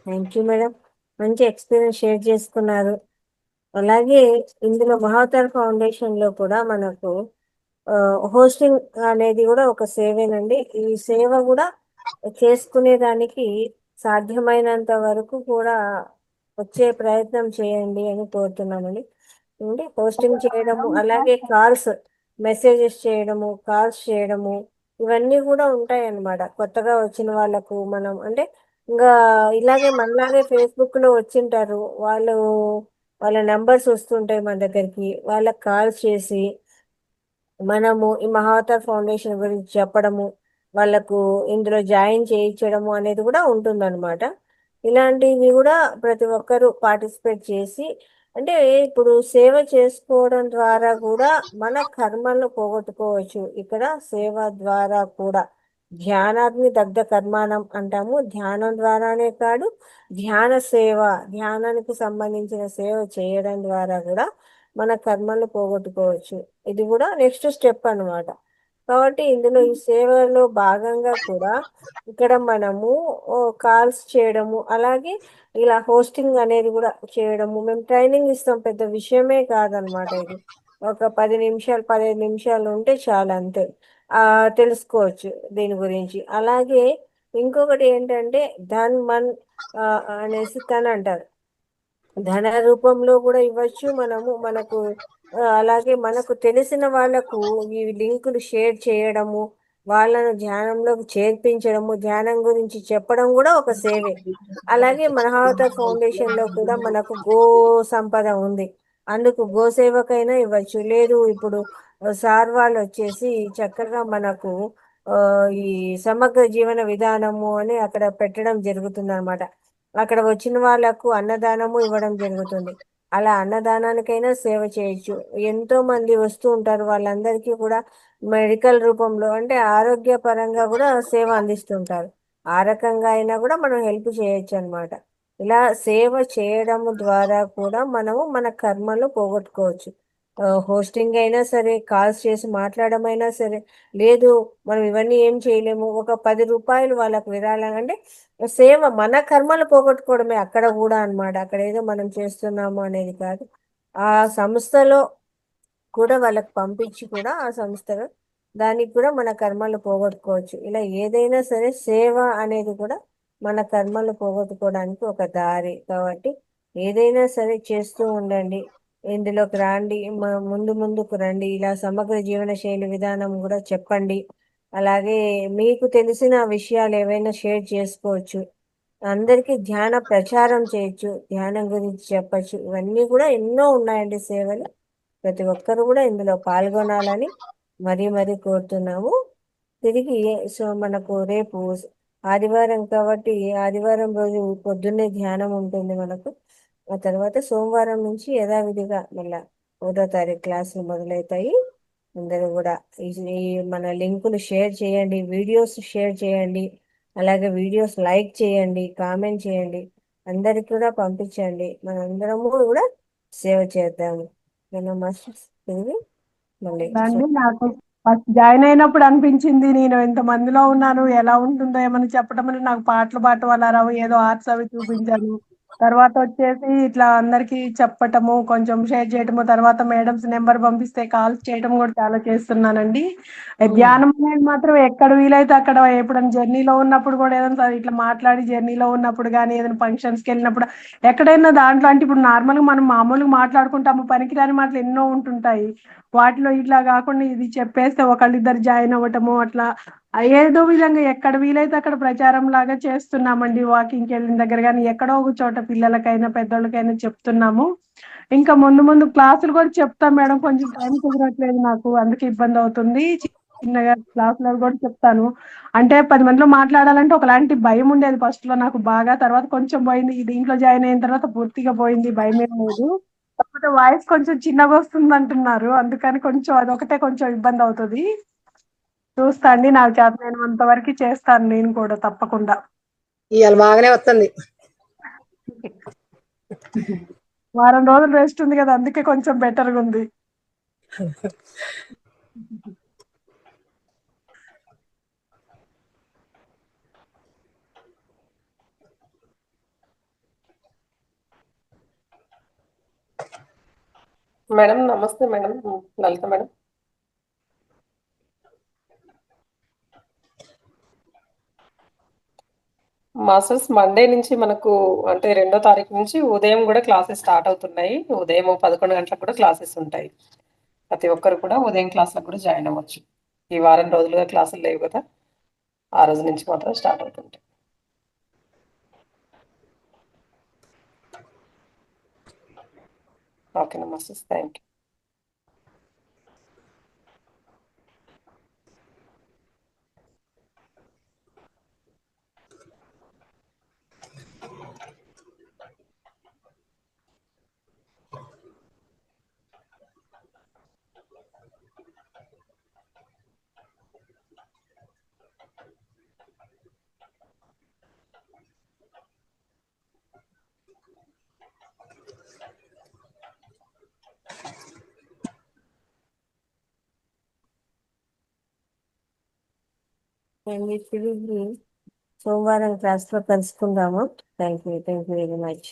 థ్యాంక్ యూ మేడం, మంచి ఎక్స్పీరియన్స్ షేర్ చేసుకున్నారు. అలాగే ఇందులో మహావతార్ ఫౌండేషన్ లో కూడా మనకు హోస్టింగ్ అనేది కూడా ఒక సేవేనండి. ఈ సేవ కూడా చేసుకునేదానికి సాధ్యమైనంత వరకు కూడా వచ్చే ప్రయత్నం చేయండి అని కోరుతున్నామండి. హోస్టింగ్ చేయడము, అలాగే మెసేజెస్ చేయడము, కాల్స్ చేయడము, ఇవన్నీ కూడా ఉంటాయి అన్నమాట. కొత్తగా వచ్చిన వాళ్ళకు మనం అంటే ఇంకా ఇలాగే మనలాగే ఫేస్బుక్ లో వచ్చింటారు వాళ్ళ నెంబర్స్ వస్తుంటాయి మన దగ్గరికి. వాళ్ళకి కాల్స్ చేసి మనము ఈ మహావతార్ ఫౌండేషన్ గురించి చెప్పడము, వాళ్ళకు ఇందులో జాయిన్ చేయించడము అనేది కూడా ఉంటుందన్నమాట. ఇలాంటివి కూడా ప్రతి ఒక్కరూ పార్టిసిపేట్ చేసి అంటే ఇప్పుడు సేవ చేసుకోవడం ద్వారా కూడా మన కర్మలను పోగొట్టుకోవచ్చు. ఇక్కడ సేవ ద్వారా కూడా ధ్యానాగ్ని దగ్ధ కర్మానం అంటాము. ధ్యానం ద్వారానే కాదు, ధ్యానానికి సంబంధించిన సేవ చేయడం ద్వారా కూడా మన కర్మలు పోగొట్టుకోవచ్చు. ఇది కూడా నెక్స్ట్ స్టెప్ అన్నమాట. కాబట్టి ఇందులో ఈ సేవలో భాగంగా కూడా ఇక్కడ మనము కాల్స్ చేయడము, అలాగే ఇలా హోస్టింగ్ అనేది కూడా చేయడము. మేము ట్రైనింగ్ ఇస్తాం, పెద్ద విషయమే కాదనమాట. ఇది ఒక 10 నిమిషాలు 15 నిమిషాలు ఉంటే చాలా, అంతే. తెలుసుకోవచ్చు దీని గురించి. అలాగే ఇంకొకటి ఏంటంటే ధన్ అనేసి తను అంటారు. ధన రూపంలో కూడా ఇవ్వచ్చు మనకు. అలాగే మనకు తెలిసిన వాళ్ళకు ఈ లింకులు షేర్ చేయడము, వాళ్ళను ధ్యానంలోకి చేర్పించడము, ధ్యానం గురించి చెప్పడం కూడా ఒక సేవే. అలాగే మహావతార్ ఫౌండేషన్ లో కూడా మనకు గో సంపద ఉంది, అందుకు గోసేవకైనా ఇవ్వచ్చు. లేదు ఇప్పుడు సార్ వాళ్ళు వచ్చేసి చక్కగా మనకు ఈ సమగ్ర జీవన విధానము అని అక్కడ పెట్టడం జరుగుతుంది అనమాట. అక్కడ వచ్చిన వాళ్ళకు అన్నదానము ఇవ్వడం జరుగుతుంది. అలా అన్నదానానికైనా సేవ చేయొచ్చు. ఎంతో మంది వస్తూ ఉంటారు, వాళ్ళందరికీ కూడా మెడికల్ రూపంలో అంటే ఆరోగ్యపరంగా కూడా సేవ అందిస్తుంటారు. ఆ రకంగా అయినా కూడా మనం హెల్ప్ చేయొచ్చు అనమాట. ఇలా సేవ చేయడం ద్వారా కూడా మనము మన కర్మలు పోగొట్టుకోవచ్చు. హోస్టింగ్ అయినా సరే, కాల్స్ చేసి మాట్లాడమైనా సరే. లేదు మనం ఇవన్నీ ఏం చేయలేము, ఒక 10 రూపాయలు వాళ్ళకు విరాళం అంటే సేవ, మన కర్మలు పోగొట్టుకోవడమే అక్కడ కూడా అన్నమాట. అక్కడ ఏదో మనం చేస్తున్నాము అనేది కాదు. ఆ సంస్థలో కూడా వాళ్ళకి పంపించి కూడా ఆ సంస్థలో దానికి కూడా మన కర్మలు పోగొట్టుకోవచ్చు. ఇలా ఏదైనా సరే సేవ అనేది కూడా మన కర్మలు పోగొట్టుకోవడానికి ఒక దారి. కాబట్టి ఏదైనా సరే చేస్తూ ఉండండి. ఇందులోకి రండి, ముందుకు రండి. ఇలా సమగ్ర జీవన శైలి విధానం కూడా చెప్పండి. అలాగే మీకు తెలిసిన విషయాలు ఏవైనా షేర్ చేసుకోవచ్చు. అందరికీ ధ్యాన ప్రచారం చేయొచ్చు, ధ్యానం గురించి చెప్పచ్చు. ఇవన్నీ కూడా ఎన్నో ఉన్నాయండి సేవలు. ప్రతి ఒక్కరు కూడా ఇందులో పాల్గొనాలని మరీ కోరుతున్నాము. తిరిగి మనకు రేపు ఆదివారం కాబట్టి ఆదివారం రోజు పొద్దున్నే ధ్యానం ఉంటుంది మనకు. ఆ తర్వాత సోమవారం నుంచి యథావిధిగా మళ్ళా 1వ తారీఖు క్లాసులు మొదలవుతాయి. అందరూ కూడా ఈ మన లింకులు షేర్ చేయండి, వీడియోస్ షేర్ చేయండి, అలాగే వీడియోస్ లైక్ చేయండి, కామెంట్ చేయండి, అందరికి కూడా పంపించండి. మనందరము కూడా సేవ చేద్దాము. తిరిగి మళ్ళీ అండి నాకు ఫస్ట్ జాయిన్ అయినప్పుడు అనిపించింది నేను ఇంత మందిలో ఉన్నాను ఎలా ఉంటుందో ఏమని చెప్పడం అని. నాకు పాటలు పాడటం అలా రావు, ఏదో ఆర్ట్స్ అవి చూపించాను. తర్వాత వచ్చేసి ఇట్లా అందరికి చెప్పటము, కొంచెం షేర్ చేయటము, తర్వాత మేడమ్స్ నెంబర్ పంపిస్తే కాల్స్ చేయడం కూడా చాలా చేస్తున్నానండి. ధ్యానం అనేది మాత్రం ఎక్కడ వీలైతే అక్కడ, ఎప్పుడైనా జర్నీలో ఉన్నప్పుడు కూడా ఏదైనా ఇట్లా మాట్లాడి జర్నీలో ఉన్నప్పుడు కానీ ఏదైనా ఫంక్షన్స్కి వెళ్ళినప్పుడు ఎక్కడైనా దాంట్లో అంటే ఇప్పుడు నార్మల్గా మనం మామూలుగా మాట్లాడుకుంటాము, పనికిరాని మాటలు ఎన్నో ఉంటుంటాయి. వాటిలో ఇట్లా కాకుండా ఇది చెప్పేస్తే ఒకళ్ళిద్దరు జాయిన్ అవ్వటము అట్లా ఏదో విధంగా ఎక్కడ వీలైతే అక్కడ ప్రచారం లాగా చేస్తున్నామండి. వాకింగ్కి వెళ్ళిన దగ్గర కానీ ఎక్కడో ఒక చోట పిల్లలకైనా పెద్దోళ్ళకైనా చెప్తున్నాము. ఇంకా ముందు క్లాసులు కూడా చెప్తాం మేడం, కొంచెం టైం కుదరట్లేదు నాకు, అందుకే ఇబ్బంది అవుతుంది. చిన్నగా క్లాసులు కూడా చెప్తాను. అంటే 10 మందిలో మాట్లాడాలంటే ఒకలాంటి భయం ఉండేది ఫస్ట్ లో నాకు బాగా, తర్వాత కొంచెం పోయింది. దీంట్లో జాయిన్ అయిన తర్వాత పూర్తిగా పోయింది, భయమే లేదు. కాకపోతే వాయిస్ కొంచెం చిన్నగా వస్తుంది అంటున్నారు, అందుకని కొంచెం అదొకటే కొంచెం ఇబ్బంది అవుతుంది. చూస్తా అండి, నాకు చేతనైనంత వరకు చేస్తాను నేను కూడా తప్పకుండా. ఇవాళ బాగానే వస్తుంది. వారం రోజులు రెస్ట్ ఉంది కదా, అందుకే కొంచెం బెటర్గా ఉంది. మేడం నమస్తే మేడం, లలిత మేడం. మాస్టర్స్ మండే నుంచి మనకు అంటే 2వ తారీఖు నుంచి ఉదయం కూడా క్లాసెస్ స్టార్ట్ అవుతున్నాయి. ఉదయం 11 గంటలకు కూడా క్లాసెస్ ఉంటాయి. ప్రతి ఒక్కరు కూడా ఉదయం క్లాసులకు కూడా జాయిన్ అవ్వచ్చు. ఈ వారం రోజులుగా క్లాసులు లేవు కదా, ఆ రోజు నుంచి మాత్రం స్టార్ట్ అవుతుంటాయి. Okay masters, thank you. తిరిగి సోమవారం క్లాస్లో కలుసుకుందాము. Thank you very much.